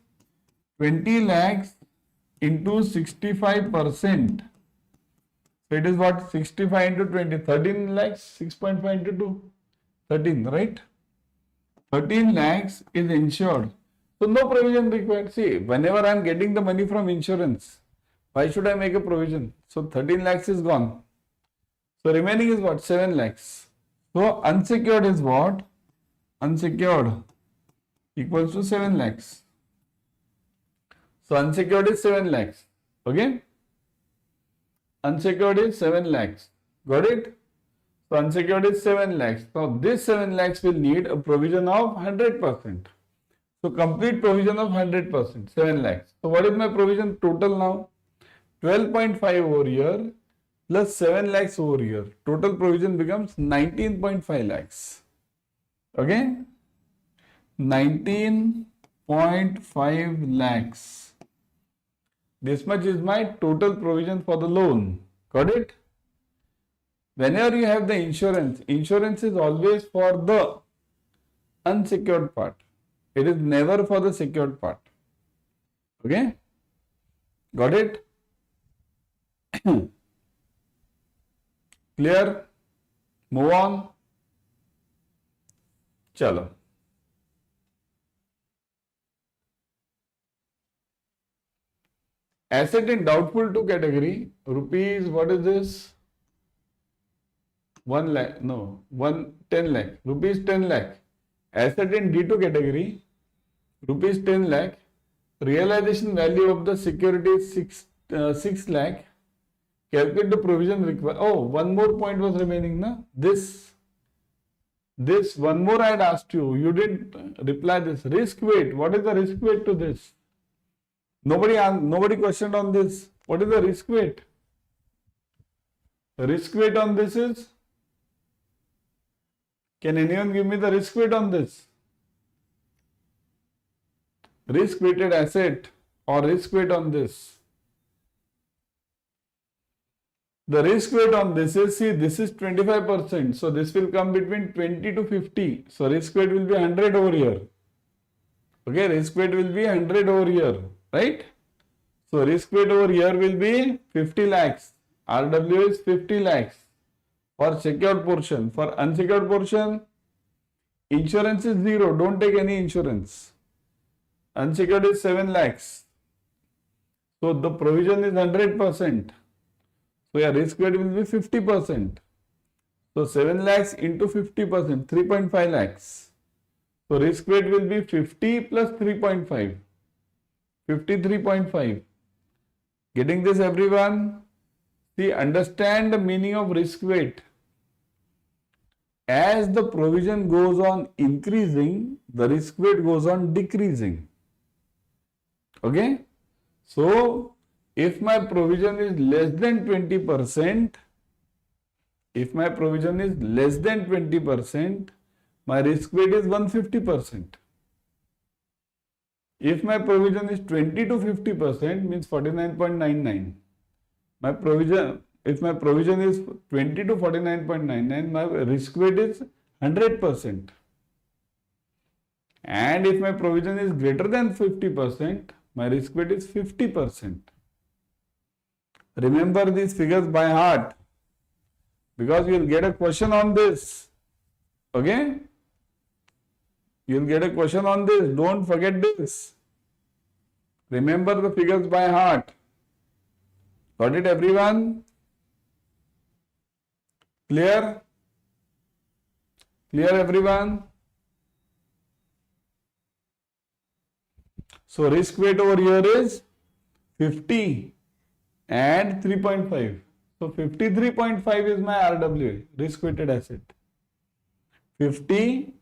20 lakhs into 65%. So it is what? 65 into 20. 13 lakhs. 6.5 into 2. 13, right? 13 lakhs is insured. So no provision required. See, whenever I am getting the money from insurance, why should I make a provision? So 13 lakhs is gone. So remaining is what? 7 lakhs. So unsecured is what? Unsecured equals to 7 lakhs. So unsecured is 7 lakhs. Okay? Unsecured is 7 lakhs. Got it? So unsecured is 7 lakhs. Now this 7 lakhs will need a provision of 100%. So complete provision of 100%, 7 lakhs. So what is my provision total now? 12.5 over here plus 7 lakhs over here. Total provision becomes 19.5 lakhs. Okay? 19.5 lakhs. This much is my total provision for the loan. Got it? Whenever you have the insurance, insurance is always for the unsecured part. It is never for the secured part. Okay? Got it? Clear? Move on. Chalo. Asset in doubtful 2 category, rupees, what is this? 1 lakh, no, 10 lakh, rupees 10 lakh. Asset in D2 category, rupees 10 lakh. Realization value of the security is 6 lakh. Calculate the provision required. Oh, one more point was remaining, na? This one more I had asked you. You didn't reply this. Risk weight. What is the risk weight to this? Nobody questioned on this. What is the risk weight? The risk weight on this is? Can anyone give me the risk weight on this? Risk weighted asset or risk weight on this? The risk weight on this is, see, this is 25%. So this will come between 20 to 50. So risk weight will be 100 over here. Okay, risk weight will be 100 over here, right? So risk weight over here will be 50 lakhs. RW is 50 lakhs for secured portion. For unsecured portion, insurance is 0. Don't take any insurance. Unsecured is 7 lakhs. So the provision is 100%. So your risk weight will be 50%. So 7 lakhs into 50%, 3.5 lakhs. So risk weight will be 50 plus 3.5. 53.5. Getting this, everyone? See, understand the meaning of risk weight. As the provision goes on increasing, the risk weight goes on decreasing. Okay? So, if my provision is less than 20%, my risk weight is 150%. If my provision is 20 to 50%, means 49.99. If my provision is 20 to 49.99, my risk weight is 100%. And if my provision is greater than 50%, my risk weight is 50%. Remember these figures by heart, because you will get a question on this. Okay? You will get a question on this. Don't forget this. Remember the figures by heart. Got it, everyone? Clear? Clear, everyone? So risk weight over here is 50 and 3.5. So 53.5 is my RWA, risk weighted asset. 50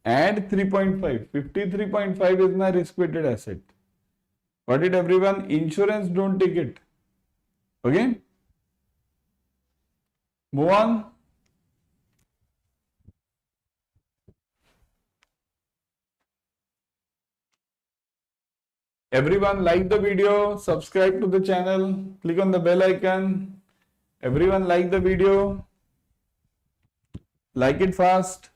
and 3.5. 53.5 is my risk weighted asset. Got it, everyone? Insurance, don't take it. Okay? Move on. Everyone like the video, subscribe to the channel, click on the bell icon. Everyone like the video, like it fast.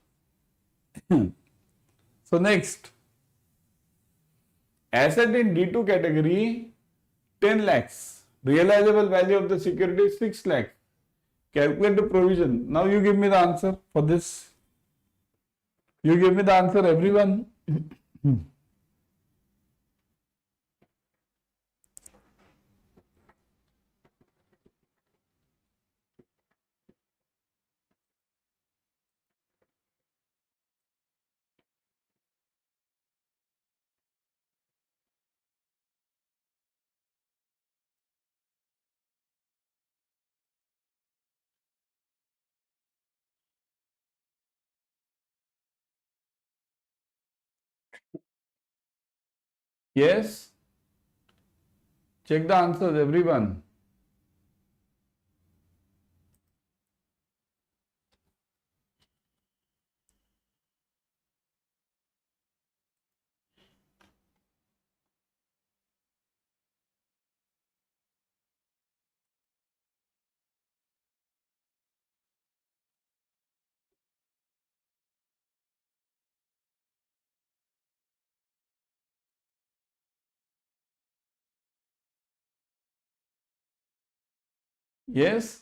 So next, asset in D2 category, 10 lakhs. Realizable value of the security is 6 lakhs. Calculate the provision. Now you give me the answer for this. You give me the answer, everyone. Yes? Check the answers, everyone. Yes?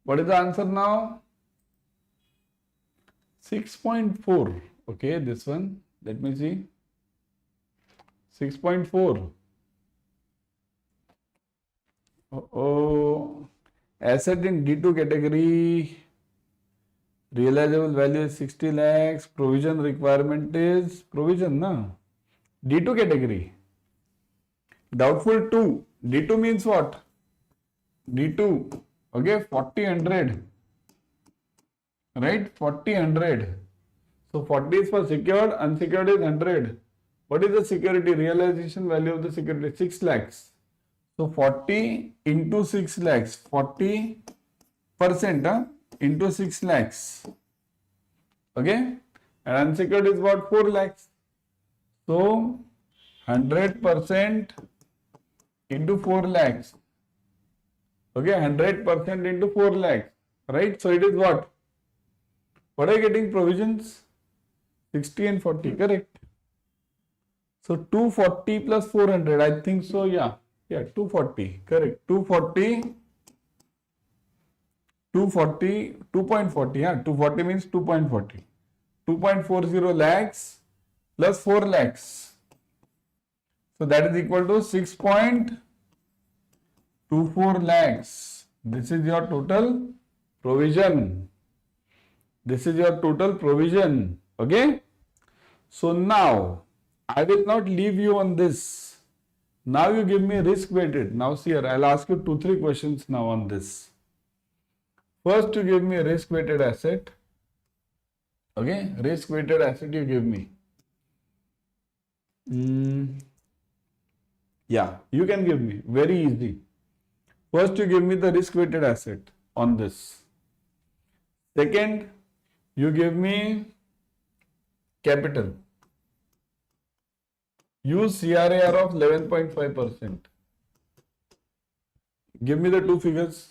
What is the answer now? 6.4. Okay, this one. Let me see. 6.4. Oh, asset in D2 category. Realizable value is 60 lakhs. Provision requirement is provision, na? D2 category. Doubtful 2. D2 means what? D2. Okay, 40-100. Right? 40-100. So 40 is for secured, unsecured is 100. What is the security? Realization value of the security? 6 lakhs. So 40 into 6 lakhs. 40% into 6 lakhs. Okay? And unsecured is what? 4 lakhs. So 100% into 4 lakhs. Okay, 100% into 4 lakhs. Right? So it is what? What are you getting? Provisions? 60 and 40. Correct. So 240 plus 400. I think so. Yeah. Yeah, 240. Correct. 240. 2.40. Yeah, 240 means 2.40. 2.40 lakhs plus 4 lakhs. So that is equal to 6.24 lakhs. This is your total provision. This is your total provision. Okay. So now I will not leave you on this. Now you give me risk weighted. Now see here, I'll ask you 2-3 questions now on this. First, you give me a risk weighted asset. Okay, risk weighted asset you give me. Yeah, you can give me. Very easy. First, you give me the risk weighted asset on this. Second, you give me capital. Use CRAR of 11.5%. Give me the two figures.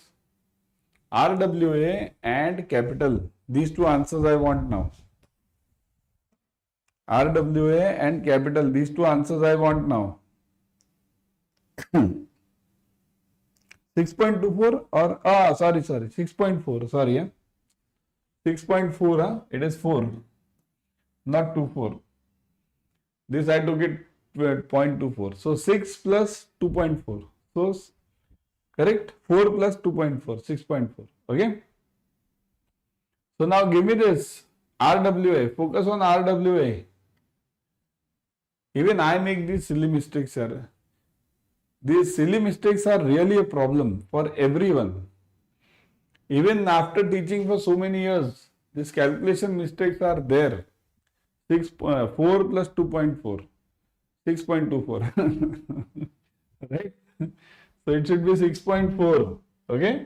RWA and capital. These two answers I want now. RWA and capital. These two answers I want now. 6.24 or sorry 6.4, sorry, 6.4, it is 4, not 24. This I took it 0.24, so 6 plus 2.4, so correct, 4 plus 2.4, 6.4. Okay, so now give me this RWA. Focus on RWA. Even I make these silly mistakes, sir. These silly mistakes are really a problem for everyone. Even after teaching for so many years, these calculation mistakes are there. 4 plus 2.4, 6.24. Right? So it should be 6.4. Okay?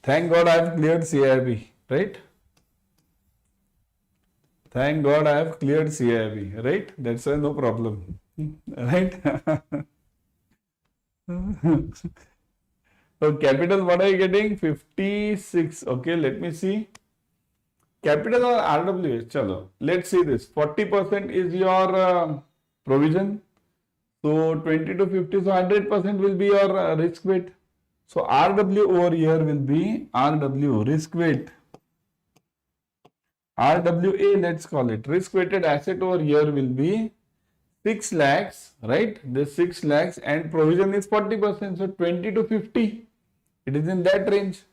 Thank God I have cleared CAIIB. Right? Thank God I have cleared CAIIB, right? That's why no problem, right? So capital, what are you getting? 56. Okay, let me see. Capital or RWA? Chalo, let's see this. 40% is your provision. So 20 to 50, so 100% will be your risk weight. So RW over here will be RW, risk weight. RWA, let's call it. Risk weighted asset over here will be 6 lakhs, right? This 6 lakhs and provision is 40%. So 20 to 50, it is in that range.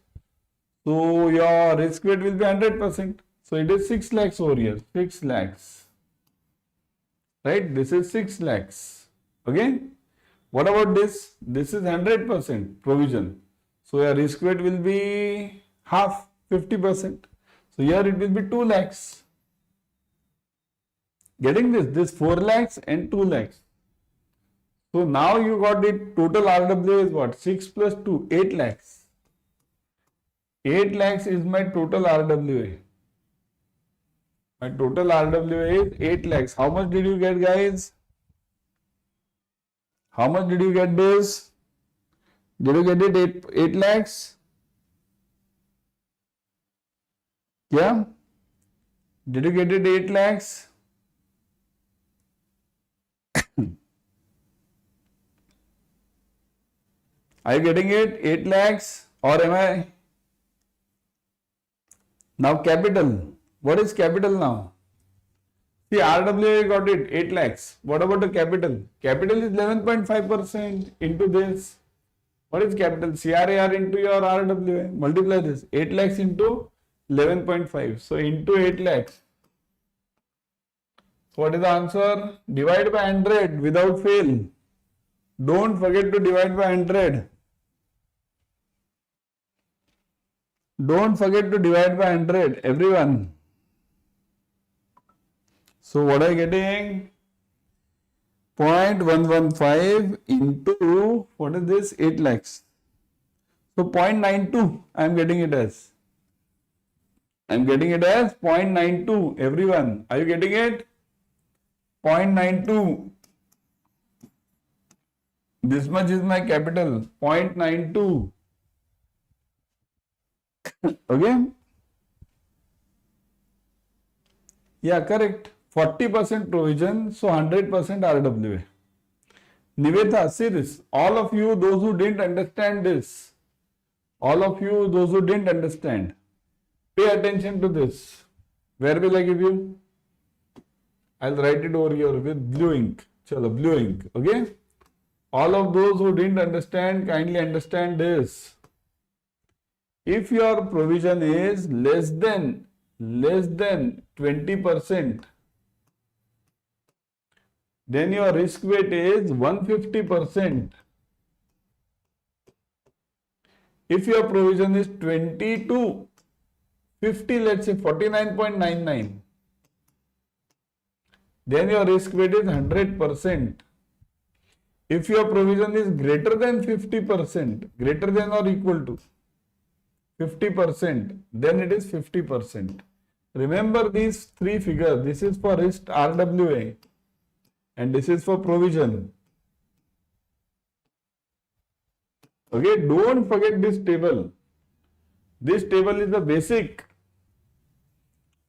So your risk weight will be 100%. So it is 6 lakhs over here, 6 lakhs, right? This is 6 lakhs. Okay. What about this? This is 100% provision. So your risk weight will be half, 50%. So here it will be 2 lakhs. Getting this? This 4 lakhs and 2 lakhs. So now you got it. Total RWA is what? 6 plus 2, 8 lakhs. 8 lakhs is my total RWA. My total RWA is 8 lakhs. How much did you get, guys? How much did you get this? Did you get it 8 lakhs? Yeah? Did you get it 8 lakhs? Are you getting it 8 lakhs or am I? Now capital. What is capital now? See, RWA got it 8 lakhs. What about the capital? Capital is 11.5% into this. What is capital? CRAR into your RWA. Multiply this. 8 lakhs into 11.5. So into 8 lakhs. So what is the answer? Divide by 100 without fail. Don't forget to divide by 100. Don't forget to divide by 100, everyone. So what are you getting? 0.115 into, what is this? 8 lakhs. So 0.92, I am getting it as. I am getting it as 0.92, everyone. Are you getting it? 0.92. This much is my capital, 0.92. Okay? Yeah, correct. 40% provision, so 100% RWA. Nivetha, see this. All of you, those who didn't understand this, all of you, those who didn't understand, pay attention to this. Where will I give you? I'll write it over here with blue ink. Chalo, blue ink. Okay? All of those who didn't understand, kindly understand this. if your provision is less than 20%, then your risk weight is 150%. If your provision is 20 to 50, let's say 49.99, then your risk weight is 100%. If your provision is greater than 50%, greater than or equal to 50%, then it is 50%. Remember these three figures. This is for risk RWA and this is for provision. Okay, don't forget this table. This table is the basic.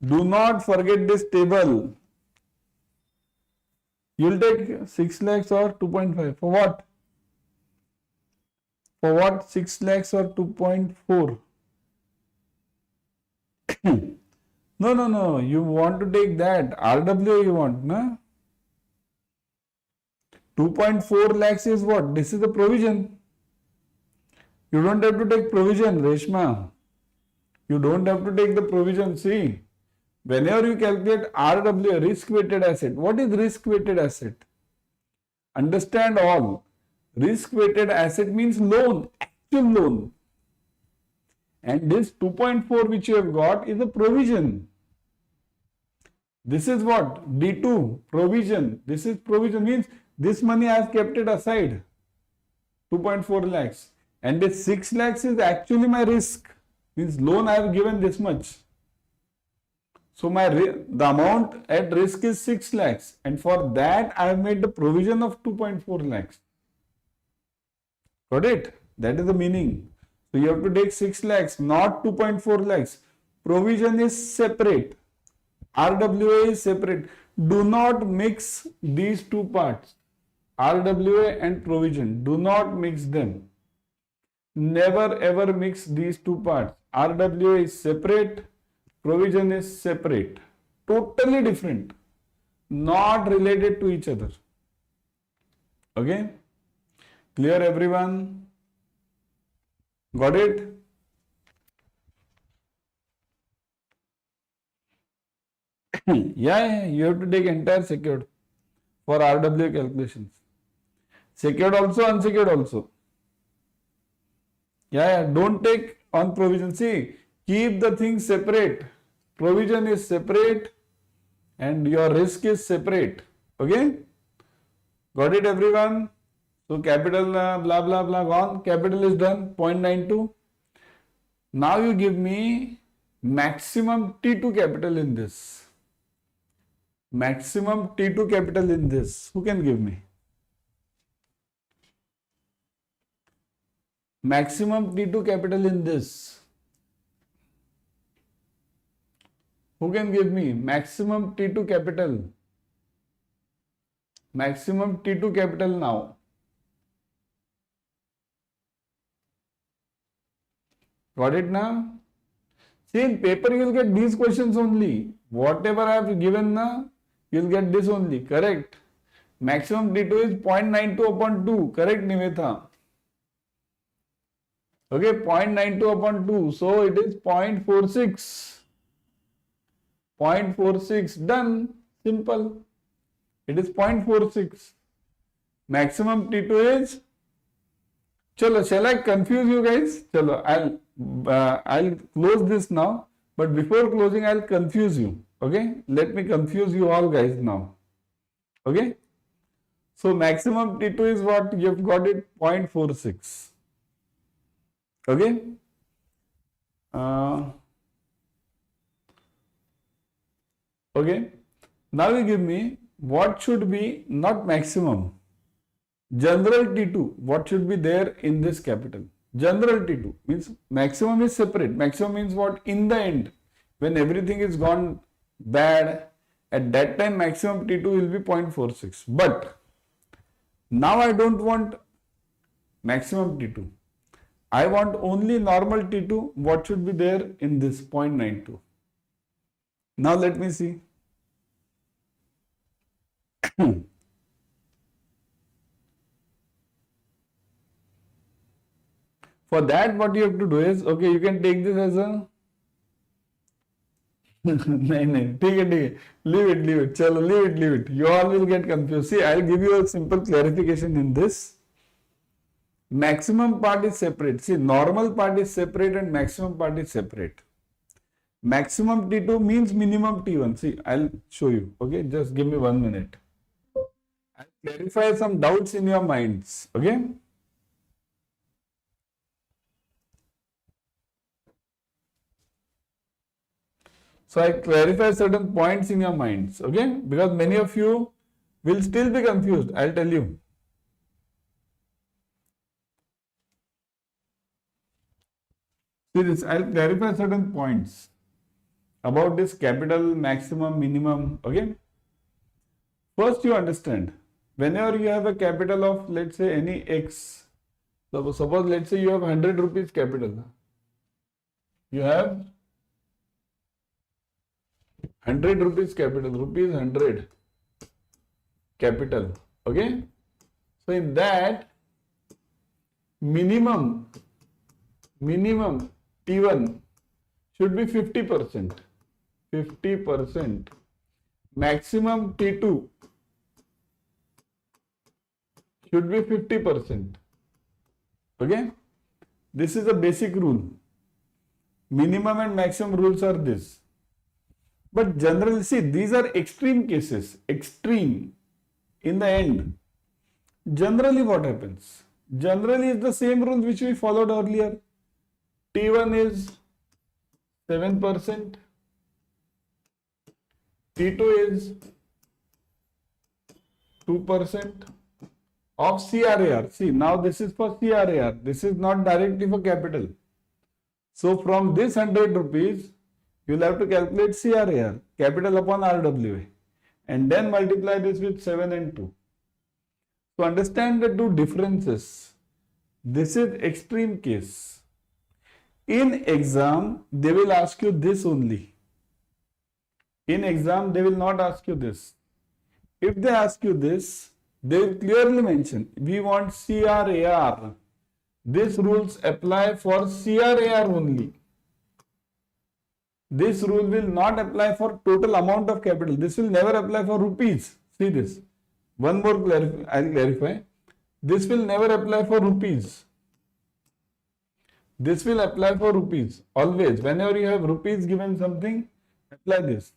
Do not forget this table. You'll take 6 lakhs or 2.5. For what? For what 6 lakhs or 2.4? No. You want to take that. RWA you want, na? 2.4 lakhs is what? This is the provision. You don't have to take provision, Reshma. You don't have to take the provision. See, whenever you calculate RWA, risk-weighted asset, what is risk-weighted asset? Understand all. Risk-weighted asset means loan, actual loan. And this 2.4 which you have got is a provision. This is what? D2, provision. This is provision means this money I have kept it aside. 2.4 lakhs. And this 6 lakhs is actually my risk. Means loan I have given this much. So the amount at risk is 6 lakhs. And for that I have made the provision of 2.4 lakhs. Got it? That is the meaning. So you have to take 6 lakhs, not 2.4 lakhs. Provision is separate. RWA is separate. Do not mix these two parts. RWA and provision. Do not mix them. Never ever mix these two parts. RWA is separate. Provision is separate. Totally different. Not related to each other. Okay? Clear everyone? Got it? Yeah, you have to take entire secured for RWA calculations. Secured also, unsecured also. Yeah, don't take on provision. See, keep the things separate. Provision is separate and your risk is separate. Okay? Got it everyone? So capital blah blah blah gone. Capital is done. 0.92. Now you give me maximum T2 capital in this. Maximum T2 capital in this. Who can give me? Maximum T2 capital in this. Who can give me maximum T2 capital? Maximum T2 capital now. Got it now? See, in paper you will get these questions only. Whatever I have given now, you will get this only. Correct? Maximum T2 is 0.92 upon 2. Correct, Nivetha? Okay, 0.92 upon 2. So it is 0.46. 0.46. Done. Simple. It is 0.46. Maximum T2 is. Chalo, shall I confuse you guys? Chalo, I'll close this now. But before closing, I'll confuse you. Okay? Let me confuse you all guys now. Okay? So maximum T2 is what? You've got it 0.46. Okay? Okay? Now you give me what should be not maximum. General T2, what should be there in this capital? General T2 means maximum is separate. Maximum means what? In the end, when everything is gone bad, at that time maximum T2 will be 0.46. But now I don't want maximum T2. I want only normal T2. What should be there in this 0.92? Now let me see. For that, what you have to do is, okay, you can take this as a नहीं ठीक है leave it चलो leave it you all will get confused. See, I'll give you a simple clarification in this. Maximum part is separate. See, normal part is separate and maximum part is separate. Maximum T2 means minimum T1. See, I'll show you. Okay, just give me 1 minute. I'll clarify some doubts in your minds. Okay. So I clarify certain points in your minds, okay? Because many of you will still be confused, I'll tell you. See this, I'll clarify certain points about this capital, maximum, minimum, okay? First you understand, whenever you have a capital of, let's say, any X, suppose let's say you have 100 rupees capital. You have 100 rupees capital, rupees 100 capital, okay? So in that, minimum T1 should be 50%, maximum T2 should be 50%, okay? This is a basic rule. Minimum and maximum rules are this. But generally, see, these are extreme cases, extreme. In the end, generally what happens? Generally is the same rule which we followed earlier. T1 is 7%, T2 is 2% of CRAR. See, now this is for CRAR. This is not directly for capital. So from this 100 rupees, you will have to calculate CRAR, capital upon RWA, and then multiply this with 7 and 2. To understand the two differences, this is extreme case. In exam, they will ask you this only. In exam, they will not ask you this. If they ask you this, they will clearly mention, we want CRAR. These rules apply for CRAR only. This rule will not apply for total amount of capital. This will never apply for rupees. See this. One more I'll clarify. This will never apply for rupees. This will apply for rupees. Always. Whenever you have rupees given something, apply this.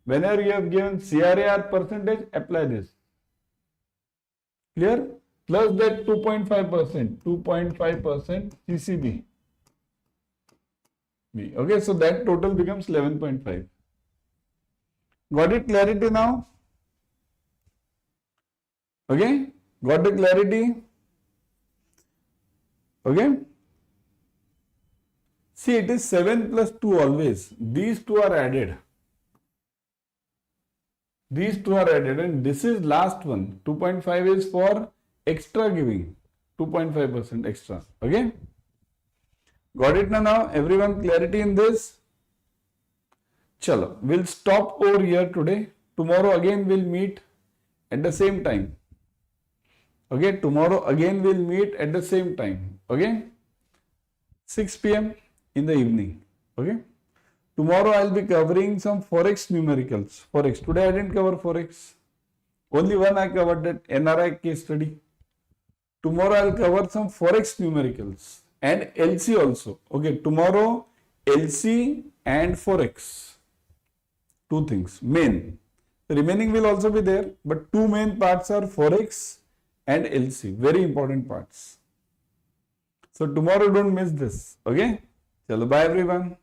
Whenever you have given CRAR percentage, apply this. Clear? Plus that 2.5% CCB. Okay, so that total becomes 11.5. Got it clarity now? Okay, got the clarity? Okay. See, it is 7 plus 2 always. These two are added. These two are added, and this is last one. 2.5 is for extra giving. 2.5% extra. Okay. Got it now? Everyone clarity in this? Chalo, we'll stop over here today. Tomorrow again we'll meet at the same time. Okay, tomorrow again we'll meet at the same time. Okay, 6 p.m. in the evening. Okay, tomorrow I'll be covering some Forex numericals. Forex. Today I didn't cover Forex. Only one I covered, that NRI case study. Tomorrow I'll cover some Forex numericals. And LC also. Okay, tomorrow LC and Forex. Two things. Main. The remaining will also be there, but two main parts are Forex and LC. Very important parts. So tomorrow don't miss this. Okay? Chalo, bye everyone.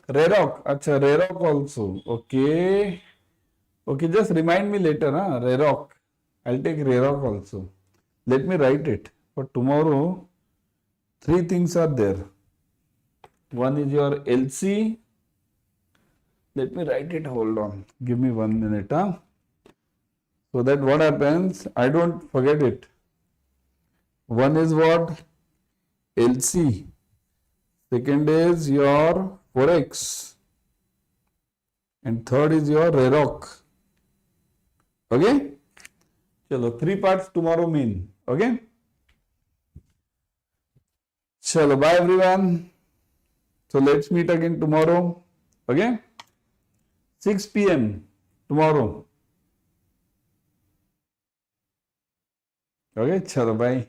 Rerock. Acha, Rerock also. Okay. Okay, just remind me later, huh? Rerock. I'll take Rerock also. Let me write it. For tomorrow, three things are there. One is your LC. Let me write it. Hold on. Give me 1 minute. Huh? So that what happens, I don't forget it. One is what? LC. Second is your Forex. And third is your Rerock. Okay? चलो 3 parts tomorrow main. Okay. Chalo, bye everyone. So let's meet again tomorrow. Okay. 6 p.m. tomorrow. Okay. Chalo, bye.